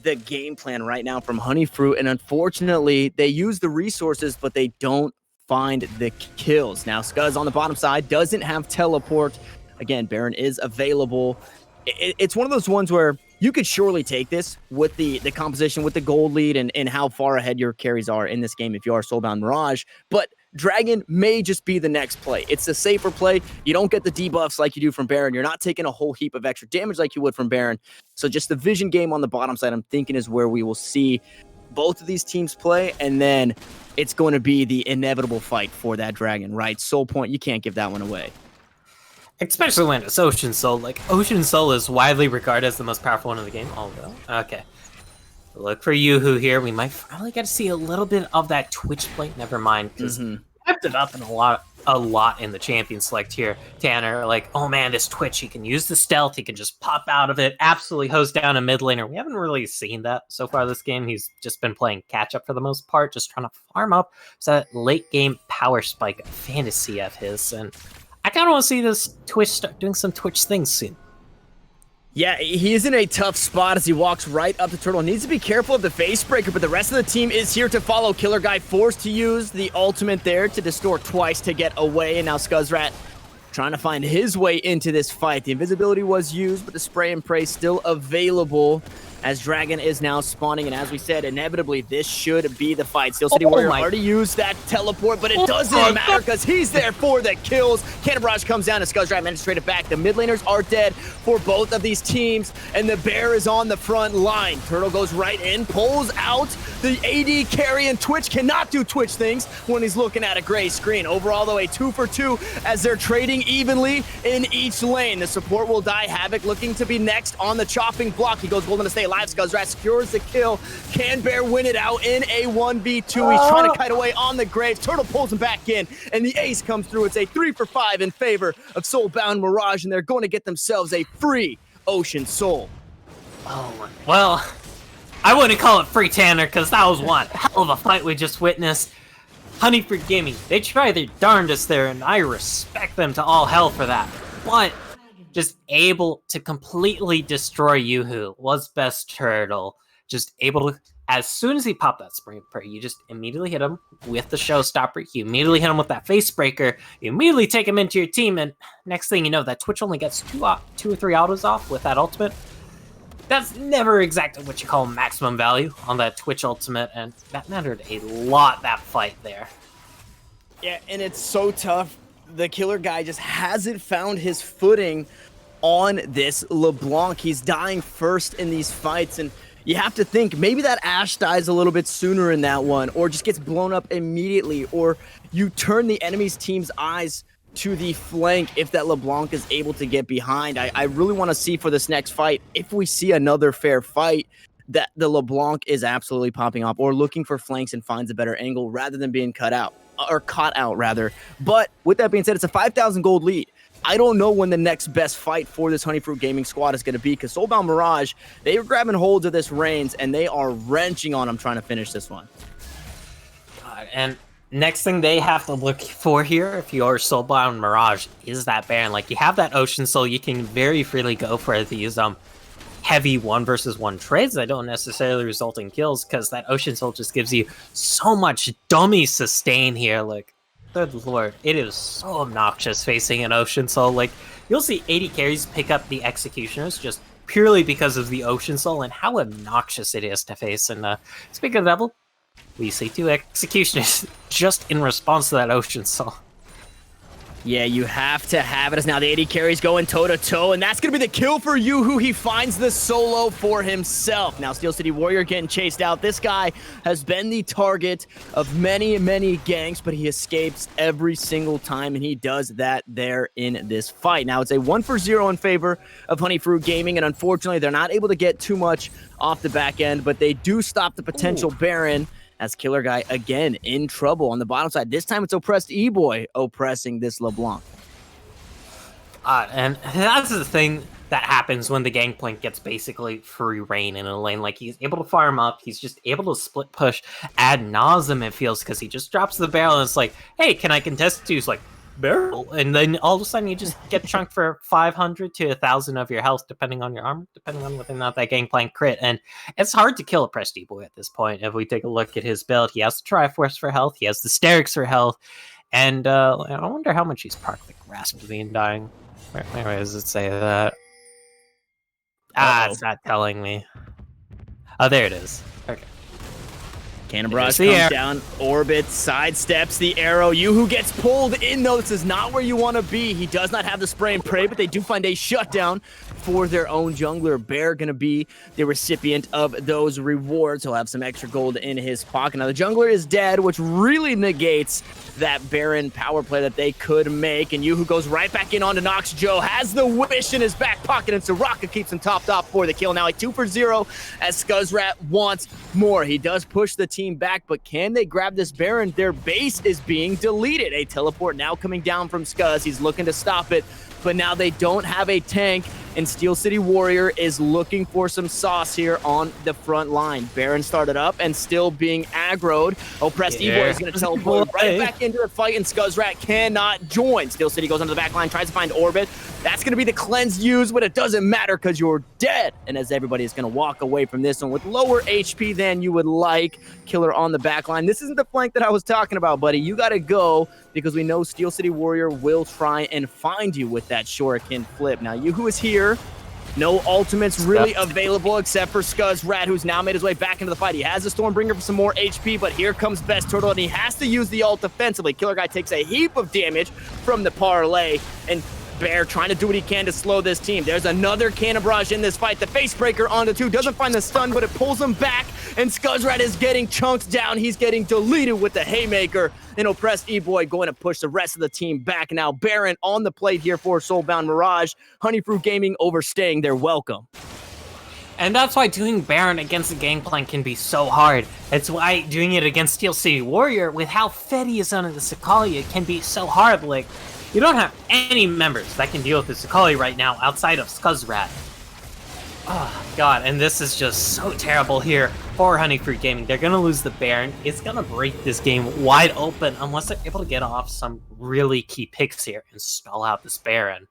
the game plan right now from Honeyfruit, and unfortunately, they use the resources, but they don't find the kills. Now, Scuzz on the bottom side doesn't have teleport. Again, Baron is available. It's one of those ones where you could surely take this with the composition, with the gold lead, and how far ahead your carries are in this game if you are Soulbound Mirage. But Dragon may just be the next play. It's a safer play. You don't get the debuffs like you do from Baron. You're not taking a whole heap of extra damage like you would from Baron. So just the vision game on the bottom side, I'm thinking, is where we will see both of these teams play, and then it's going to be the inevitable fight for that Dragon, right? Soul Point, you can't give that one away. Especially when it's Ocean Soul. Like, Ocean Soul is widely regarded as the most powerful one in the game. Although, okay. Look for Yoo-Hoo here. We might finally get to see a little bit of that Twitch play. Never mind, because kept it up in a lot in the champion select here. Tanner, like, oh man, this Twitch, he can use the stealth, he can just pop out of it, absolutely hose down a mid laner. We haven't really seen that so far this game. He's just been playing catch up for the most part, just trying to farm up that late game power spike fantasy of his, and I kind of want to see this Twitch start doing some Twitch things soon. Yeah, he's in a tough spot as he walks right up to Turtle. Needs to be careful of the face breaker, but the rest of the team is here to follow. Killer Guy forced to use the ultimate there to distort twice to get away, and now Scuzzrat trying to find his way into this fight. The invisibility was used, but the spray and pray still available as Dragon is now spawning. And as we said, inevitably, this should be the fight. Steel City Warrior already used that teleport, but it doesn't matter because he's there for the kills. Mirage comes down and Scuzzrat manages to trade it back. The mid laners are dead for both of these teams, and the Bear is on the front line. Turtle goes right in, pulls out the AD carry, and Twitch cannot do Twitch things when he's looking at a gray screen. Overall, though, a 2-for-2 as they're trading evenly in each lane. The support will die. Havoc looking to be next on the chopping block. He goes golden to stay alive. Scuzzrat secures the kill. Can Bear win it out in a 1v2? He's trying to kite away on the grave. Turtle pulls him back in, and the ace comes through. It's a 3-for-5 in favor of Soulbound Mirage, and they're going to get themselves a free Ocean Soul. Oh, well, I wouldn't call it free, Tanner, because that was one hell of a fight we just witnessed. Honeyfruit Gaming, they try their darndest there, and I respect them to all hell for that. But just able to completely destroy Yoo-Hoo was best Turtle. Just able to, as soon as he popped that spring of prey, you just immediately hit him with the showstopper. You immediately hit him with that face breaker. You immediately take him into your team, and next thing you know, that Twitch only gets two or three autos off with that ultimate. That's never exactly what you call maximum value on that Twitch ultimate, and that mattered a lot, that fight there. Yeah, and it's so tough. The Killer Guy just hasn't found his footing on this LeBlanc. He's dying first in these fights, and you have to think maybe that Ashe dies a little bit sooner in that one, or just gets blown up immediately, or you turn the enemy's team's eyes to the flank if that LeBlanc is able to get behind. I really want to see for this next fight, if we see another fair fight, that the LeBlanc is absolutely popping off or looking for flanks and finds a better angle rather than being cut out, or caught out rather. But with that being said, it's a 5,000 gold lead. I don't know when the next best fight for this Honeyfruit Gaming squad is going to be, because Soulbound Mirage, they are grabbing hold of this reins and they are wrenching on him trying to finish this one. And next thing they have to look for here, if you are Soulbound Mirage, is that Baron. Like, you have that Ocean Soul, you can very freely go for these heavy 1-versus-1 trades that don't necessarily result in kills, because that Ocean Soul just gives you so much dummy sustain here. Like, good lord, it is so obnoxious facing an Ocean Soul. Like, you'll see 80 carries pick up the Executioners just purely because of the Ocean Soul and how obnoxious it is to face. And speaking of the devil, we see 2 Executioners just in response to that Ocean Soul. Yeah, you have to have it, as now the 80 carries going toe-to-toe, and that's going to be the kill for Yoo-Hoo. He finds the solo for himself. Now Steel City Warrior getting chased out. This guy has been the target of many, many ganks, but he escapes every single time, and he does that there in this fight. Now it's a 1-for-0 in favor of Honeyfruit Gaming, and unfortunately they're not able to get too much off the back end, but they do stop the potential Baron, as Killer Guy again in trouble on the bottom side. This time it's oppressed E-Boy oppressing this LeBlanc. And that's the thing that happens when the Gangplank gets basically free reign in a lane. Like, he's able to farm up, he's just able to split push ad nauseum, it feels, because he just drops the barrel and it's like, hey, can I contest you? He's like, barrel, and then all of a sudden you just get chunked for 500 to 1,000 of your health, depending on your armor, depending on whether or not that Gangplank crit. And it's hard to kill a Prestige Boy at this point. If we take a look at his build, he has the Triforce for health, he has the Sterix for health, and I wonder how much he's parked the Grasp being dying. Where does it say that? It's not telling me. Oh, there it is. Okay. Cannon Barrage comes down, Orbit sidesteps the arrow. Yoo-Hoo gets pulled in, though. This is not where you want to be. He does not have the spray and pray, but they do find a shutdown for their own jungler. Bear going to be the recipient of those rewards. He'll have some extra gold in his pocket. Now, the jungler is dead, which really negates that Baron power play that they could make. And Yoo-Hoo goes right back in onto Nox. Joe has the wish in his back pocket, and Soraka keeps him topped off for the kill. Now a 2-for-0 as Scuzzrat wants more. He does push the team back, but can they grab this Baron? Their base is being deleted. A teleport now coming down from Scuzz. He's looking to stop it, but now they don't have a tank, and Steel City Warrior is looking for some sauce here on the front line. Baron started up and still being aggroed. Oppressed E-Boy is going to teleport right back into the fight, and Scuzzrat cannot join. Steel City goes onto the back line, tries to find Orbit. That's going to be the cleanse used, but it doesn't matter because you're dead. And as everybody is going to walk away from this one with lower HP than you would like. Killer on the back line. This isn't the flank that I was talking about, buddy. You got to go because we know Steel City Warrior will try and find you with that shuriken flip. Now, Yoo-Hoo is here. No ultimates really available except for Scuzzrat, who's now made his way back into the fight. He has the Stormbringer for some more HP, but here comes Best Turtle, and he has to use the ult defensively. Killer Guy takes a heap of damage from the parlay, and Bear trying to do what he can to slow this team. There's another Cannon Barrage in this fight. The Facebreaker onto 2. Doesn't find the stun, but it pulls him back, and Scuzzrat is getting chunked down. He's getting deleted with the Haymaker, and Oppressed E-Boy going to push the rest of the team back. Now Baron on the plate here for Soulbound Mirage. Honeyfruit Gaming overstaying their welcome. And that's why doing Baron against the Gangplank can be so hard. It's why doing it against Steel City Warrior with how fed he is under the Sakalia can be so hard. Like, you don't have any members that can deal with the Sakali right now outside of Scuzzrat. Oh, God, and this is just so terrible here for Honeyfruit Gaming. They're going to lose the Baron. It's going to break this game wide open unless they're able to get off some really key picks here and stall out this Baron.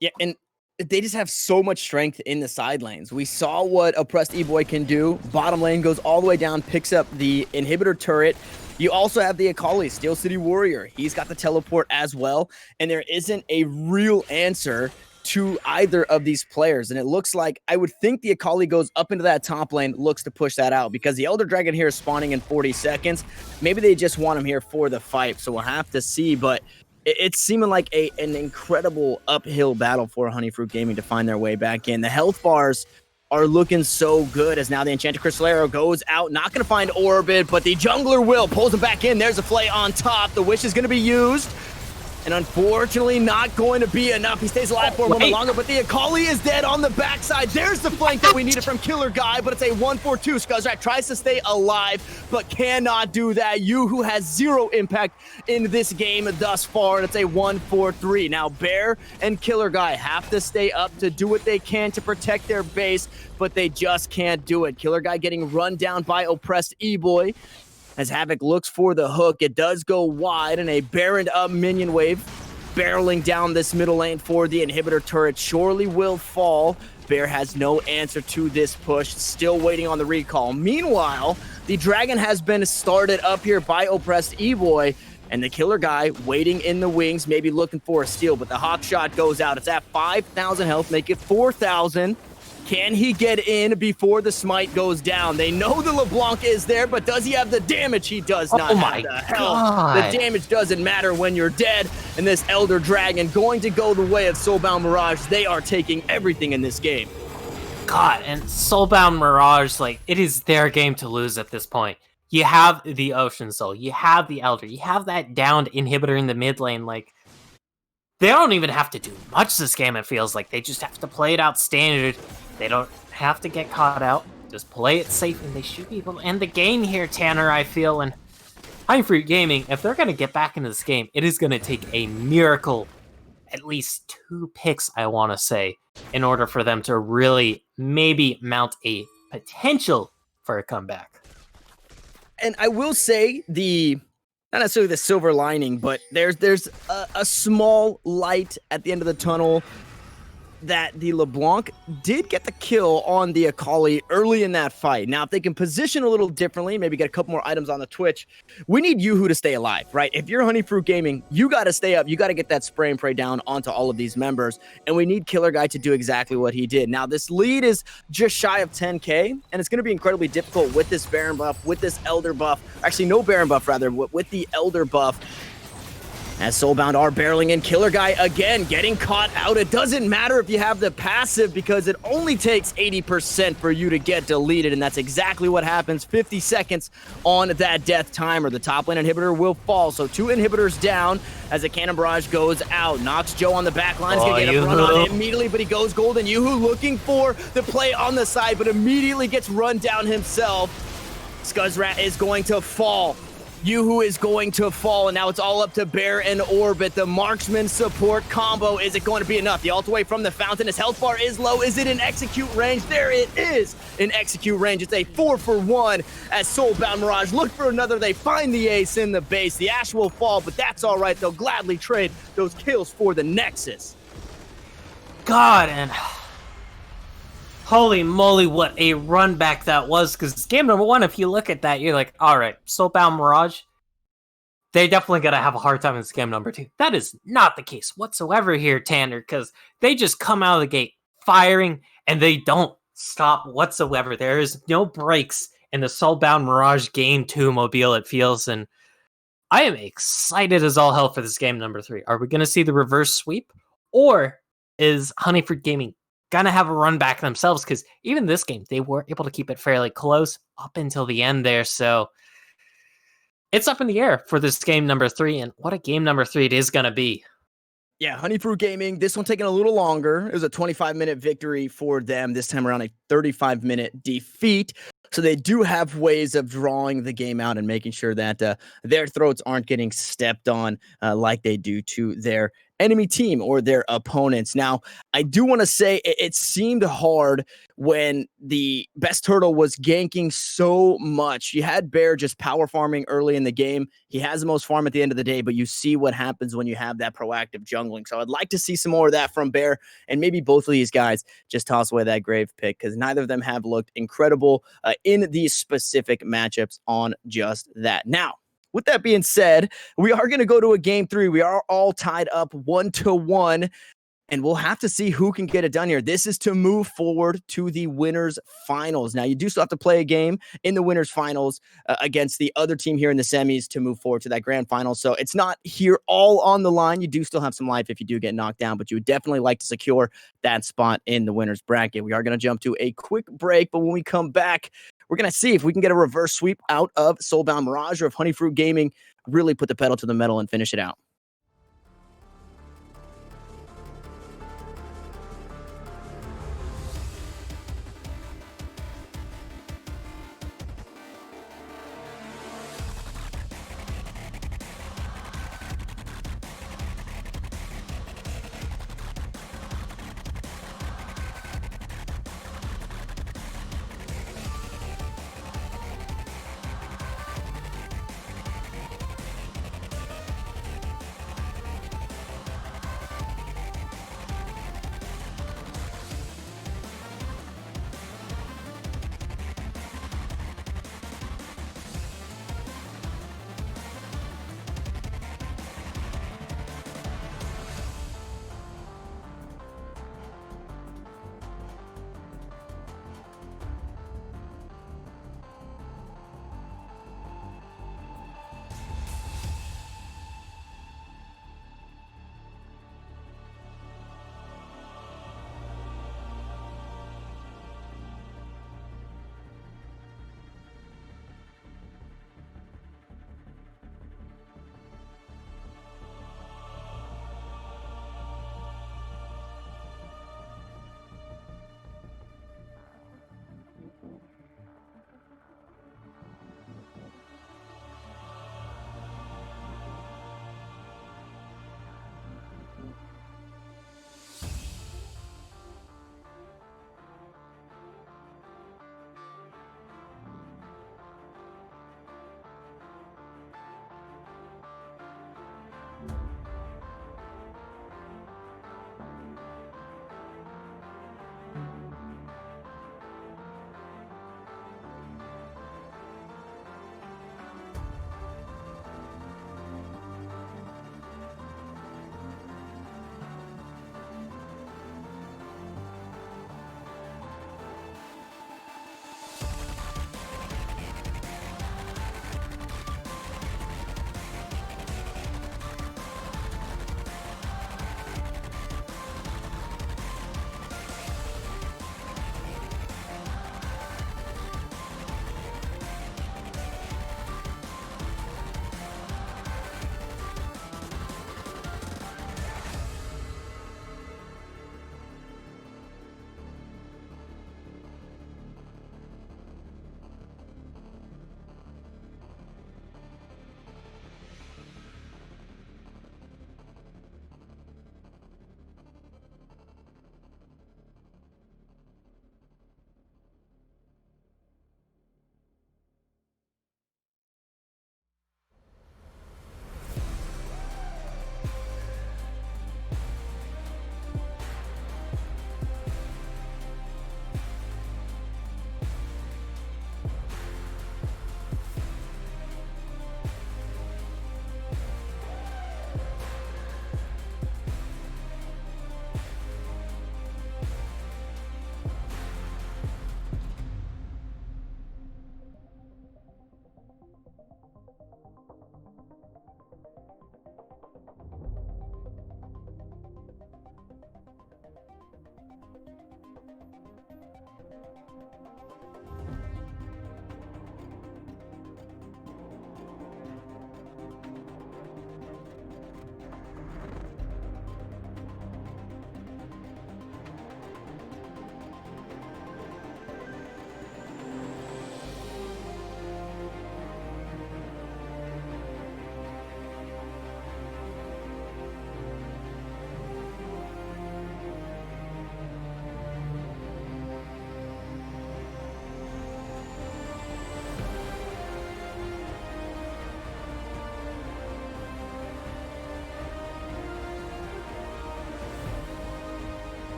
Yeah, and they just have so much strength in the side lanes. We saw what Oppressed E-Boy can do. Bottom lane goes all the way down, picks up the inhibitor turret. You also have the Akali, Steel City Warrior. He's got the teleport as well, and there isn't a real answer to either of these players. And it looks like, I would think the Akali goes up into that top lane, looks to push that out, because the Elder Dragon here is spawning in 40 seconds. Maybe they just want him here for the fight, so we'll have to see, but it's seeming like an incredible uphill battle for Honeyfruit Gaming to find their way back in. The health bars are looking so good as now the Enchanted Crystal Arrow goes out. Not going to find Orbit, but the jungler will. Pulls him back in. There's a flay on top. The Wish is going to be used. And unfortunately, not going to be enough. He stays alive for a moment longer, but the Akali is dead on the backside. There's the flank that we needed from Killer Guy, but it's a 1-4-2. Scuzzrat tries to stay alive, but cannot do that. Yoo-Hoo has 0 impact in this game thus far, and it's a 1-4-3. Now, Bear and Killer Guy have to stay up to do what they can to protect their base, but they just can't do it. Killer Guy getting run down by Oppressed E-Boy. As Havoc looks for the hook, it does go wide, and a Baroned up minion wave barreling down this middle lane for the inhibitor turret surely will fall. Bear has no answer to this push, still waiting on the recall. Meanwhile, the dragon has been started up here by Oppressed E-Boy, and the Killer Guy waiting in the wings, maybe looking for a steal, but the hawk shot goes out. It's at 5,000 health, make it 4,000. Can he get in before the smite goes down? They know the LeBlanc is there, but does he have the damage? He does not have the health. The damage doesn't matter when you're dead. And this Elder Dragon going to go the way of Soulbound Mirage. They are taking everything in this game. God, and Soulbound Mirage, like, it is their game to lose at this point. You have the Ocean Soul, you have the Elder, you have that downed inhibitor in the mid lane, like, they don't even have to do much this game, it feels like. They just have to play it out standard. They don't have to get caught out. Just play it safe, and they should be able to end the game here, Tanner, I feel. And Honeyfruit Gaming, if they're going to get back into this game, it is going to take a miracle, at least 2 picks, I want to say, in order for them to really maybe mount a potential for a comeback. And I will say not necessarily the silver lining, but there's a small light at the end of the tunnel that the LeBlanc did get the kill on the Akali early in that fight. Now, if they can position a little differently, maybe get a couple more items on the Twitch, we need Yoo-Hoo to stay alive, right? If you're Honeyfruit Gaming, you got to stay up. You got to get that spray and pray down onto all of these members, and we need Killer Guy to do exactly what he did. Now, this lead is just shy of 10K, and it's going to be incredibly difficult with this Baron buff, with this Elder buff. Actually, no Baron buff, rather, with the Elder buff. As Soulbound are barreling in, Killer Guy again getting caught out. It doesn't matter if you have the passive because it only takes 80% for you to get deleted, and that's exactly what happens. 50 seconds on that death timer. The top lane inhibitor will fall, so 2 inhibitors down as the Cannon Barrage goes out. Knocks Joe on the back line. He's gonna get a run on immediately, but he goes golden. Yoo-Hoo looking for the play on the side, but immediately gets run down himself. Scuzzrat is going to fall. Yoo-Hoo is going to fall, and now it's all up to Bear and Orbit. The marksman support combo, is it going to be enough? The ult away from the fountain, his health bar is low. Is it in execute range? There it is in execute range. It's a 4-for-1 as Soulbound Mirage look for another. They find the ace in the base. The Ash will fall, but that's all right. They'll gladly trade those kills for the Nexus. god, and holy moly, what a run back that was. Because game number 1, if you look at that, you're like, all right, Soulbound Mirage, they're definitely going to have a hard time in this game number 2. That is not the case whatsoever here, Tanner, because they just come out of the gate firing, and they don't stop whatsoever. There is no breaks in the Soulbound Mirage Game 2 mobile, it feels, and I am excited as all hell for this game number 3. Are we going to see the reverse sweep, or is Honeyfruit Gaming going to have a run back themselves? Because even this game, they were able to keep it fairly close up until the end there, so it's up in the air for this game number 3, and what a game number 3 it is going to be. Yeah, Honeyfruit Gaming, this one taking a little longer. It was a 25-minute victory for them. This time around, a 35-minute defeat. So they do have ways of drawing the game out and making sure that their throats aren't getting stepped on like they do to their enemy team or their opponents. Now, I do want to say it seemed hard when the best turtle was ganking so much. You had Bear just power farming early in the game. He has the most farm at the end of the day, but you see what happens when you have that proactive jungling. So I'd like to see some more of that from Bear, and maybe both of these guys just toss away that grave pick, because neither of them have looked incredible in these specific matchups on just that. Now, with that being said, we are going to go to a game 3. We are all tied up 1-1, and we'll have to see who can get it done here. This is to move forward to the winners finals. Now, you do still have to play a game in the winners finals against the other team here in the semis to move forward to that grand final. So it's not here all on the line. You do still have some life if you do get knocked down, but you would definitely like to secure that spot in the winners bracket. We are going to jump to a quick break, but when we come back, we're going to see if we can get a reverse sweep out of Soulbound Mirage, or if Honeyfruit Gaming really put the pedal to the metal and finish it out.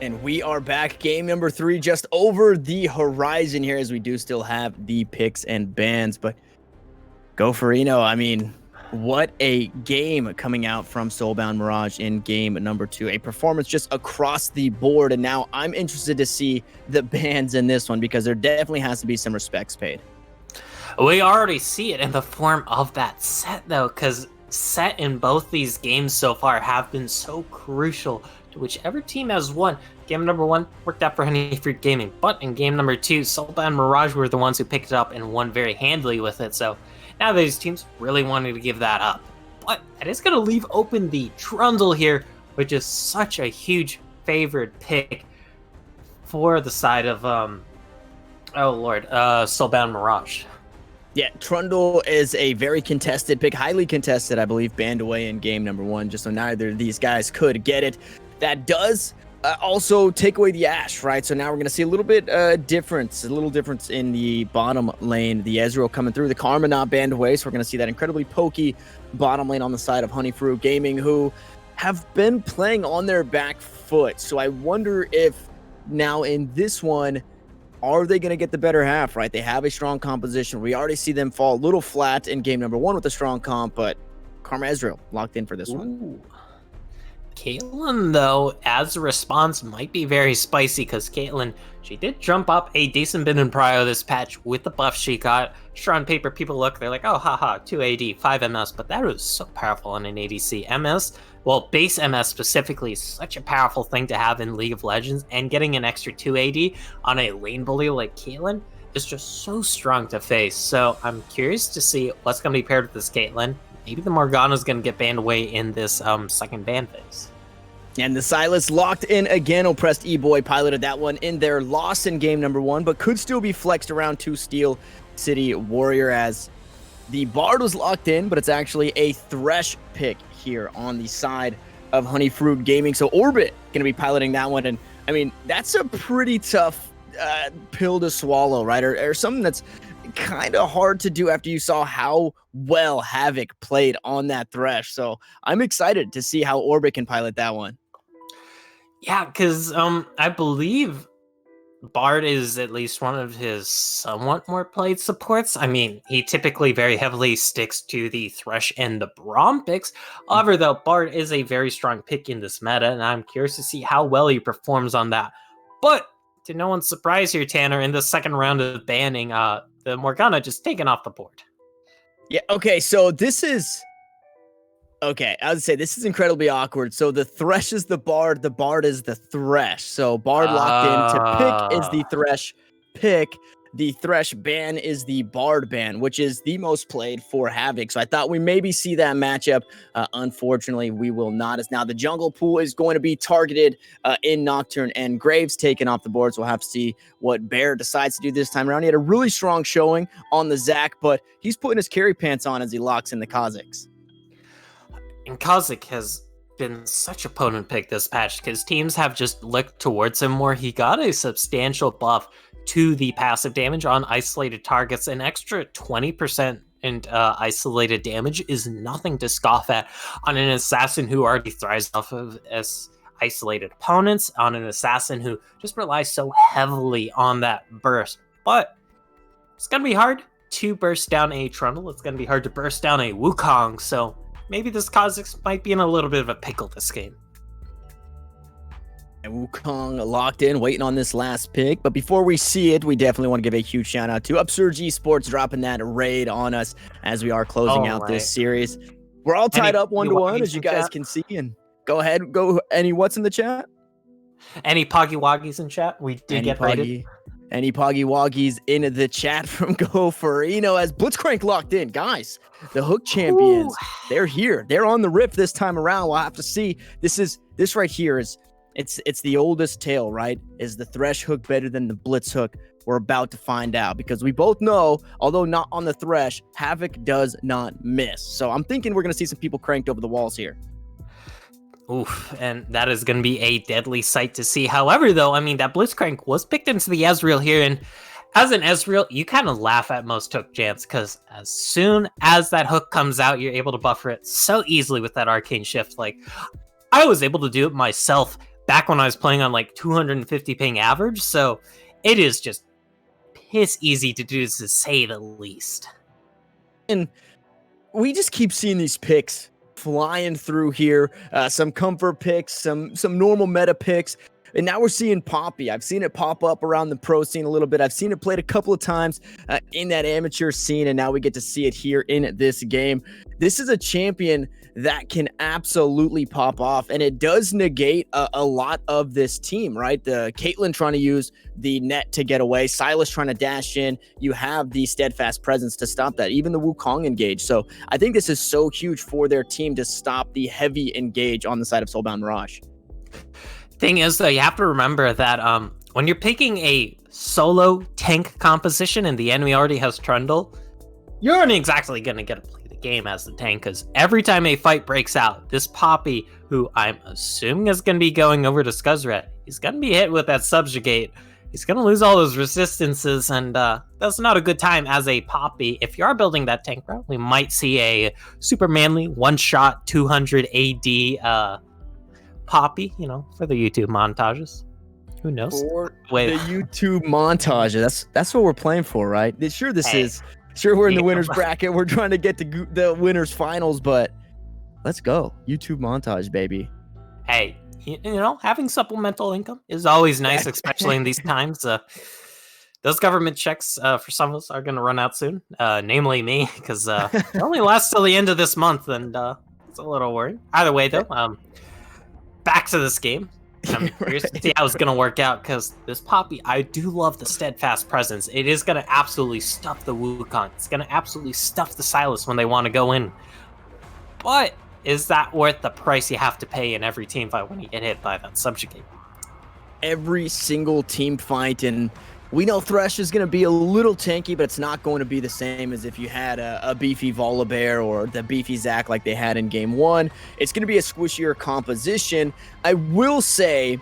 And we are back. Game number 3 just over the horizon here, as we do still have the picks and bans. But go for Eno. I mean, what a game coming out from Soulbound Mirage in game number 2. A performance just across the board. And now I'm interested to see the bans in this one, because there definitely has to be some respects paid. We already see it in the form of that set, though, because set in both these games so far have been so crucial to whichever team has won. Game number 1 worked out for Honeyfruit Gaming, but in game number 2, Soulbound Mirage were the ones who picked it up and won very handily with it, so now these teams really wanted to give that up. But that is going to leave open the Trundle here, which is such a huge favored pick for the side of, Soulbound Mirage. Yeah, Trundle is a very contested pick, highly contested, I believe, banned away in game number 1, just so neither of these guys could get it. That does also take away the Ashe, right? So now we're going to see a little bit difference in the bottom lane. The Ezreal coming through, the Karma not banned away, so we're going to see that incredibly pokey bottom lane on the side of Honeyfruit Gaming, who have been playing on their back foot. So I wonder if now in this one, are they going to get the better half, right? They have a strong composition. We already see them fall a little flat in game number 1 with a strong comp, but Karma Ezreal locked in for this one. Caitlyn, though, as a response, might be very spicy, because Caitlyn, she did jump up a decent bit in prio this patch with the buff she got. Sure, on paper, people look, they're like, oh, haha, 2 AD, 5 MS, but that was so powerful on an ADC. MS, well, base MS specifically, is such a powerful thing to have in League of Legends, and getting an extra 2 AD on a lane bully like Caitlyn is just so strong to face. So I'm curious to see what's going to be paired with this Caitlyn. Maybe the Morgana's going to get banned away in this second ban phase. And the Silas locked in again. Oppressed E-Boy piloted that one in their loss in game number 1, but could still be flexed around to Steel City Warrior, as the Bard was locked in, but it's actually a Thresh pick here on the side of Honeyfruit Gaming. So Orbit going to be piloting that one. And I mean, that's a pretty tough pill to swallow, right? Or something that's kind of hard to do after you saw how well Havoc played on that Thresh. So I'm excited to see how Orbit can pilot that one. Yeah, because I believe Bard is at least one of his somewhat more played supports. I mean, he typically very heavily sticks to the Thresh and the Braum picks. However, though, Bard is a very strong pick in this meta, and I'm curious to see how well he performs on that. But to no one's surprise here, Tanner, in the second round of banning, the Morgana just taken off the board. Yeah, okay, so this is... Okay, I would say this is incredibly awkward. So the Thresh is the Bard is the Thresh. So Bard locked in to pick is the Thresh pick. The Thresh ban is the Bard ban, which is the most played for Havoc. So I thought we maybe see that matchup. Unfortunately, we will not. As now the jungle pool is going to be targeted in Nocturne, and Graves taken off the board. So we'll have to see what Bear decides to do this time around. He had a really strong showing on the Zac, but he's putting his carry pants on as he locks in the Kha'Zix. And Kha'Zix has been such a potent pick this patch, because teams have just looked towards him more. He got a substantial buff to the passive damage on isolated targets. An extra 20% in isolated damage is nothing to scoff at on an assassin who already thrives off of isolated opponents, on an assassin who just relies so heavily on that burst. But it's going to be hard to burst down a Trundle. It's going to be hard to burst down a Wukong, so maybe this Kha'Zix might be in a little bit of a pickle this game. And Wukong locked in, waiting on this last pick. But before we see it, we definitely want to give a huge shout out to Upsurge Esports dropping that raid on us as we are closing out this series. We're all tied up 1-1, as you guys can see. And go ahead, what's in the chat? Any Poggy Woggies in chat? We did get raided. Any Poggy Woggies in the chat from Go for Eno, as Blitzcrank locked in. Guys, the Hook champions, they're here. They're on the rift this time around. We'll have to see. This right here is it's the oldest tale, right? Is the Thresh hook better than the Blitz hook? We're about to find out, because we both know, although not on the Thresh, Havoc does not miss. So I'm thinking we're going to see some people cranked over the walls here. Oof, and that is going to be a deadly sight to see. However, though, I mean, that Blitzcrank was picked into the Ezreal here, and as an Ezreal, you kind of laugh at most hook jams, because as soon as that hook comes out, you're able to buffer it so easily with that Arcane Shift. Like, I was able to do it myself back when I was playing on like 250 ping average. So it is just piss easy to do, to say the least. And we just keep seeing these picks flying through here. Some comfort picks, some normal meta picks. And now we're seeing Poppy. I've seen it pop up around the pro scene a little bit. I've seen it played a couple of times in that amateur scene, and now we get to see it here in this game. This is a champion that can absolutely pop off, and it does negate a lot of this team, right? The Caitlyn trying to use the net to get away, Silas trying to dash in. You have the steadfast presence to stop that, even the Wukong engage. So I think this is so huge for their team to stop the heavy engage on the side of Soulbound Mirage. Thing is, though, you have to remember that when you're picking a solo tank composition and the enemy already has Trundle, you're not exactly going to get to play the game as the tank, because every time a fight breaks out, this Poppy, who I'm assuming is going to be going over to Scuzzret, he's going to be hit with that subjugate. He's going to lose all those resistances, and that's not a good time as a Poppy. If you are building that tank route, we might see a super manly one-shot 200 AD Poppy, for the YouTube montages. Who knows? For the YouTube montage. That's what we're playing for, right? Sure, we're in the winner's bracket. We're trying to get to the winner's finals, but let's go. YouTube montage, baby. Hey, having supplemental income is always nice, especially in these times. Those government checks for some of us are going to run out soon, namely me, because it only lasts till the end of this month, and it's a little worrying. Either way, though, back to this game. I'm curious to see how it's going to work out, because this Poppy, I do love the steadfast presence. It is going to absolutely stuff the Wukong. It's going to absolutely stuff the Silas when they want to go in. But is that worth the price you have to pay in every team fight when you get hit by that subjugate? Every single team fight, and we know Thresh is going to be a little tanky, but it's not going to be the same as if you had a beefy Volibear or the beefy Zac like they had in game one. It's going to be a squishier composition. I will say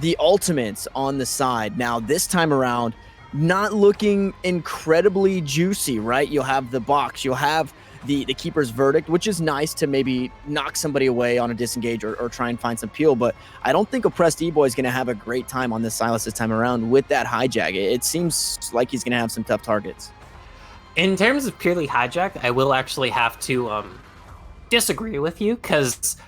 the ultimates on the side now this time around, not looking incredibly juicy, right? You'll have the box, you'll have the Keeper's Verdict, which is nice to maybe knock somebody away on a disengage or try and find some peel, but I don't think Oppressed E-Boy is going to have a great time on this Silas this time around with that hijack. It seems like he's going to have some tough targets. In terms of purely hijack, I will actually have to disagree with you, because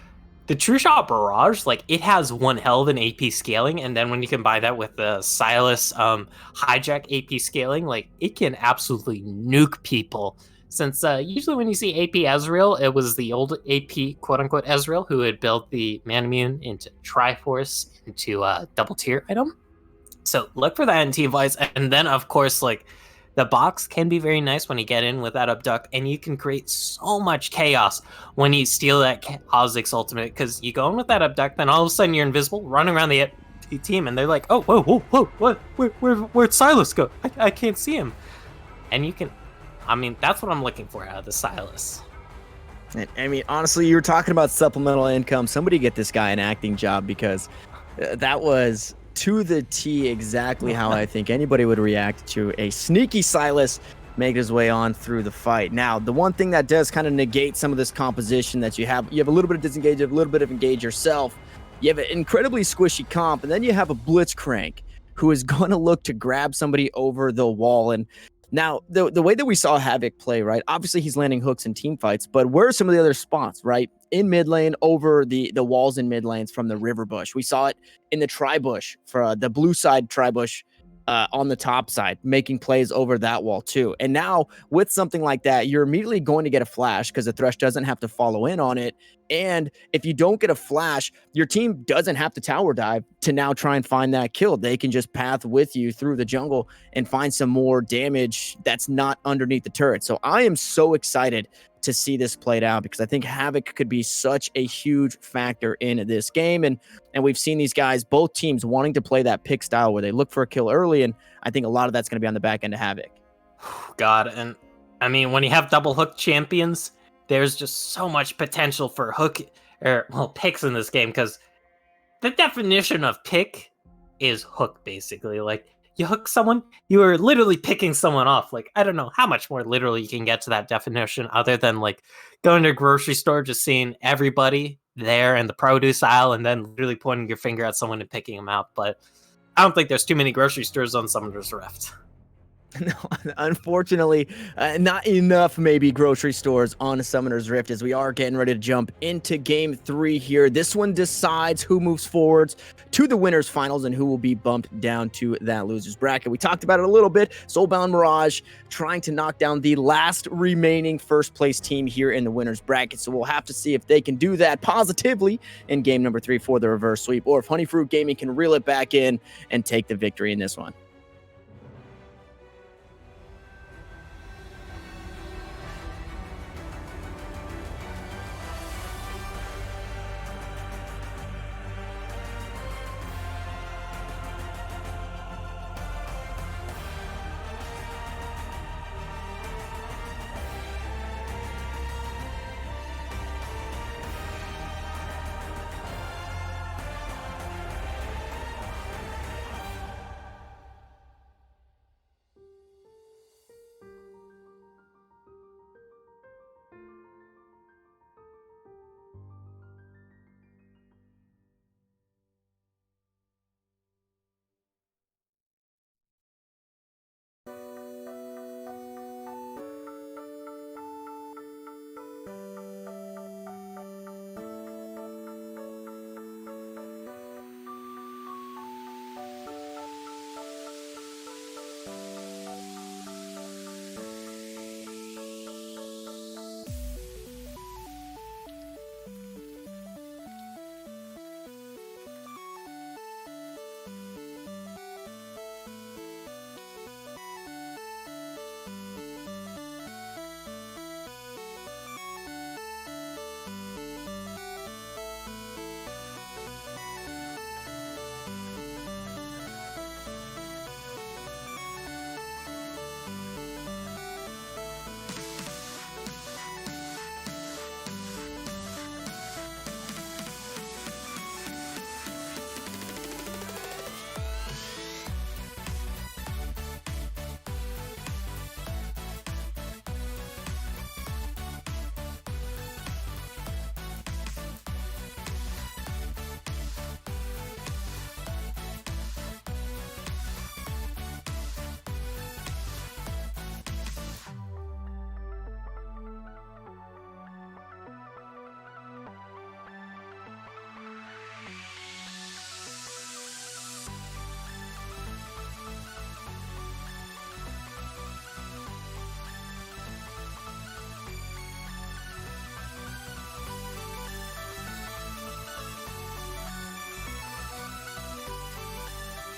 the True Shot Barrage, it has one hell of an AP scaling, and then when you combine that with the Silas hijack AP scaling, it can absolutely nuke people. Since usually when you see AP Ezreal, it was the old AP quote-unquote Ezreal who had built the Man Immune into Triforce into a double tier item. So look for that in team fights, and then of course the box can be very nice when you get in with that abduct, and you can create so much chaos when you steal that Kha'Zix ultimate, because you go in with that abduct, then all of a sudden you're invisible, running around the team, and they're like, oh, whoa, what? Where'd Silas go? I can't see him. And you can... that's what I'm looking for out of the Silas. Honestly, you were talking about supplemental income. Somebody get this guy an acting job, because that was to the T exactly how I think anybody would react to a sneaky Silas make his way on through the fight. Now, the one thing that does kind of negate some of this composition that you have a little bit of disengage, a little bit of engage yourself. You have an incredibly squishy comp, and then you have a Blitzcrank who is going to look to grab somebody over the wall. And now, the way that we saw Havoc play, right? Obviously, he's landing hooks in team fights, but where are some of the other spots, right? In mid lane, over the walls in mid lanes from the river bush. We saw it in the tri-bush, for the blue side tri-bush on the top side, making plays over that wall too. And now, with something like that, you're immediately going to get a flash, because the Thresh doesn't have to follow in on it. And if you don't get a flash, your team doesn't have to tower dive to now try and find that kill. They can just path with you through the jungle and find some more damage that's not underneath the turret. So I am so excited to see this played out, because I think Havoc could be such a huge factor in this game. And we've seen these guys, both teams, wanting to play that pick style where they look for a kill early. And I think a lot of that's going to be on the back end of Havoc. God, and when you have double hook champions, there's just so much potential for picks in this game, because the definition of pick is hook, basically. You hook someone, you are literally picking someone off. I don't know how much more literally you can get to that definition, other than going to a grocery store, just seeing everybody there in the produce aisle and then literally pointing your finger at someone and picking them out. But I don't think there's too many grocery stores on Summoner's Rift. No, unfortunately, not enough maybe grocery stores on Summoner's Rift as we are getting ready to jump into game 3 here. This one decides who moves forwards to the winners finals and who will be bumped down to that losers bracket. We talked about it a little bit. Soulbound Mirage trying to knock down the last remaining first place team here in the winners bracket. So we'll have to see if they can do that positively in game number 3 for the reverse sweep, or if Honeyfruit Gaming can reel it back in and take the victory in this one.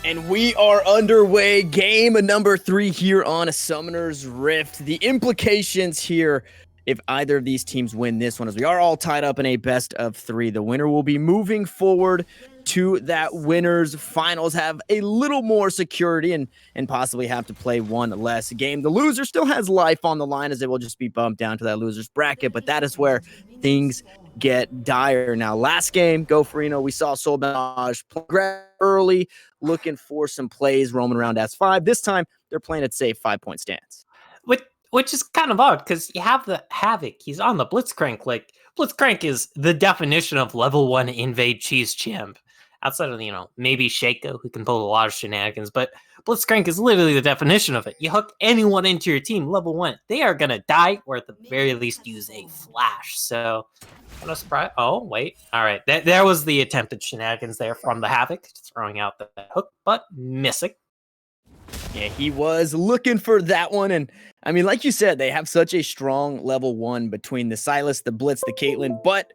And we are underway. Game number 3 here on Summoner's Rift. The implications here, if either of these teams win this one, as we are all tied up in a best of 3, the winner will be moving forward to that winners finals, have a little more security and possibly have to play one less game. The loser still has life on the line as they will just be bumped down to that losers bracket, but that is where things get dire. Now, last game, Go Farino, we saw Soulbound play early, looking for some plays roaming around S5. This time, they're playing it safe, 5-point stance. Which is kind of odd, because you have the Havoc. He's on the Blitzcrank. Like, Blitzcrank is the definition of level 1 invade cheese champ. Outside of, maybe Shaco, who can pull a lot of shenanigans, but Blitzcrank is literally the definition of it. You hook anyone into your team, level 1, they are going to die, or at the very least use a flash. So, what a surprise. Oh, wait. All right. There was the attempted shenanigans there from the Havoc, throwing out the hook, but missing. Yeah, he was looking for that one. And I mean, like you said, they have such a strong level 1 between the Silas, the Blitz, the Caitlyn. But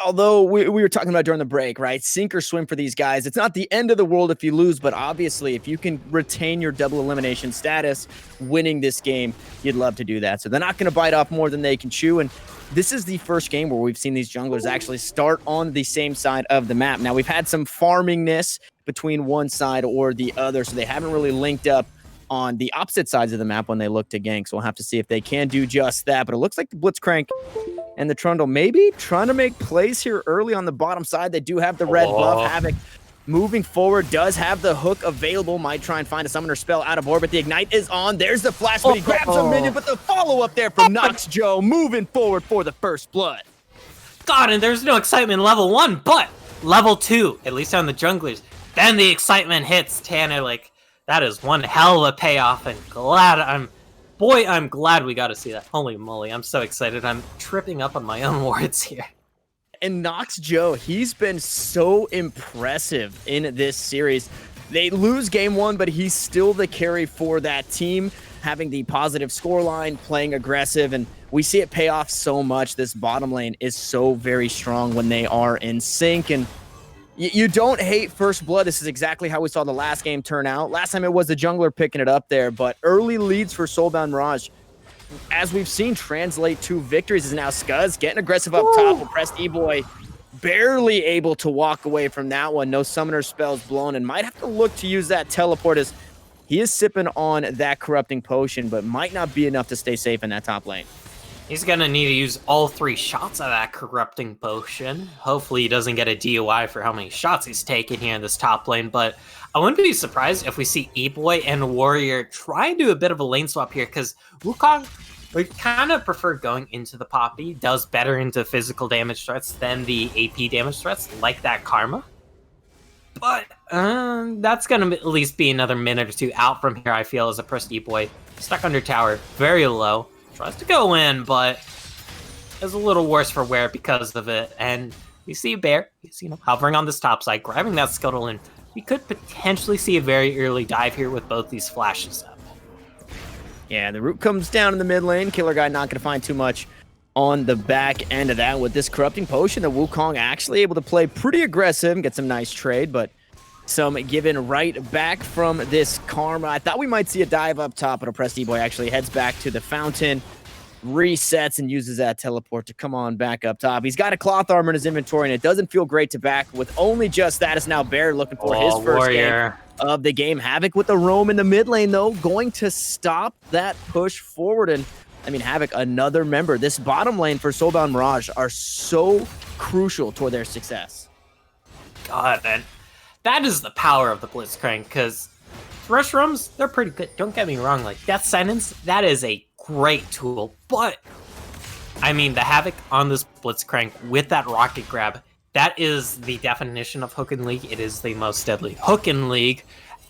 although we were talking about during the break, right? Sink or swim for these guys. It's not the end of the world if you lose, but obviously if you can retain your double elimination status, winning this game, you'd love to do that. So they're not going to bite off more than they can chew. And this is the first game where we've seen these junglers actually start on the same side of the map. Now, we've had some farmingness between one side or the other, so they haven't really linked up on the opposite sides of the map when they look to gank. So we'll have to see if they can do just that. But it looks like the Blitzcrank and the Trundle maybe trying to make plays here early on the bottom side. They do have the red buff. Havoc moving forward, does have the hook available. Might try and find a summoner spell out of orbit. The ignite is on. There's the flash, but he grabs a minion, but the follow-up there from Nox Joe moving forward for the first blood. God, and there's no excitement in level 1, but level 2, at least on the junglers, then the excitement hits. Tanner, like, that is one hell of a payoff, and I'm glad we got to see that. Holy moly, I'm so excited. I'm tripping up on my own words here. And Nox Joe, he's been so impressive in this series. They lose game 1, but he's still the carry for that team, having the positive scoreline, playing aggressive, and we see it pay off so much. This bottom lane is so very strong when they are in sync, and you don't hate first blood. This is exactly how we saw the last game turn out. Last time it was the jungler picking it up there, but early leads for Soulbound Mirage, as we've seen, translate to victories. Is now Scuzz getting aggressive up top. Oppressed E-Boy barely able to walk away from that one. No summoner spells blown, and might have to look to use that teleport as he is sipping on that corrupting potion, but might not be enough to stay safe in that top lane. He's gonna need to use all 3 shots of that corrupting potion. Hopefully he doesn't get a DOI for how many shots he's taken here in this top lane, but I wouldn't be surprised if we see E-Boy and Warrior try and do a bit of a lane swap here, because Wukong would kind of prefer going into the Poppy, does better into physical damage threats than the AP damage threats, like that Karma. But that's gonna at least be another minute or 2 out from here, I feel, as a pressed E-Boy. Stuck under tower, very low. Tries to go in, but is a little worse for wear because of it. And we see Bear, he's, hovering on this top side, grabbing that scuttle, and we could potentially see a very early dive here with both these flashes up. Yeah, the root comes down in the mid lane. Killer Guy not going to find too much on the back end of that. With this corrupting potion, the Wukong actually able to play pretty aggressive and get some nice trade, but some given right back from this Karma. I thought we might see a dive up top, but Oppressed E-Boy actually heads back to the fountain, resets, and uses that teleport to come on back up top. He's got a cloth armor in his inventory, and it doesn't feel great to back with only just that. Is now Bear looking for his first game of the game. Havoc with the roam in the mid lane, though, going to stop that push forward. And I mean, Havoc, another member. This bottom lane for Soulbound Mirage are so crucial toward their success. God, man. That is the power of the Blitzcrank, because Thresh Rooms, they're pretty good. Don't get me wrong, like Death Sentence, that is a great tool. But, I mean, the Havoc on this Blitzcrank with that Rocket Grab, that is the definition of Hook in League. It is the most deadly Hook in League,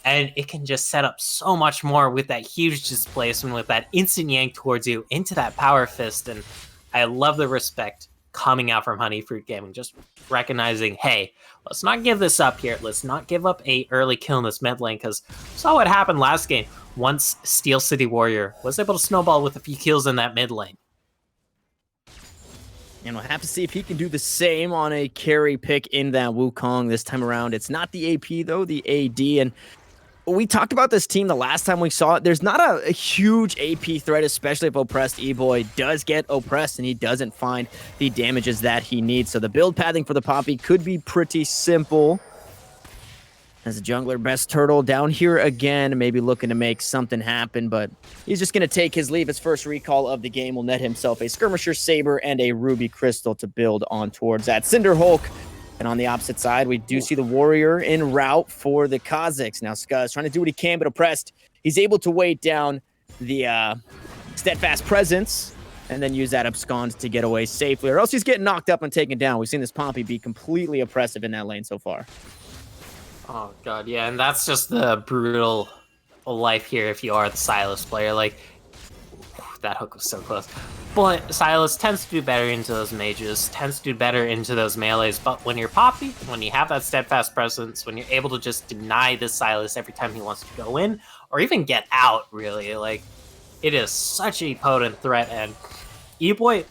and it can just set up so much more with that huge displacement, with that instant yank towards you into that Power Fist, and I love the respect coming out from Honeyfruit Gaming, just recognizing, hey, let's not give this up here. Let's not give up a early kill in this mid lane, because we saw what happened last game once Steel City Warrior was able to snowball with a few kills in that mid lane. And we'll have to see if he can do the same on a carry pick in that Wukong this time around. It's not the AP, though, the AD. And we talked about this team the last time we saw it. There's not a huge AP threat, especially if Oppressed E-Boy does get oppressed and he doesn't find the damages that he needs. So the build pathing for the Poppy could be pretty simple. As a jungler, Best Turtle down here again, maybe looking to make something happen, but he's just going to take his leave. His first recall of the game will net himself a Skirmisher Saber and a Ruby Crystal to build on towards that Cinder Hulk. And on the opposite side, we do see the Warrior en route for the Kazakhs. Now, Scuzz trying to do what he can, but oppressed. He's able to weight down the Steadfast Presence and then use that Abscond to get away safely, or else he's getting knocked up and taken down. We've seen this Poppy be completely oppressive in that lane so far. Oh, God, yeah, and that's just the brutal life here if you are the Sylas player. Like, that hook was so close. But Sylas tends to do better into those mages, tends to do better into those melees, but when you're Poppy, when you have that Steadfast Presence, when you're able to just deny this Sylas every time he wants to go in, or even get out, really, like, it is such a potent threat, and E-Boy,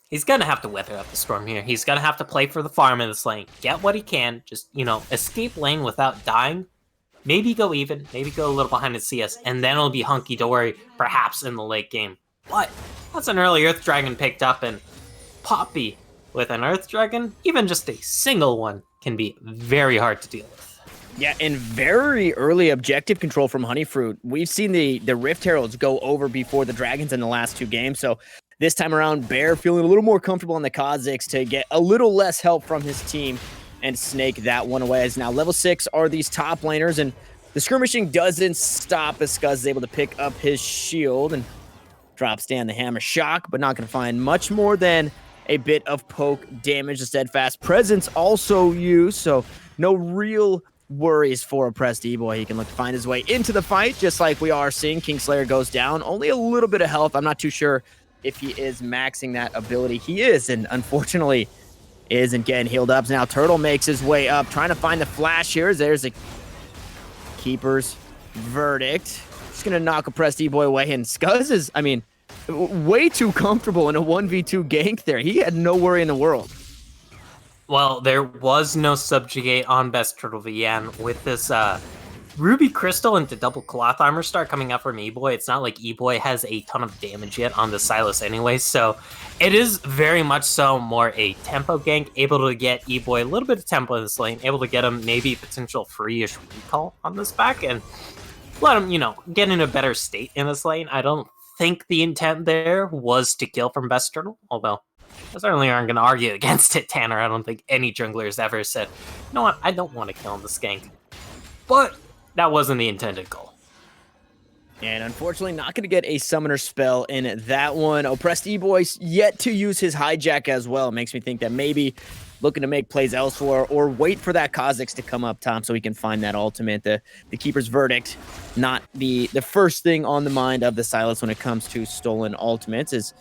he's gonna have to weather out the storm here. He's gonna have to play for the farm in this lane, get what he can, just, escape lane without dying, maybe go even, maybe go a little behind the CS, and then it'll be hunky-dory, perhaps in the late game. But that's an early Earth Dragon picked up, and Poppy with an Earth Dragon, even just a single one, can be very hard to deal with. Yeah, and very early objective control from Honeyfruit. We've seen the Rift Heralds go over before the Dragons in the last 2 games, so this time around, Bear feeling a little more comfortable on the Kazakhs to get a little less help from his team and snake that one away. As now level 6 are these top laners, and the skirmishing doesn't stop as Scuzz is able to pick up his shield and drops down the Hammer Shock, but not going to find much more than a bit of poke damage. The steadfast presence also used, so no real worries for Oppressed E-Boy. He can look to find his way into the fight, just like we are seeing. Kingslayer goes down, only a little bit of health. I'm not too sure if he is maxing that ability. He is, and unfortunately isn't getting healed up. So now Turtle makes his way up, trying to find the flash here. There's a Keeper's verdict. Just gonna knock Oppressed E-Boy away, and Scuzz is, I mean, way too comfortable in a 1v2 gank there. He had no worry in the world. Well, there was no subjugate on Best Turtle VN with this Ruby Crystal into double cloth armor star coming up from E-Boy. It's not like E-Boy has a ton of damage yet on the Sylas anyway, so it is very much so more a tempo gank, able to get E-Boy a little bit of tempo in this lane, able to get him maybe potential free-ish recall on this back, and let him, you know, get in a better state in this lane. I don't think the intent there was to kill from Best Turtle, although I certainly aren't going to argue against it, Tanner. I don't think any jungler has ever said, you know what, I don't want to kill him this gank. But that wasn't the intended goal. And unfortunately, not going to get a summoner spell in that one. Oppressed E-Boy yet to use his hijack as well. It makes me think that maybe looking to make plays elsewhere or wait for that Kha'Zix to come up top so he can find that ultimate. The Keeper's verdict, not the first thing on the mind of the Sylas when it comes to stolen ultimates, is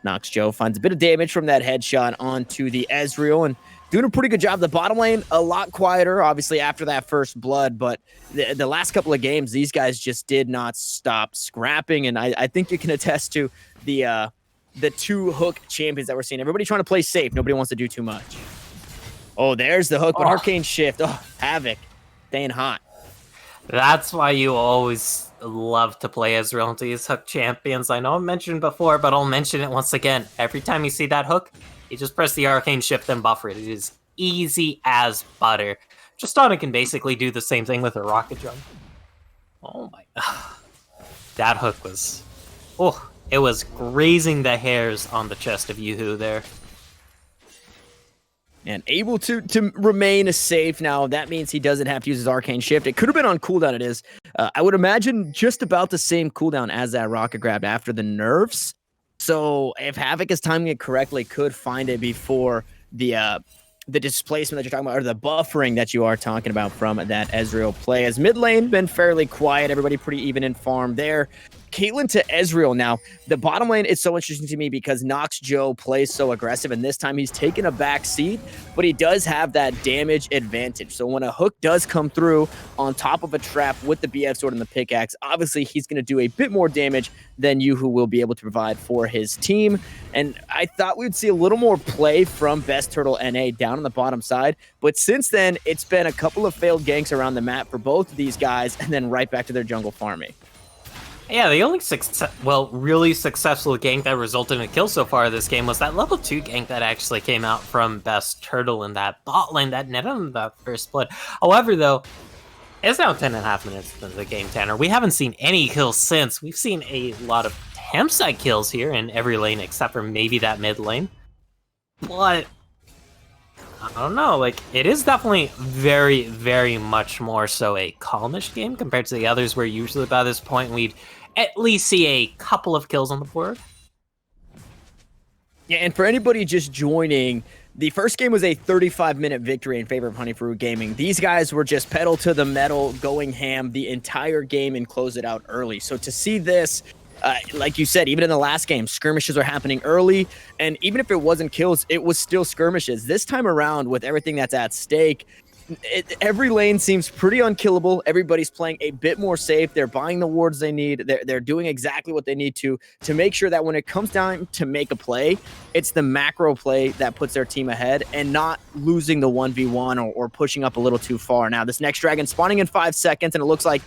Nox Joe finds a bit of damage from that headshot onto the Ezreal and doing a pretty good job. The bottom lane, a lot quieter, obviously, after that first blood, but the last couple of games, these guys just did not stop scrapping, and I think you can attest to the two hook champions that we're seeing. Everybody trying to play safe. Nobody wants to do too much. Oh, there's the hook, but Arcane Shift. Oh, Havoc, staying hot. That's why you always love to play Ezreal into these hook champions. I know I mentioned before, but I'll mention it once again. Every time you see that hook, you just press the Arcane Shift and buffer it. It is easy as butter. Tristana can basically do the same thing with a rocket jump. Oh my god. That hook was... oh, it was grazing the hairs on the chest of Yoo-Hoo there. And able to remain safe now. That means he doesn't have to use his Arcane Shift. It could have been on cooldown. It is. I would imagine just about the same cooldown as that rocket grab after the nerfs. So if Havoc is timing it correctly, could find it before the displacement that you're talking about, or the buffering that you are talking about from that Ezreal play. As mid lane been fairly quiet, everybody pretty even in farm there. Caitlyn to Ezreal now. The bottom lane is so interesting to me because Nox Joe plays so aggressive, and this time he's taken a back seat, but he does have that damage advantage. So when a hook does come through on top of a trap with the BF sword and the pickaxe, obviously he's going to do a bit more damage than Yoo-Hoo will be able to provide for his team. And I thought we'd see a little more play from Best Turtle NA down on the bottom side, but since then, it's been a couple of failed ganks around the map for both of these guys, and then right back to their jungle farming. Yeah, the only really successful gank that resulted in a kill so far this game was that level 2 gank that actually came out from Best Turtle in that bot lane that netted him that first blood. However, though, it's now 10.5 minutes into the game, Tanner. We haven't seen any kills since. We've seen a lot of campsite kills here in every lane except for maybe that mid lane. But I don't know, like, it is definitely very, very much more so a calmish game compared to the others where usually by this point we'd at least see a couple of kills on the board. Yeah, and for anybody just joining, the first game was a 35-minute victory in favor of Honeyfruit Gaming. These guys were just pedal to the metal, going ham the entire game and close it out early. So to see this, like you said, even in the last game, skirmishes are happening early, and even if it wasn't kills, it was still skirmishes. This time around, with everything that's at stake, every lane seems pretty unkillable. Everybody's playing a bit more safe. They're buying the wards they need. They're doing exactly what they need to make sure that when it comes time to make a play, it's the macro play that puts their team ahead and not losing the 1v1 or pushing up a little too far. Now, this next dragon spawning in 5 seconds, and it looks like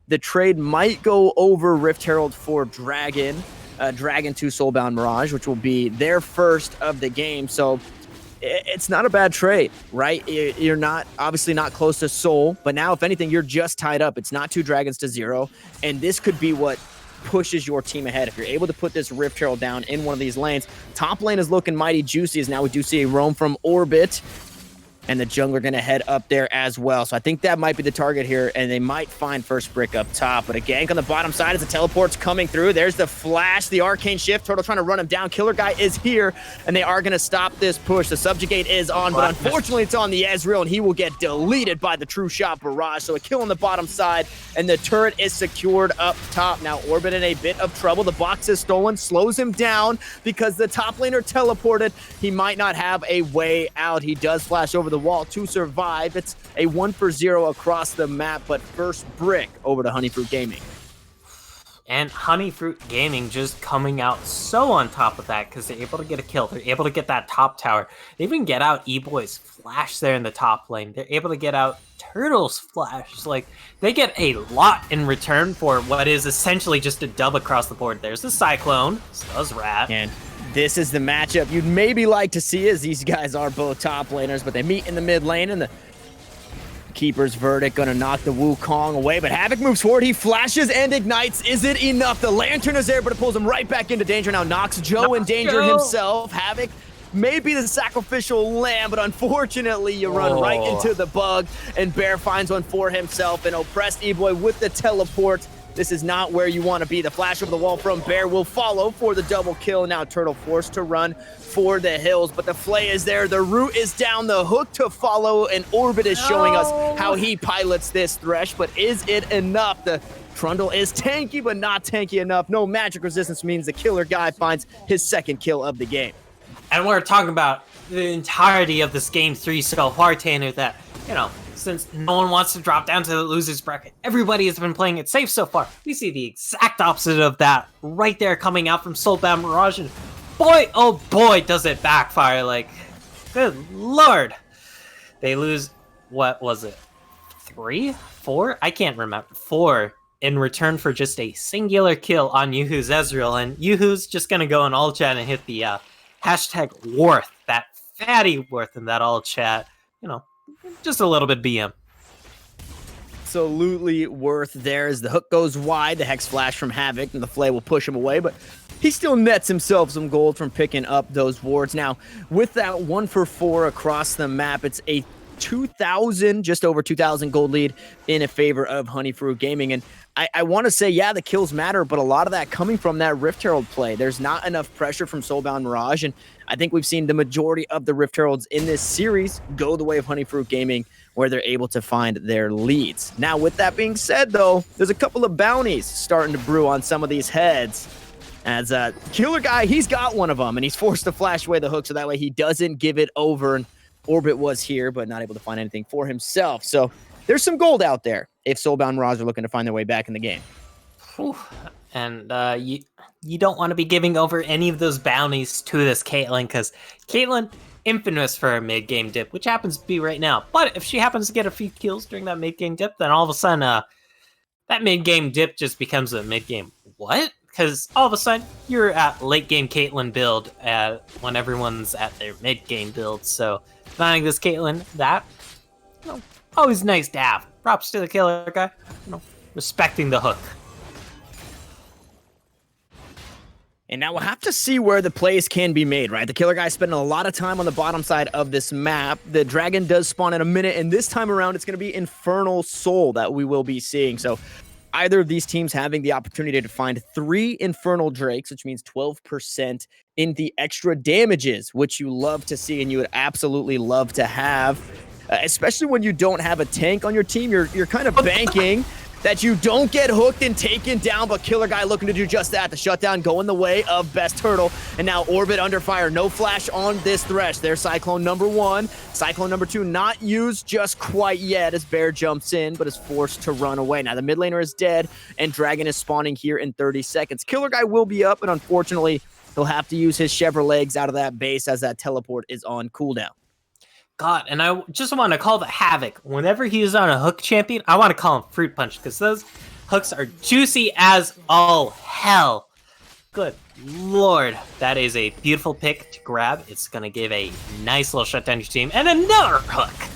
the trade might go over Rift Herald for Dragon 2 Soulbound Mirage, which will be their first of the game. So it's not a bad trade, right? You're not obviously not close to Soul, but now if anything, you're just tied up. It's not 2 dragons to 0, and this could be what pushes your team ahead. If you're able to put this Rift Herald down in one of these lanes, top lane is looking mighty juicy as now we do see a roam from Orbit. And the jungler going to head up there as well. So I think that might be the target here, and they might find first brick up top. But a gank on the bottom side as the teleport's coming through. There's the flash, the arcane shift. Turtle trying to run him down. Killer Guy is here, and they are going to stop this push. The subjugate is on, but unfortunately it's on the Ezreal, and he will get deleted by the true shot Mirage. So a kill on the bottom side, and the turret is secured up top. Now Orbit in a bit of trouble. The box is stolen, slows him down because the top laner teleported. He might not have a way out. He does flash over the wall to survive. It's a 1-for-0 across the map, but first brick over to Honeyfruit Gaming. And Honeyfruit Gaming just coming out so on top of that because they're able to get a kill. They're able to get that top tower. They even get out E-Boy's flash there in the top lane. They're able to get out Turtle's flash. Like, they get a lot in return for what is essentially just a dub across the board. There's the Cyclone, so does Rat. And this is the matchup you'd maybe like to see, as these guys are both top laners, but they meet in the mid lane, and the Keeper's Verdict gonna knock the Wukong away, but Havoc moves forward. He flashes and ignites. Is it enough? The Lantern is there, but it pulls him right back into danger. Now knocks Joe in danger himself. Havoc may be the sacrificial lamb, but unfortunately you run right into the bug, and Bear finds one for himself. And oppressed E-Boy with the teleport. This is not where you want to be. The flash over the wall from Bear will follow for the double kill. Now Turtle forced to run for the hills, but the Flay is there. The root is down, the hook to follow, and Orbit is showing us how he pilots this Thresh, but is it enough? The Trundle is tanky, but not tanky enough. No magic resistance means the Killer Guy finds his second kill of the game. And we're talking about the entirety of this game 3 so far, Tanner, that, you know, since no one wants to drop down to the loser's bracket, everybody has been playing it safe so far. We see the exact opposite of that right there coming out from Soulbound Mirage, and boy, oh boy, does it backfire. Like, good lord. They lose, what was it, 3? 4? I can't remember. 4 in return for just a singular kill on Yuhu's Ezreal, and Yuhu's just gonna go in all chat and hit the hashtag worth, that fatty worth in that all chat, you know, just a little bit BM. Absolutely worth there as the hook goes wide. The Hex Flash from Havoc, and the Flay will push him away, but he still nets himself some gold from picking up those wards. Now, with that 1-for-4 across the map, it's a 2,000, just over 2,000 gold lead in a favor of Honeyfruit Gaming. And I want to say, yeah, the kills matter, but a lot of that coming from that Rift Herald play. There's not enough pressure from Soulbound Mirage, and I think we've seen the majority of the Rift Heralds in this series go the way of Honeyfruit Gaming, where they're able to find their leads. Now, with that being said, though, there's a couple of bounties starting to brew on some of these heads. As Killer Guy, he's got one of them, and he's forced to flash away the hook, so that way he doesn't give it over. And Orbit was here, but not able to find anything for himself. So there's some gold out there if Soulbound Mirage are looking to find their way back in the game. Whew. And you don't want to be giving over any of those bounties to this Caitlyn, because Caitlyn, infamous for her mid-game dip, which happens to be right now. But if she happens to get a few kills during that mid-game dip, then all of a sudden that mid-game dip just becomes a mid-game what? Because all of a sudden you're at late-game Caitlyn build when everyone's at their mid-game build. So finding this Caitlyn, that, you know, always nice to have. Props to the Killer Guy, you know, respecting the hook. And now we'll have to see where the plays can be made, right? The Killer Guy's spending a lot of time on the bottom side of this map. The dragon does spawn in a minute, and this time around it's going to be Infernal Soul that we will be seeing. So either of these teams having the opportunity to find 3 Infernal Drakes, which means 12% in the extra damages, which you love to see and you would absolutely love to have. Especially when you don't have a tank on your team, you're kind of banking that you don't get hooked and taken down, but Killer Guy looking to do just that. The shutdown going the way of Best Turtle, and now Orbit under fire. No flash on this Thresh. There's Cyclone number 1. Cyclone number 2 not used just quite yet as Bear jumps in, but is forced to run away. Now the mid laner is dead, and Dragon is spawning here in 30 seconds. Killer Guy will be up, and unfortunately, he'll have to use his Chevre legs out of that base as that teleport is on cooldown. God, and I just want to call the Havoc. Whenever he is on a hook champion, I want to call him Fruit Punch, because those hooks are juicy as all hell. Good lord. That is a beautiful pick to grab. It's going to give a nice little shutdown to your team. And another hook.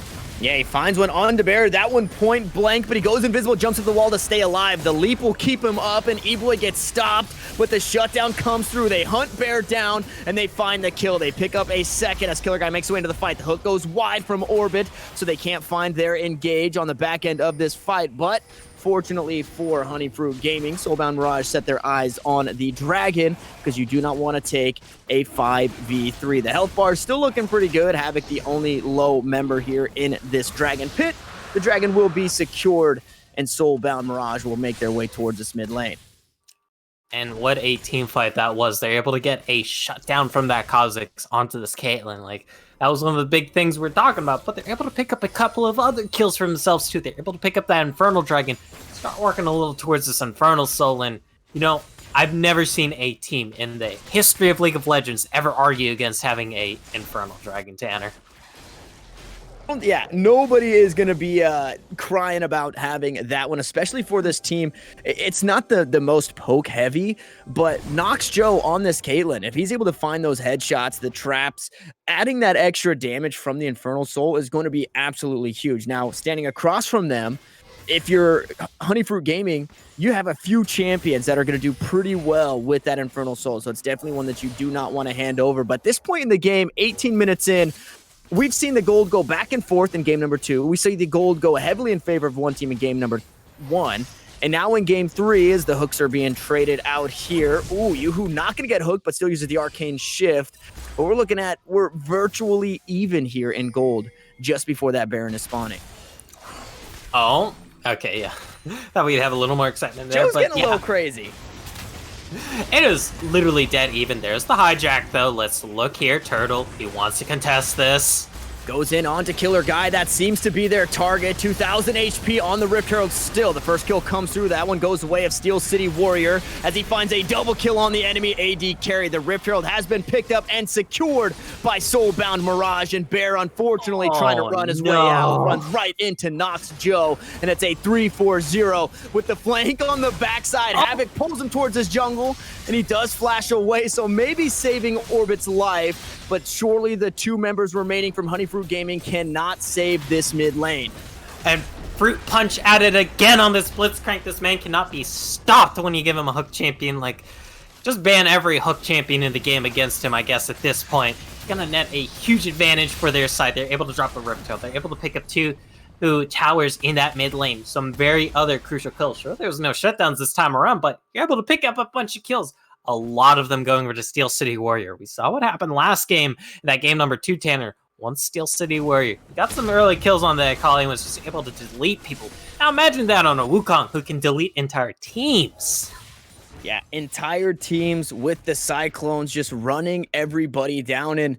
Yeah, he finds one on to Bear. That one point blank, but he goes invisible, jumps up the wall to stay alive. The leap will keep him up, and E-Boy gets stopped, but the shutdown comes through. They hunt Bear down, and they find the kill. They pick up a second as Killer Guy makes his way into the fight. The hook goes wide from orbit, so they can't find their engage on the back end of this fight, but fortunately for Honeyfruit Gaming, Soulbound Mirage set their eyes on the Dragon because you do not want to take a 5v3. The health bar is still looking pretty good. Havoc, the only low member here in this Dragon pit. The Dragon will be secured, and Soulbound Mirage will make their way towards this mid lane. And what a team fight that was. They're able to get a shutdown from that Kha'Zix onto this Caitlyn. Like, that was one of the big things we're talking about, but they're able to pick up a couple of other kills for themselves too. They're able to pick up that Infernal Dragon, start working a little towards this Infernal Soul, and, you know, I've never seen a team in the history of League of Legends ever argue against having a Infernal Dragon, Tanner. Yeah, nobody is going to be crying about having that one, especially for this team. It's not the most poke heavy, but Nox Joe on this Caitlyn, if he's able to find those headshots, the traps, adding that extra damage from the Infernal Soul is going to be absolutely huge. Now, standing across from them, if you're Honeyfruit Gaming, you have a few champions that are going to do pretty well with that Infernal Soul, so it's definitely one that you do not want to hand over. But this point in the game, 18 minutes in, we've seen the gold go back and forth in game number 2. We see the gold go heavily in favor of one team in game number 1. And now in game 3, as the hooks are being traded out here. Ooh, Yoo-Hoo not going to get hooked, but still uses the arcane shift. But we're virtually even here in gold just before that Baron is spawning. Oh, okay, yeah. Thought we'd have a little more excitement there. Joe's but getting a little crazy. It is literally dead even. There's the hijack, though. Let's look here. Turtle, he wants to contest this. Goes in onto Killer Guy. That seems to be their target. 2,000 HP on the Rift Herald still. The first kill comes through. That one goes the way of Steel City Warrior as he finds a double kill on the enemy AD carry. The Rift Herald has been picked up and secured by Soulbound Mirage, and Bear unfortunately trying to run his way out. Runs right into Nox Joe, and it's a 3-4-0 with the flank on the backside. Havoc pulls him towards his jungle, and he does flash away, so maybe saving Orbit's life, but surely the 2 members remaining from Honeyfruit Gaming cannot save this mid lane. And Fruit Punch at it again on this Blitzcrank. This man cannot be stopped when you give him a hook champion. Like, just ban every hook champion in the game against him, I guess, at this point. It's gonna net a huge advantage for their side. They're able to drop the Rift Tail. They're able to pick up 2 towers in that mid lane. Some very other crucial kills. Sure, there was no shutdowns this time around, but you're able to pick up a bunch of kills. A lot of them going over to Steel City Warrior. We saw what happened last game, in that game number 2, Tanner. One Steel City Warrior. He got some early kills on that. Colleen was just able to delete people. Now imagine that on a Wukong who can delete entire teams. Yeah, entire teams with the Cyclones just running everybody down. And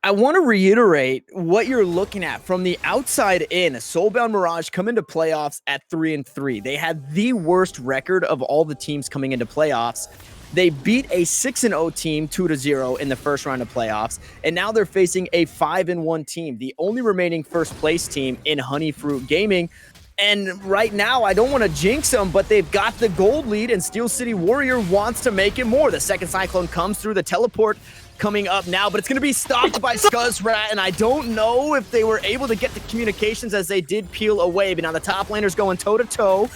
I want to reiterate what you're looking at from the outside in. Soulbound Mirage come into playoffs at 3-3. They had the worst record of all the teams coming into playoffs. They beat a 6-0 team 2-0 in the first round of playoffs, and now they're facing a 5-1 team, the only remaining first place team in Honeyfruit Gaming. And right now, I don't want to jinx them, but they've got the gold lead, and Steel City Warrior wants to make it more. The second Cyclone comes through, the teleport coming up now, but it's going to be stopped by Scuzzrat, and I don't know if they were able to get the communications as they did peel away, but now the top laner's going toe-to-toe.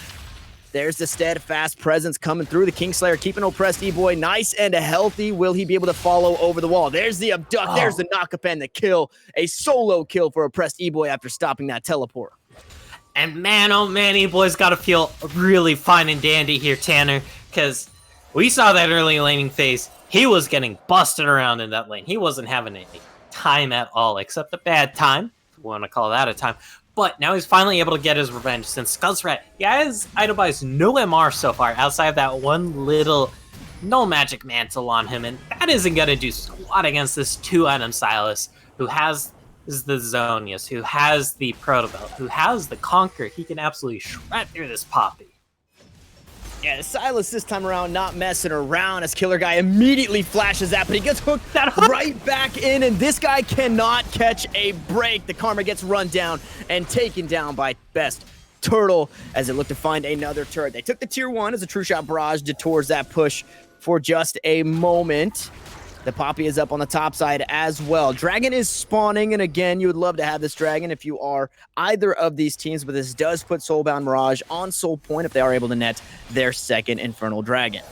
There's the steadfast presence coming through. The Kingslayer keeping oppressed E-Boy nice and healthy. Will he be able to follow over the wall? There's the abduct. There's the knock-up and the kill. A solo kill for oppressed E-Boy after stopping that teleport. And man, oh man, E-Boy's got to feel really fine and dandy here, Tanner, because we saw that early laning phase. He was getting busted around in that lane. He wasn't having any time at all, except a bad time, if you want to call that a time. But now he's finally able to get his revenge since Scuzzrat, he has itemized no MR so far outside of that one little no magic mantle on him, and that isn't going to do squat against this 2-item Silas, who has the Zonius, who has the Protobelt, who has the Conquer. He can absolutely shred through this Poppy. Yeah, Silas this time around not messing around as Killer Guy immediately flashes that, but he gets hooked right back in, and this guy cannot catch a break. The Karma gets run down and taken down by Best Turtle as it looked to find another turret. They took the tier 1 as a true shot barrage detours that push for just a moment. The Poppy is up on the top side as well. Dragon is spawning, and again, you would love to have this Dragon if you are either of these teams, but this does put Soulbound Mirage on Soul Point if they are able to net their second Infernal Dragon.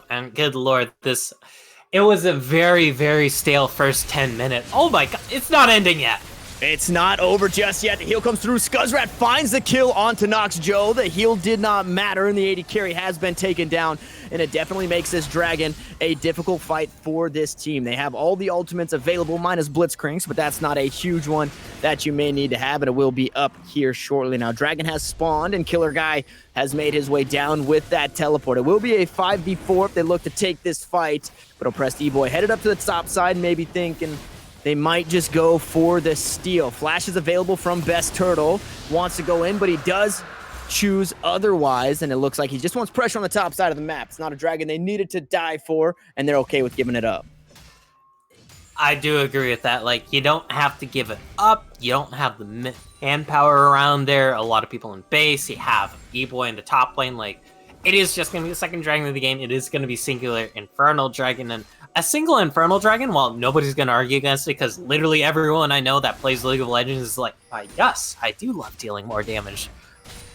And good lord, it was a very, very stale first 10 minutes. Oh my god, it's not ending yet. It's not over just yet. The heal comes through. Scuzzrat finds the kill onto Nox Joe. The heal did not matter, and the AD carry has been taken down, and it definitely makes this Dragon a difficult fight for this team. They have all the ultimates available, minus Blitzcranks, but that's not a huge one that you may need to have, and it will be up here shortly. Now, Dragon has spawned, and Killer Guy has made his way down with that teleport. It will be a 5v4 if they look to take this fight, but Oppressed E-Boy headed up to the top side, maybe thinking they might just go for the steal. Flash is available from Best Turtle. Wants to go in, but he does choose otherwise, and it looks like he just wants pressure on the top side of the map. It's not a Dragon they needed to die for, and they're okay with giving it up. I do agree with that. Like, you don't have to give it up. You don't have the manpower around there. A lot of people in base. You have E-Boy in the top lane. Like, it is just going to be the second Dragon of the game. It is going to be singular Infernal Dragon, and a single Infernal Dragon, well, nobody's going to argue against it, because literally everyone I know that plays League of Legends is like, yes, I do love dealing more damage.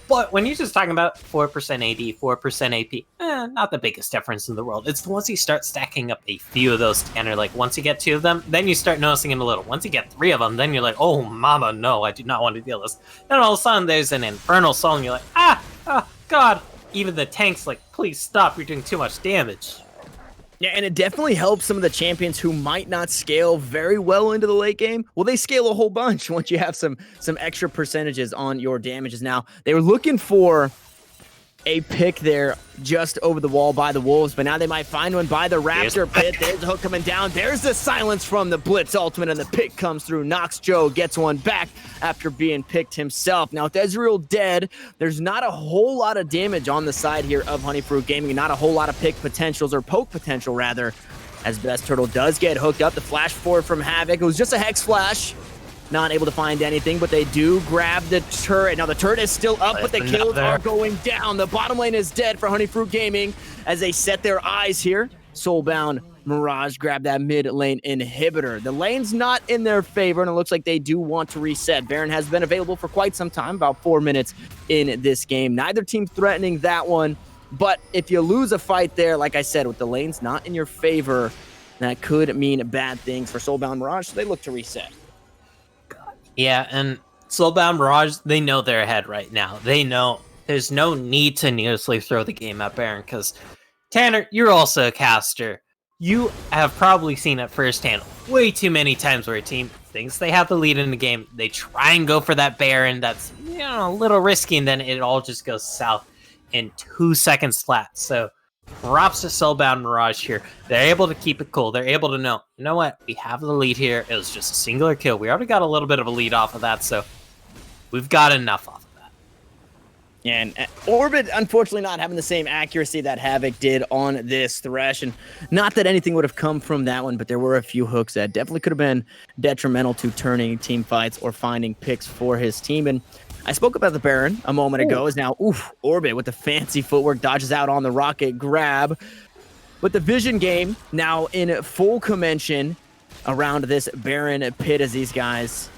But when you're just talking about 4% AD, 4% AP, not the biggest difference in the world. It's once you start stacking up a few of those standard, like once you get 2 of them, then you start noticing it a little. Once you get 3 of them, then you're like, oh, mama, no, I do not want to deal with this. Then all of a sudden there's an Infernal Soul, and you're like, God. Even the tank's like, please stop, you're doing too much damage. Yeah, and it definitely helps some of the champions who might not scale very well into the late game. Well, they scale a whole bunch once you have some extra percentages on your damages. Now, they were looking for a pick there just over the wall by the Wolves, but now they might find one by the Raptor pit. There's the hook coming down. There's the silence from the Blitz ultimate, and the pick comes through. Nox Joe gets one back after being picked himself. Now, with Ezreal dead, there's not a whole lot of damage on the side here of Honeyfruit Gaming, not a whole lot of pick potentials, or poke potential rather, as Best Turtle does get hooked up. The flash forward from Havoc. It was just a Hex Flash. Not able to find anything, but they do grab the turret. Now the turret is still up, but the kills are going down. The bottom lane is dead for Honeyfruit Gaming as they set their eyes here. Soulbound Mirage grab that mid lane inhibitor. The lane's not in their favor, and it looks like they do want to reset. Baron has been available for quite some time, about 4 minutes in this game. Neither team threatening that one, but if you lose a fight there, like I said, with the lanes not in your favor, that could mean bad things for Soulbound Mirage, so they look to reset. Yeah, and Soulbound Mirage, they know they're ahead right now. They know there's no need to needlessly throw the game at Baron, because Tanner, you're also a caster. You have probably seen it firsthand way too many times where a team thinks they have the lead in the game. They try and go for that Baron that's, a little risky, and then it all just goes south in 2 seconds flat. So props to Soulbound Mirage here. They're able to keep it cool. They're able to know, you know what? We have the lead here. It was just a singular kill. We already got a little bit of a lead off of that, so we've got enough off of that. And Orbit, unfortunately, not having the same accuracy that Havoc did on this Thresh. And not that anything would have come from that one, but there were a few hooks that definitely could have been detrimental to turning team fights or finding picks for his team. And I spoke about the Baron a moment ago. Is now, Orbit with the fancy footwork dodges out on the rocket grab. But the Vision game now in full commention around this Baron pit as these guys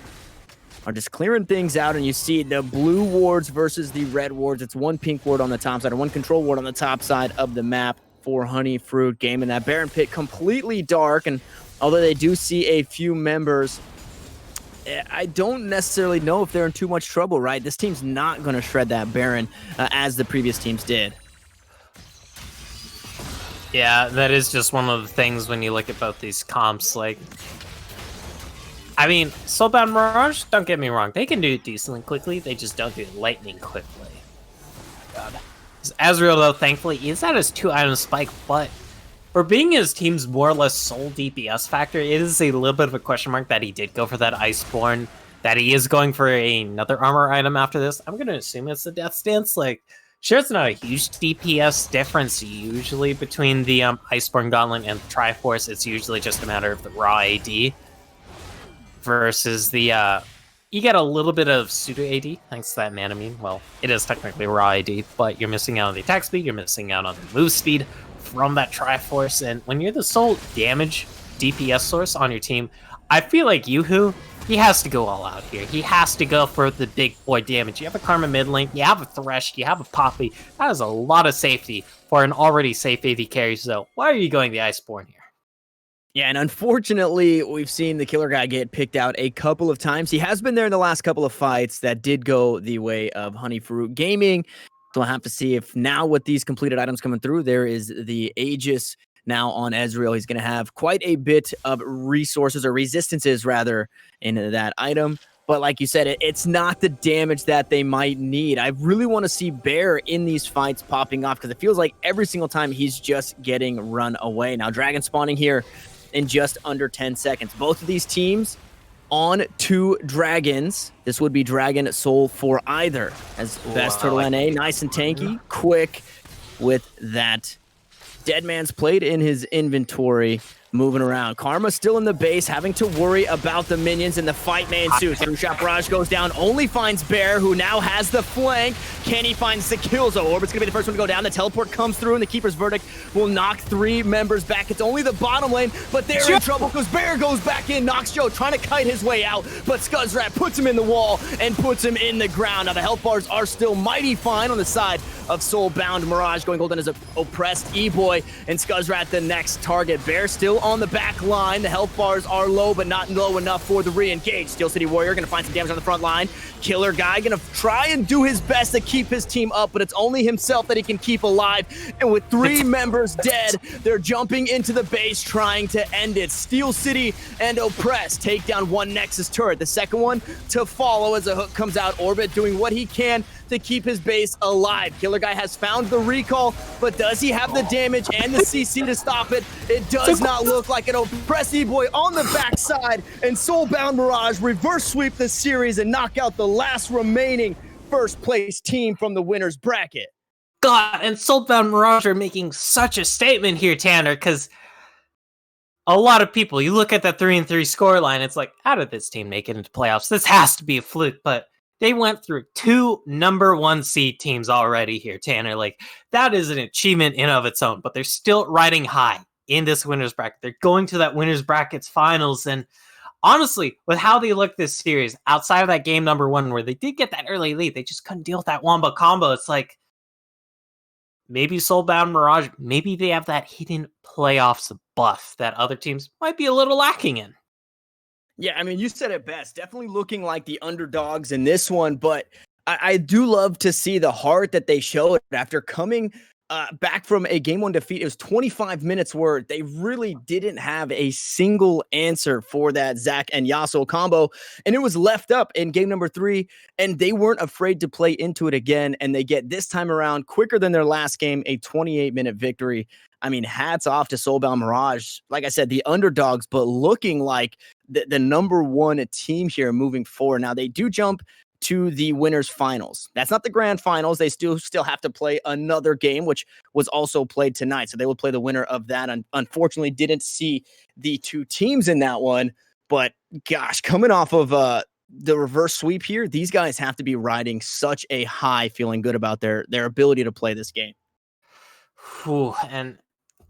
are just clearing things out, and you see the blue wards versus the red wards. It's one pink ward on the top side, or one control ward on the top side of the map for Honeyfruit Game. And that Baron pit completely dark, and although they do see a few members, I don't necessarily know if they're in too much trouble, right? This team's not going to shred that Baron as the previous teams did. Yeah, that is just one of the things when you look at both these comps. Like, I mean, Soulbound Mirage, don't get me wrong, they can do it decently quickly, they just don't do it lightning quickly. God. Ezreal, though, thankfully, is at his 2-item spike, but for being his team's more or less sole DPS factor, it is a little bit of a question mark that he did go for that Iceborne, that he is going for another armor item after this. I'm going to assume it's the Death Stance. Like, sure, it's not a huge DPS difference usually between the Iceborne Gauntlet and the Triforce. It's usually just a matter of the raw AD versus the... you get a little bit of pseudo AD thanks to that mana meme. Well, it is technically raw AD, but you're missing out on the attack speed, you're missing out on the move speed from that Triforce, and when you're the sole damage DPS source on your team, I feel like Yoo-Hoo, he has to go all out here. He has to go for the big boy damage. You have a Karma mid lane, you have a Thresh, you have a Poppy. That is a lot of safety for an already safe AD carry, so why are you going the Iceborne here? Yeah, and unfortunately, we've seen the killer guy get picked out a couple of times. He has been there in the last couple of fights that did go the way of Honeyfruit Gaming. So we'll have to see if now with these completed items coming through, there is the Aegis now on Ezreal. He's going to have quite a bit of resources, or resistances rather, in that item. But like you said, it's not the damage that they might need. I really want to see Bear in these fights popping off, because it feels like every single time he's just getting run away. Now, Dragon spawning here in just under 10 seconds. Both of these teams on 2 dragons. This would be Dragon Soul for either, as Best Turtle NA, nice and tanky, quick with that. Deadman's played in his inventory, moving around. Karma still in the base, having to worry about the minions, and the fight may ensue. Shot Mirage goes down, only finds Bear, who now has the flank. Can he find the kills? Oh, Orbit's gonna be the first one to go down. The teleport comes through, and the Keeper's Verdict will knock 3 members back. It's only the bottom lane, but they're in trouble because Bear goes back in. Knocks Joe, trying to kite his way out, but Scuzzrat puts him in the wall and puts him in the ground. Now the health bars are still mighty fine on the side of Soulbound. Mirage going golden as a oppressed E-Boy, and Scuzzrat the next target. Bear still on the back line. The health bars are low, but not low enough for the re-engage. Steel City Warrior gonna find some damage on the front line. Killer guy gonna try and do his best to keep his team up, but it's only himself that he can keep alive. And with 3 members dead, they're jumping into the base trying to end it. Steel City and Oppressed take down 1 Nexus turret. The second one to follow as a hook comes out. Orbit doing what he can to keep his base alive. Killer guy has found the recall, but does he have the damage and the CC to stop it? It does not look like an Oppressed E-Boy on the backside, and Soulbound Mirage reverse sweep the series and knock out the last remaining first place team from the winner's bracket. God, and Soulbound Mirage are making such a statement here, Tanner, because a lot of people, you look at that 3-3 scoreline, it's like, how did this team make it into playoffs? This has to be a fluke, but they went through 2 number 1 seed teams already here, Tanner. Like, that is an achievement in of its own, but they're still riding high in this winner's bracket. They're going to that winner's brackets finals, and honestly, with how they look this series, outside of that game number 1 where they did get that early lead, they just couldn't deal with that Wamba combo. It's like, maybe Soulbound Mirage, maybe they have that hidden playoffs buff that other teams might be a little lacking in. Yeah, I mean, you said it best. Definitely looking like the underdogs in this one, but I do love to see the heart that they showed after coming back from a game 1 defeat. It was 25 minutes where they really didn't have a single answer for that Zac and Yasuo combo, and it was left up in game number 3, and they weren't afraid to play into it again, and they get this time around quicker than their last game, a 28-minute victory. I mean, hats off to Soulbound Mirage. Like I said, the underdogs, but looking like the number 1 team here moving forward. Now, they do jump to the winners finals. That's not the grand finals. They still have to play another game, which was also played tonight. So they will play the winner of that. And unfortunately, didn't see the 2 teams in that one. But gosh, coming off of the reverse sweep here, these guys have to be riding such a high, feeling good about their ability to play this game. Whew, and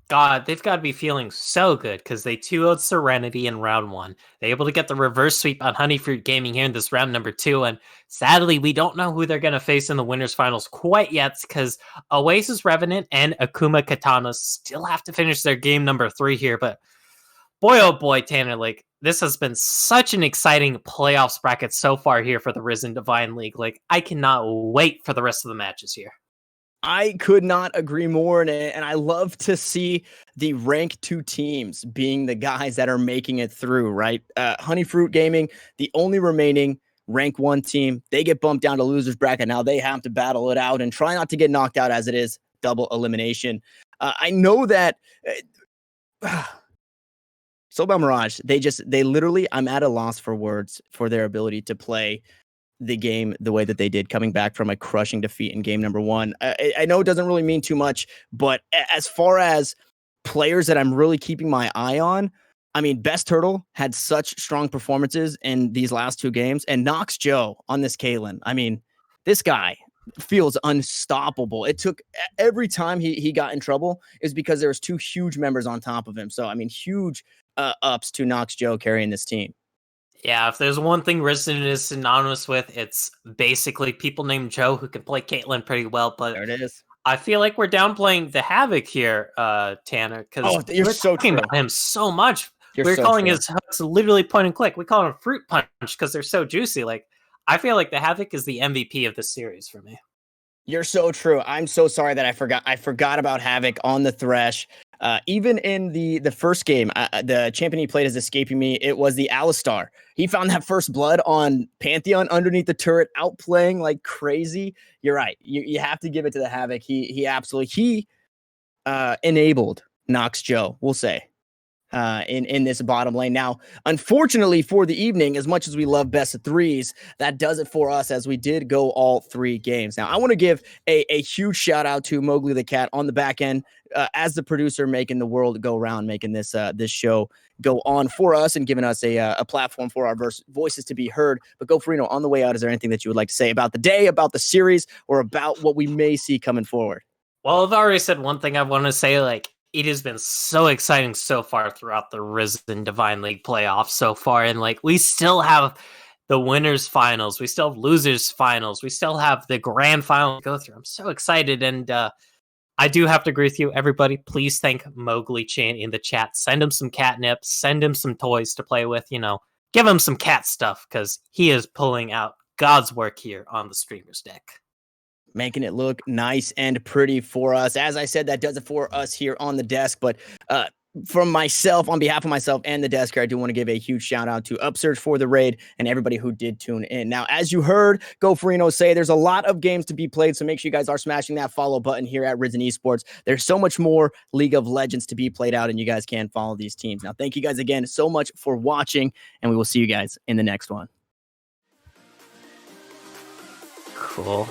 God, they've got to be feeling so good because they 2-0'd Serenity in round 1. They're able to get the reverse sweep on Honeyfruit Gaming here in this round number 2. And sadly, we don't know who they're going to face in the winners finals quite yet, because Oasis Revenant and Akuma Katana still have to finish their game number 3 here. But boy, oh boy, Tanner, like, this has been such an exciting playoffs bracket so far here for the Risen Divine League. Like, I cannot wait for the rest of the matches here. I could not agree more, and I love to see the rank 2 teams being the guys that are making it through, right? Honeyfruit Gaming, the only remaining rank 1 team, they get bumped down to losers bracket. Now they have to battle it out and try not to get knocked out, as it is double elimination. I know that Soulbound Mirage, they literally, I'm at a loss for words for their ability to play the game the way that they did, coming back from a crushing defeat in game number 1. I know it doesn't really mean too much, but as far as players that I'm really keeping my eye on, I mean, Best Turtle had such strong performances in these last 2 games, and Nox Joe on this Caitlyn. I mean, this guy, feels unstoppable. It took every time he got in trouble is because there was two huge members on top of him. So I mean, huge ups to Knox Joe carrying this team. Yeah, if there's one thing Resident is synonymous with, it's basically people named Joe who can play Caitlyn pretty well. But There it is. I feel like we're downplaying the Havoc here, Tanner, because you're we're so talking true. about him so much. You're We're so calling true. his hooks literally point and click. We call him fruit punch because they're so juicy. Like, I feel like the Havoc is the MVP of the series for me. You're so true. I'm so sorry that I forgot. I forgot about Havoc on the Thresh. Even in the first game, the champion he played is escaping me. It was the Alistar. He found that first blood on Pantheon underneath the turret, outplaying like crazy. You're right. You have to give it to the Havoc. He absolutely enabled Knox Joe, we'll say, in this bottom lane. Now, unfortunately for the evening, as much as we love best of threes, that does it for us as we did go all 3 games. Now, I want to give a huge shout out to Mowgli the Cat on the back end as the producer, making the world go round, making this show go on for us and giving us a platform for our voices to be heard. But Go Farino, on the way out, is there anything that you would like to say about the day, about the series, or about what we may see coming forward? Well, I've already said one thing I want to say, like, it has been so exciting so far throughout the Risen Divine League playoffs so far. And like, we still have the winners finals. We still have losers finals. We still have the grand final to go through. I'm so excited. And I do have to agree with you. Everybody, please thank Mowgli Chan in the chat. Send him some catnip. Send him some toys to play with. You know, give him some cat stuff because he is pulling out God's work here on the streamer's deck. Making it look nice and pretty for us. As I said, that does it for us here on the desk. But from myself, on behalf of myself and the desk here, I do want to give a huge shout out to Upsurge for the raid and everybody who did tune in. Now, as you heard Go Farino say, there's a lot of games to be played, so make sure you guys are smashing that follow button here at Risen Esports. There's so much more League of Legends to be played out, and you guys can follow these teams. Now, thank you guys again so much for watching, and we will see you guys in the next one. Cool.